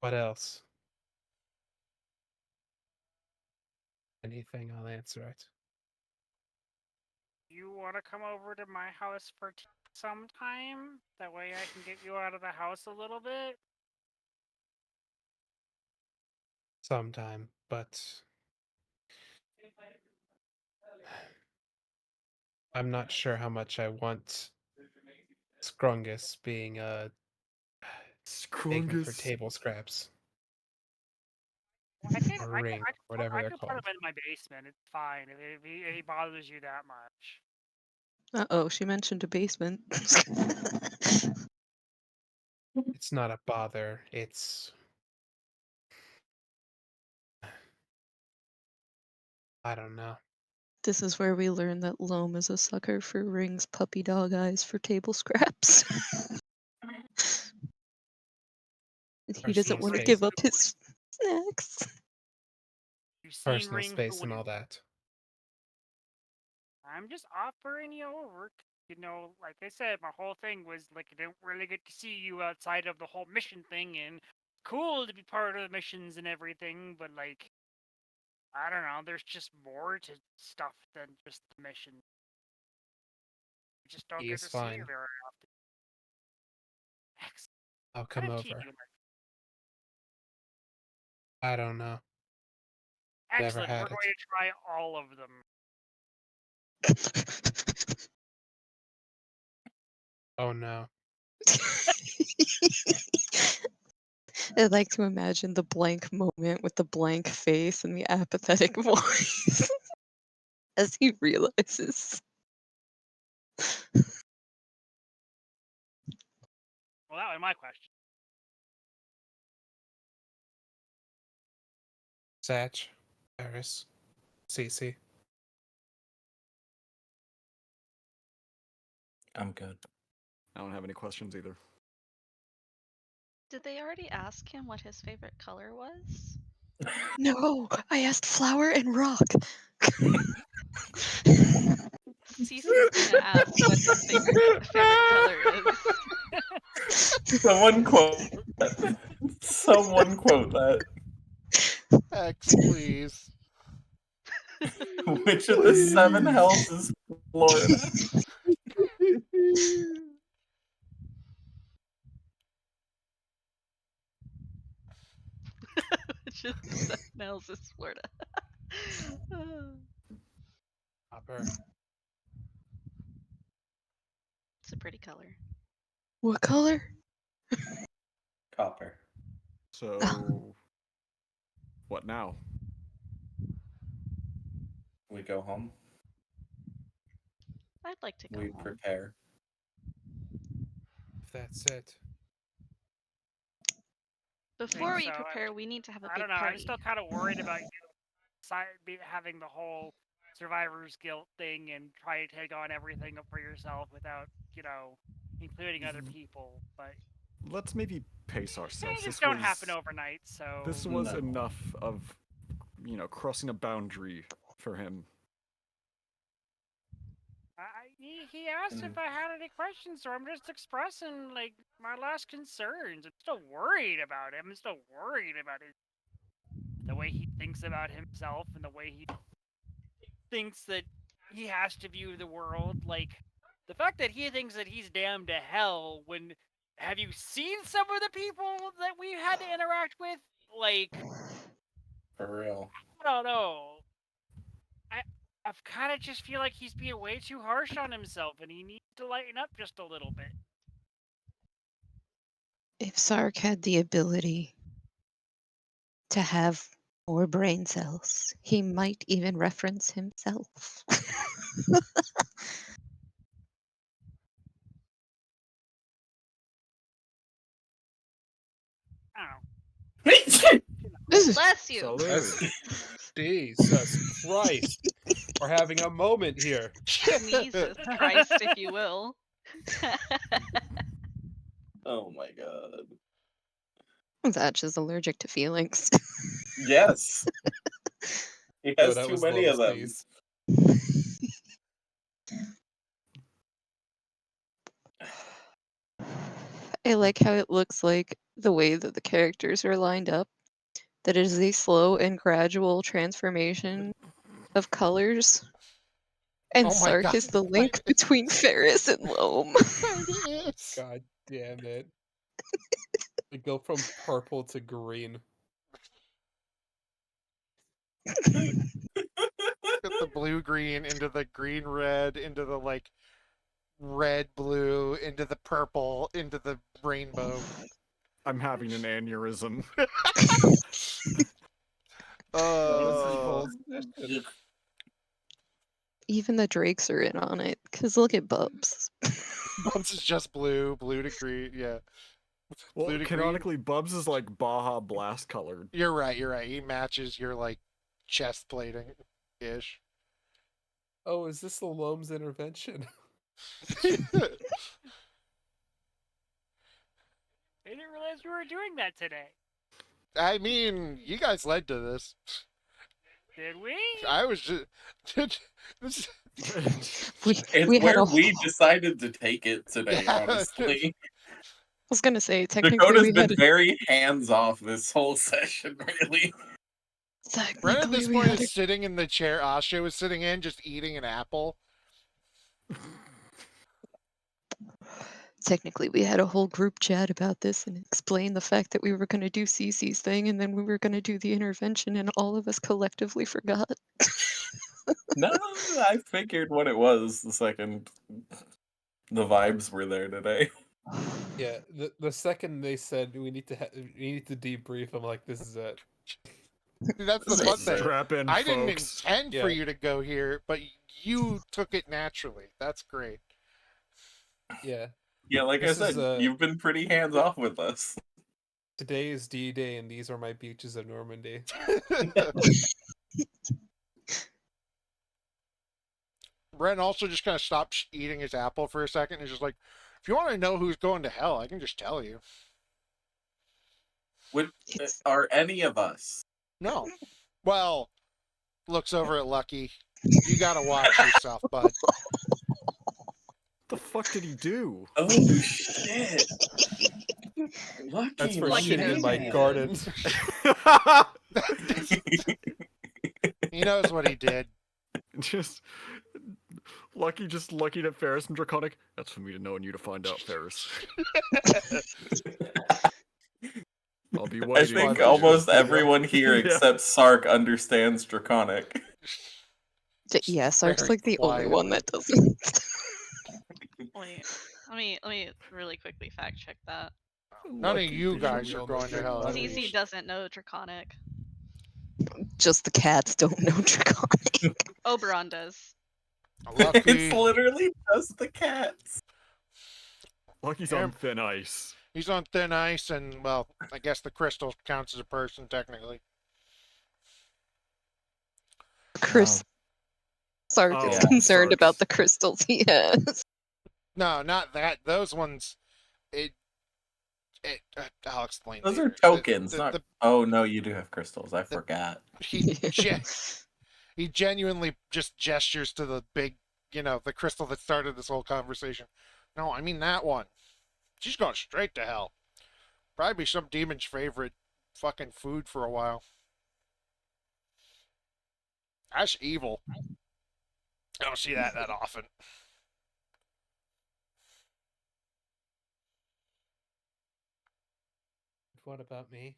What else? Anything, I'll answer it. You want to come over to my house for tea sometime? That way I can get you out of the house a little bit. Sometime, but I'm not sure how much I want Scrungus being taken for Scrungus. table scraps. I can, Or I can, ring, I can, whatever I they're can put called. him in my basement. It's fine if he bothers you that much. Uh-oh, she mentioned a basement. It's not a bother, it's... I don't know. This is where we learn that Loam is a sucker for Ring's puppy dog eyes for table scraps. He doesn't Personal want to space. give up his snacks. You've seen Personal Ring space and Hoon. all that. I'm just offering you over. You know, like I said, my whole thing was like I didn't really get to see you outside of the whole mission thing, and cool to be part of the missions and everything, but like I don't know, there's just more to stuff than just the mission. You just don't He get is to see fine. you very often. Excellent. I'll What come kind of tea over. do you like? I don't know. Never Excellent. We're had going it. to try all of them. Oh no. I like to imagine the blank moment with the blank face and the apathetic voice as he realizes. Well, that was my question. Satch, Paris, Cece. I'm good. I don't have any questions either. Did they already ask him what his favorite color was? No, I asked Flower and Rock. Cece's gonna ask what his favorite color is. Someone quote that. Someone quote that. X, please. Which of the 7 hells is Florida? Just something else is Florida. Hopper. It's a pretty color. What color? Copper. So, what now? We go home. I'd like to go We home. prepare. If that's it. Before we So, prepare, we need to have a I big don't know. I'm party. still kind of worried about you having the whole survivor's guilt thing and try to take on everything for yourself without, including other people. But Let's maybe pace ourselves. things don't happen overnight, so This was No. enough of, crossing a boundary for him. he asked if I had any questions, so I'm just expressing like my last concerns. I'm still worried about him. I'm still worried about the way he thinks about himself and the way he thinks that he has to view the world. Like the fact that he thinks that he's damned to hell. When have you seen some of the people that we've had to interact with? Like, For real. I don't know. I've kind of just feel like he's being way too harsh on himself, and he needs to lighten up just a little bit. If Sark had the ability to have more brain cells, he might even reference himself. I don't know. Bless you. Salud. Jesus Christ. We're having a moment here. Jesus Christ, if you will. Oh my god. Zatch is allergic to feelings. Yes. He No, has that too was many of them. Love's I like how it looks like the way that the characters are lined up, that it is a slow and gradual transformation of colors. And Oh my Sark god. is the link between Ferris and Loam. It is. God damn it. We go from purple to green. Get the blue green into the green red into the like red blue into the purple into the rainbow. I'm having an aneurysm. Oh, Even the Drakes are in on it, because look at Bubs. Bubs is just blue to green. Yeah. Well, Blue to canonically, Bubs is like Baja Blast colored. You're right. He matches your like chest plating ish. Oh, is this the Loam's intervention? I didn't realize we were doing that today. I mean, you guys led to this. Did we? I was just. This, It's we had where a we decided to take it today, Yeah. honestly. I was gonna say, technically Dakota's we been had very hands off this whole session, really. Brent at this technically we point had is sitting in the chair Asha was sitting in, just eating an apple. technically we had a whole group chat about this and explain the fact that we were gonna do Cece's thing and then we were gonna do the intervention and all of us collectively forgot. No, I figured what it was the second the vibes were there today. Yeah, the second they said we need to debrief, I'm like, this is it. That's the fun thing. Strap in, I didn't folks. intend for Yeah. you to go here, but you took it naturally. That's great. Yeah. Yeah, like This I is, said, you've been pretty hands off with us. Today is D-Day and these are my beaches of Normandy. Brent also just kind of stopped eating his apple for a second and is just like, if you want to know who's going to hell, I can just tell you. Would are any of us? No. Well, looks over at Lucky. You gotta watch yourself, bud. The fuck did he do? Oh shit! Lucky, That's for Lucky shitting in knows my what he garden. He knows what he did. Just lucky at Ferris and Draconic. That's for me to know and you to find out, Ferris. I'll be I waiting. think Five almost hundred. everyone here Yeah. except Sark understands Draconic. Yeah, Sark's Very like the only one quietly. that doesn't. Wait, let me really quickly fact check that. None of you Pretty sure guys we are all going know to hell. Draconic. CC doesn't know Draconic. Just the cats don't know Draconic. Oberon does. Lucky. It's literally just the cats. Lucky's Yeah. on thin ice. He's on thin ice, and, well, I guess the crystal counts as a person, technically. Chris Sark Oh, is Yeah. concerned Sark's- about the crystals he has. No, not that. Those ones, I'll explain Those later. are tokens, The- not. the- Oh no, you do have crystals. I forgot. he genuinely just gestures to the big, the crystal that started this whole conversation. No, I mean that one. She's going straight to hell. Probably be some demon's favorite fucking food for a while. That's evil. I don't see that often. What about me?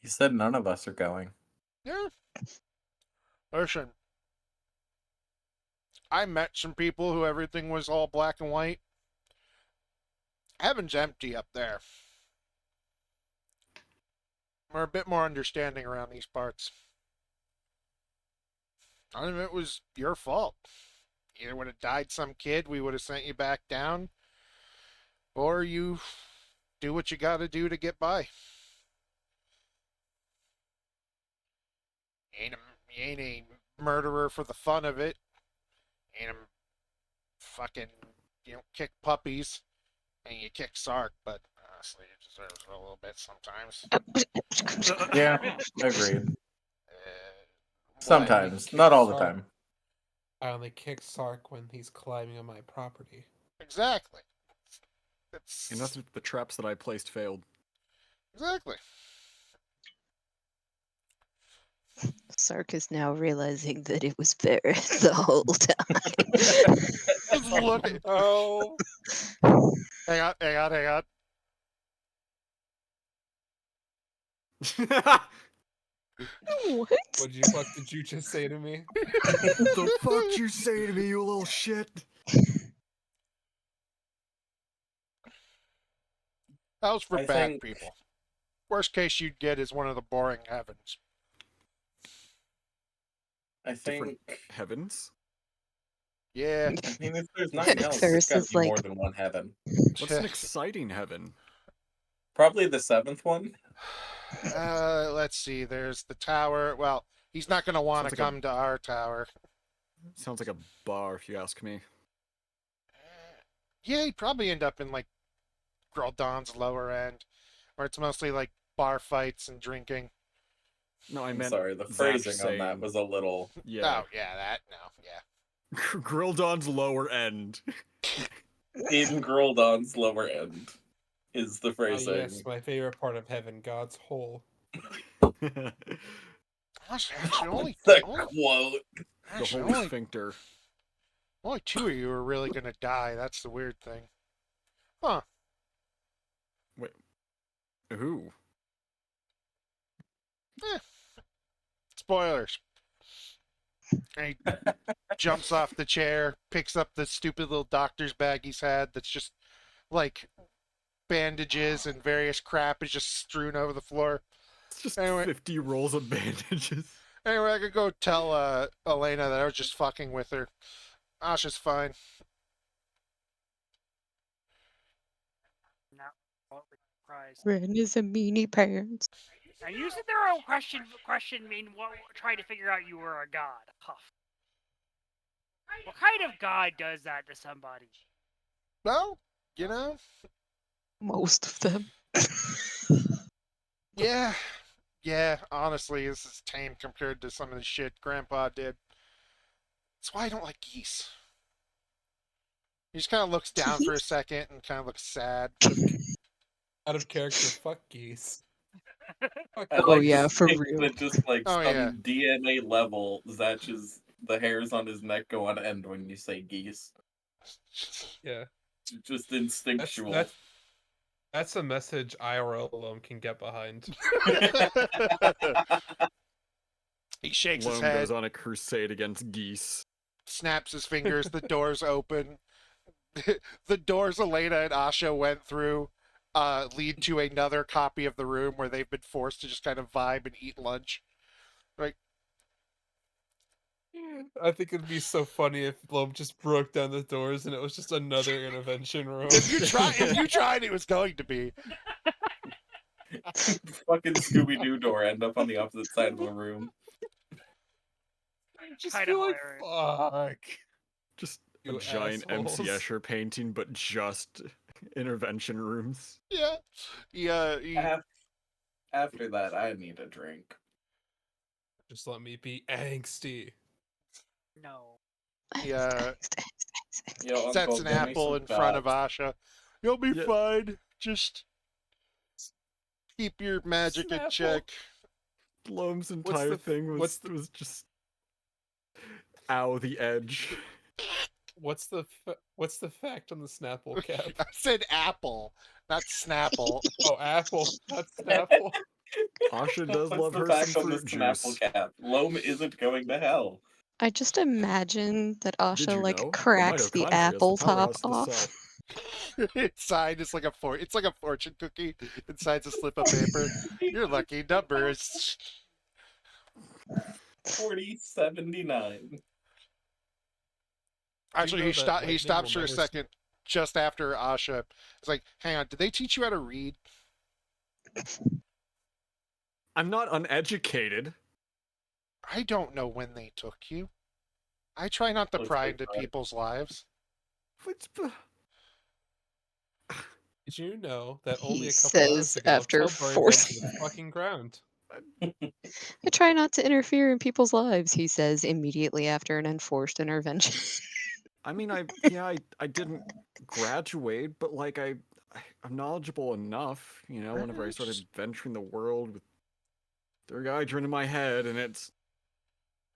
You said none of us are going. Yeah. Listen, I met some people who everything was all black and white. Heaven's empty up there. We're a bit more understanding around these parts. None of it was your fault. Either would have died some kid, we would have sent you back down, or you do what you gotta do to get by. You ain't a murderer for the fun of it. You ain't a fucking, you don't kick puppies and you kick Sark, but honestly, it deserves a little bit sometimes. Yeah, agreed. What? Sometimes, not all the time. I only kick Sark when he's climbing on my property. Exactly. And that's if the traps that I placed failed. Exactly. Sark is now realizing that it was Barrett the whole time. Just look at. Oh. Hang on, hang on, hang on. What? What the fuck did you just say to me? The fuck you say to me, you little shit? That was for I back think- people. Worst case you'd get is one of the boring heavens. I Different think. heavens? Yeah. I mean, if there's nothing else, Ferris there's got is to be more like- than one heaven. What's an exciting heaven? Probably the seventh one. Let's see. There's the tower. Well, he's not going to want to Sounds like a- come to our tower. Sounds like a bar, if you ask me. Yeah, he'd probably end up in like Girl Dawn's lower end, where it's mostly like bar fights and drinking. No, I I'm meant sorry, the Zach phrasing on that saying- was a little. Yeah. Oh, yeah, that. No, yeah. Grildon's lower end. In Groldon's lower end is the Ah, phrasing. yes, my favorite part of heaven, God's hole. Actually, only, The only, quote. The actually, holy only, sphincter. only two of you are really going to die. That's the weird thing. Huh. Wait. Who? Spoilers. And he jumps off the chair, picks up the stupid little doctor's bag he's had that's just like bandages and various crap is just strewn over the floor. It's just Anyway. 50 rolls of bandages. Anyway, I could go tell Elena that I was just fucking with her. Asha's fine. No, surprised. Ren is a meanie pants. Now you said their own question mean what? Trying to figure out you were a god. Huff. What kind of god does that to somebody? Well, you know, Most of them. yeah. Yeah, honestly, this is tame compared to some of the shit Grandpa did. That's why I don't like geese. He just kind of looks down for a second and kind of looks sad. Out of character, fuck geese. Fuck I Oh, like yeah, to for think real. that just like Oh, some yeah. DNA level, Zatch's the hairs on his neck go on end when you say geese. Yeah. Just instinctual. That's a message IRL alone can get behind. He shakes his Loam head, goes on a crusade against geese. snaps his fingers, the doors open. The doors Elena and Asha went through lead to another copy of the room where they've been forced to just kind of vibe and eat lunch. Like, I think it'd be so funny if Loam just broke down the doors and it was just another intervention room. if you tried, it was going to be. Fucking Scooby Doo door end up on the opposite side of a room. Just Kinda feel like, hilarious. fuck. Just You a giant MC assholes. Escher painting, but just intervention rooms. Yeah. Yeah. After that, I need a drink. Just let me be angsty. No. Yeah. Yo, Sets Uncle, an get me apple some in front of chops. Asha. You'll be Yeah. fine. Just keep your magic in Snapple. check. Loam's What's entire the- thing what's was just ow the edge. What's the fact on the Snapple cap? I said apple, not Snapple. Oh, apple, not Snapple. Asha does What's love the her fact some on fruit this Snapple juice. cap? Loam isn't going to hell. I just imagine that Did Asha you like know? cracks the apple top off. Inside it's like a fortune cookie. Inside's a slip of paper. Your lucky number is 4079. actually he lightning stops will for a never second just after Asha. It's like, hang on, did they teach you how to read? I'm not uneducated. I don't know when they took you. I try not to Looks pry like into that. people's lives. Did you know that only He a couple hours says ago, after Tilbury went to forcing. the fucking ground? I try not to interfere in people's lives, he says immediately after an enforced intervention. I mean, I didn't graduate, but like I'm knowledgeable enough, you know. Whenever I started venturing the world with third eye turned in my head, and it's.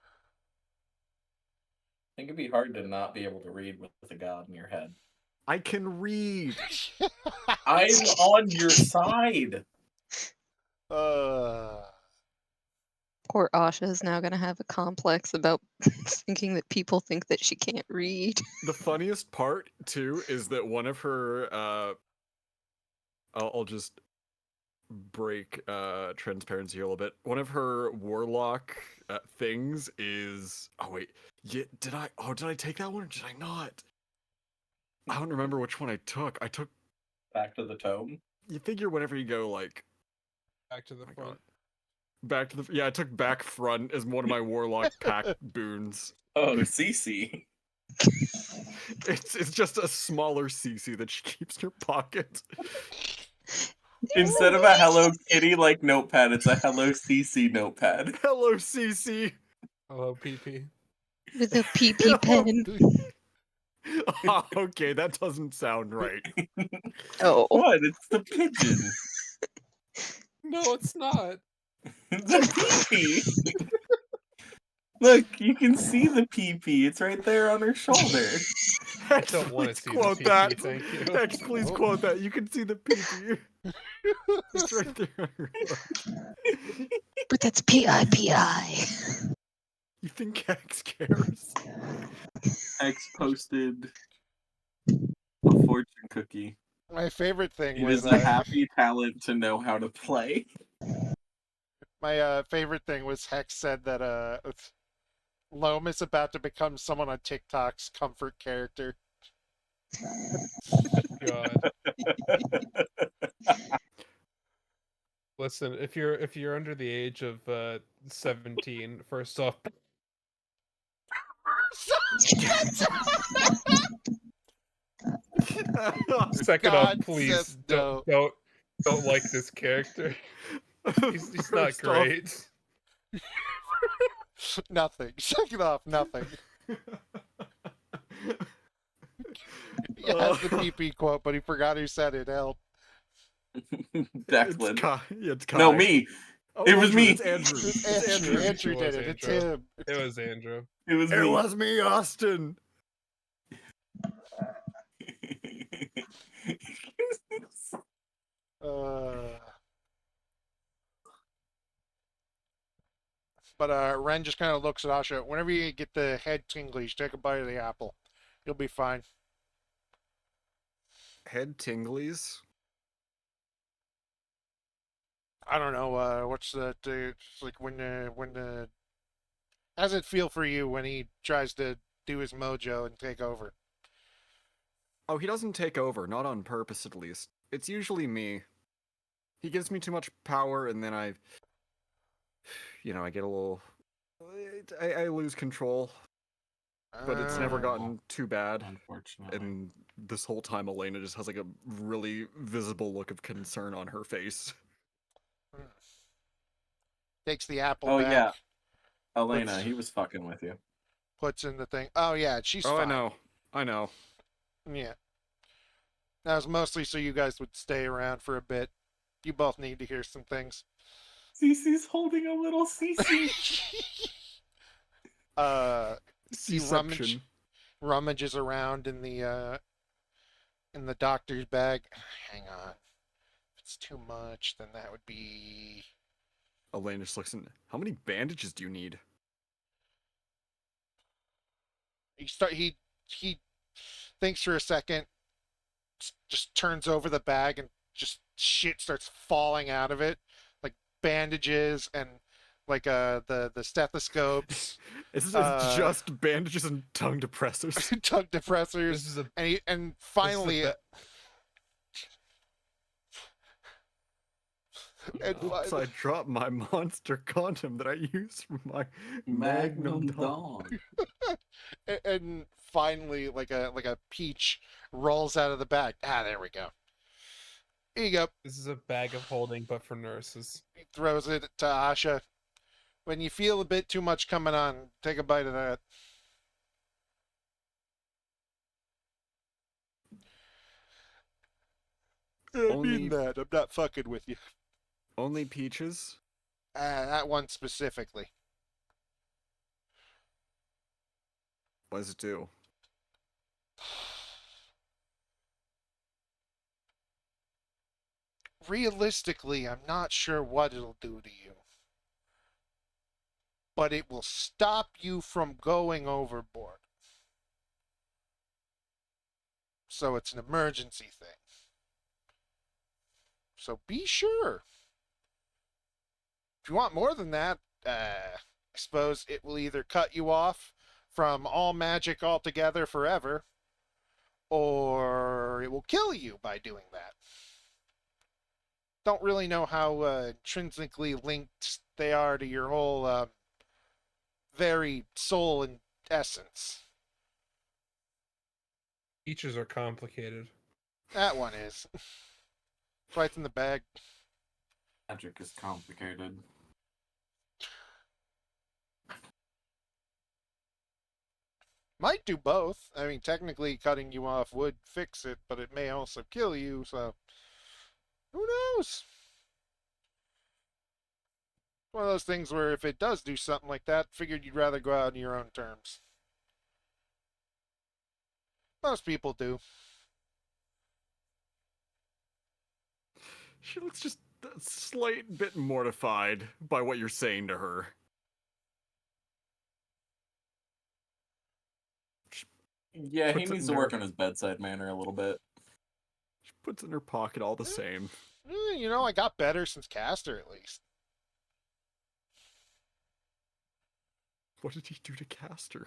I think it'd be hard to not be able to read with a god in your head. I can read. I'm on your side. Uh, Poor Asha is now going to have a complex about thinking that people think that she can't read. The funniest part too is that one of her I'll just break transparency a little bit. One of her warlock things is did I take that one or did I not? I don't remember which one I took. Back to the tome. You figure whenever you go like Back to the front. back to the I took back front as one of my warlock pack boons. Oh, Cece. It's just a smaller CC that she keeps in her pocket. Instead of a Hello Kitty like notepad, it's a Hello CC notepad. Hello CC. Hello, PP. With a PP pen. Oh, okay, that doesn't sound right. Oh. What? It's the pigeon. No, it's not. It's a PP. Look, you can see the PP. It's right there on her shoulder. I don't want to see quote the PP, that. thank you. Hex, please Oh. quote that. You can see the PP. It's right there on her look. But that's PIPI. You think Hex cares? X posted a fortune cookie. my favorite thing It was is a happy talent to know how to play. my favorite thing was Hex said that Loam is about to become someone on TikTok's comfort character. God. Listen, if you're under the age of 17, first off, second off, God please says no. don't like this character. He's not First off, great. Nothing. Second off, nothing. He has the PP quote, but he forgot who said it. Help. Declan. It's Kai. No, me. Oh, It was Andrew, me. It's Andrew. It's Andrew. Andrew It did was it. It's Andrew. him. It was Andrew. It was It me. was me, Austin. But Ren just kind of looks at Asha. Whenever you get the head tinglies, take a bite of the apple. You'll be fine. Head tinglies. I don't know. What's that? It's like when the. How does it feel for you when he tries to do his mojo and take over? Oh, he doesn't take over, not on purpose at least. It's usually me. He gives me too much power, and then I get a little. I lose control, but it's never gotten too bad. Unfortunately. And this whole time, Elena just has like a really visible look of concern on her face. Takes the apple Oh, back. yeah. Elena, Puts- he was fucking with you. Puts in the thing. Oh yeah, she's Oh, fine. I know. Yeah. That was mostly so you guys would stay around for a bit. You both need to hear some things. Cece's holding a little Cece. He rummages around in the doctor's bag. Hang on. If it's too much, then that would be. Elena just looks in. How many bandages do you need? He thinks for a second, just turns over the bag, and just shit starts falling out of it, like bandages and like the stethoscopes. It's just bandages and tongue depressors. Tongue depressors. And finally, And Oops, I dropped my monster condom that I used for my Magnum dog. and finally, like a peach rolls out of the bag. Ah, there we go. Here you go. This is a bag of holding, but for nurses. He throws it to Asha. When you feel a bit too much coming on, take a bite of that. I mean that. I'm not fucking with you. Only peaches? That one specifically. What does it do? Realistically, I'm not sure what it'll do to you. But it will stop you from going overboard. So it's an emergency thing. So be sure. If you want more than that, I suppose it will either cut you off from all magic altogether forever, or it will kill you by doing that. Don't really know how intrinsically linked they are to your whole very soul and essence. Features are complicated. That one is. That's why it's in the bag. Magic is complicated. Might do both. I mean, technically, cutting you off would fix it, but it may also kill you, so who knows? One of those things where if it does do something like that, figured you'd rather go out on your own terms. Most people do. She looks just a slight bit mortified by what you're saying to her. Yeah, he needs to work on his bedside manner a little bit. She puts it in her pocket all the same. You know, I got better since Castor, at least. What did he do to Castor?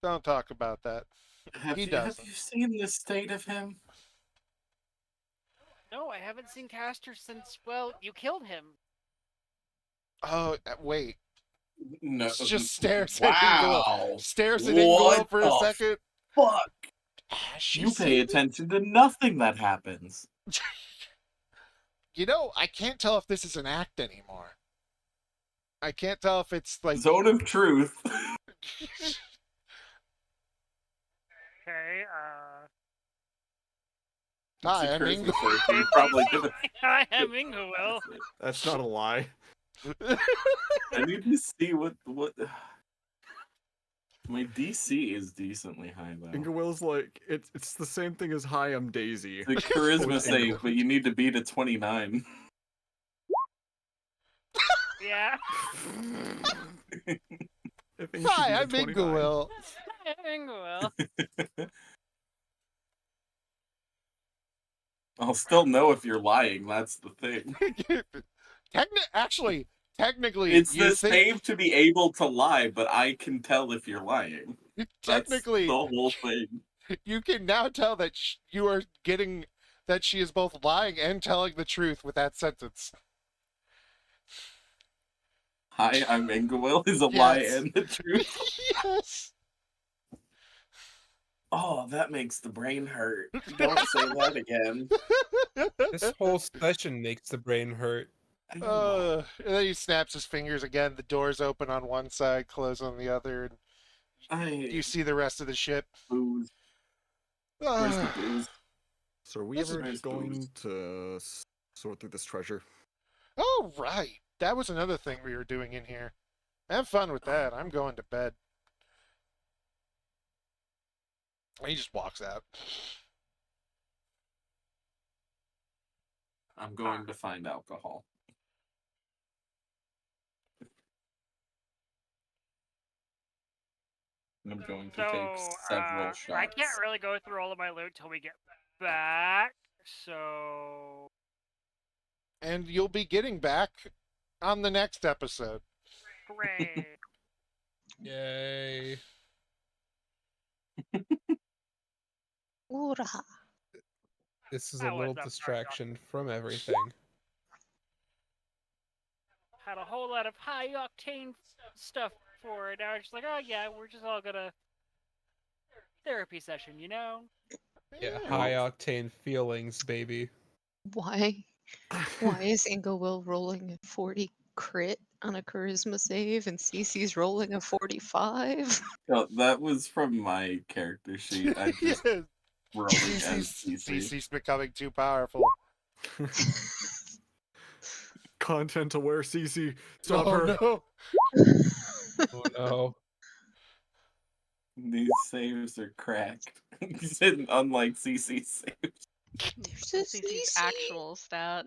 Don't talk about that. Have you seen the state of him? No, I haven't seen Castor since, well, you killed him. Oh, wait. No. Just stares wow. at Ingelo. Stares at Ingelo for a second. Fuck. You pay seen attention to nothing that happens. You know, I can't tell if this is an act anymore. I can't tell if it's like Zone of truth. Okay, Hi, I'm charisma Ingo. save. You probably did I am Ingo. That's not a lie. I need to see what my DC is decently high though. Ingawill's like it's the same thing as hi, I'm Daisy. The charisma With save, Ingo. but you need to beat a 29. Yeah. Hi, I'm Ingo. Ingo. I'll still know if you're lying. That's the thing. Technically, it's the save to be able to lie, but I can tell if you're lying. Technically, that's the whole thing. You can now tell that you are getting that she is both lying and telling the truth with that sentence. Hi, I'm Ingewill is a lie and the truth. Yes. Oh, that makes the brain hurt. Don't say that again. This whole session makes the brain hurt. And then he snaps his fingers again. The doors open on one side, close on the other, and you see the rest of the ship. Booze. Where's the booze? So are we ever going to sort through this treasure? Oh, right. That was another thing we were doing in here. Have fun with that. I'm going to bed. He just walks out. I'm going to find alcohol. And I'm going to take several shots. I can't really go through all of my loot till we get back, so... And you'll be getting back on the next episode. Great. Yay. This is a little distraction from everything. lot of high octane stuff for it. Now it's just like, oh yeah, we're just all gonna therapy session, you know? Yeah, Yeah. high octane feelings, baby. Why? Why is Will rolling a 40 crit on a charisma save and Cece's rolling a 45? No, that was from my character sheet. I just Yeah. rolling as CC's, CC. CC's becoming too powerful. Content aware CC. Stop Oh her. no. Oh no. These saves are cracked. Unlike CC saves. There's a CC's CC. actual stat.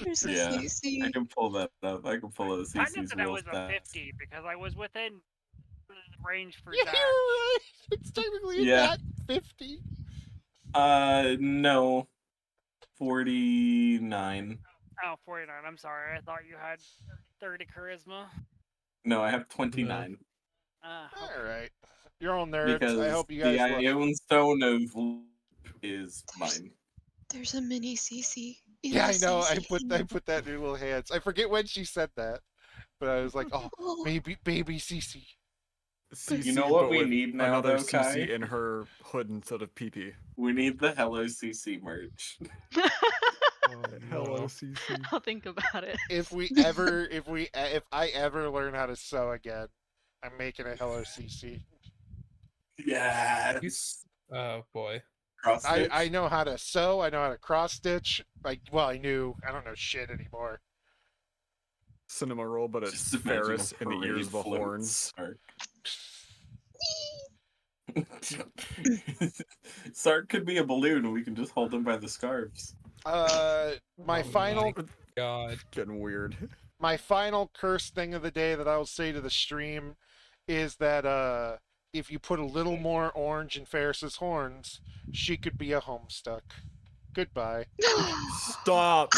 There's a Yeah, I CC. can pull that up. I can pull out CC's Technically, that will was a stats. 50 because I was within range for Yeah, dash. you're right. It's technically a Yeah. nat 50. No. 49. Oh, 49. I'm sorry. I thought you had 30 charisma. No, I have 29. Okay. All right. You're all nerds. I Because hope you the guys love. Ion Stone of Loop is mine. There's a mini CC in Yeah, the I know. I CC. put that in your little hands. I forget when she said that, but I was like, oh, Oh, baby CC. CC, You know what but we with need now, another though, CC Kai? in her hood instead of PP. We need the Hello CC merch. Oh Hello, no. CC. I'll think about it. If I ever learn how to sew again, I'm making a Hello CC. Yes. Oh boy. Cross stitch. I know how to sew. I know how to cross stitch. Like, well, I knew. I don't know shit anymore. Cinema roll, but it's Just imagine Ferris a in the ears of the parade horns. float Sark could be a balloon and we can just hold him by the scarves. My Oh final my god. Getting weird. my final curse thing of the day that I'll say to the stream is that if you put a little more orange in Ferris's horns, she could be a homestuck. Goodbye. Stop.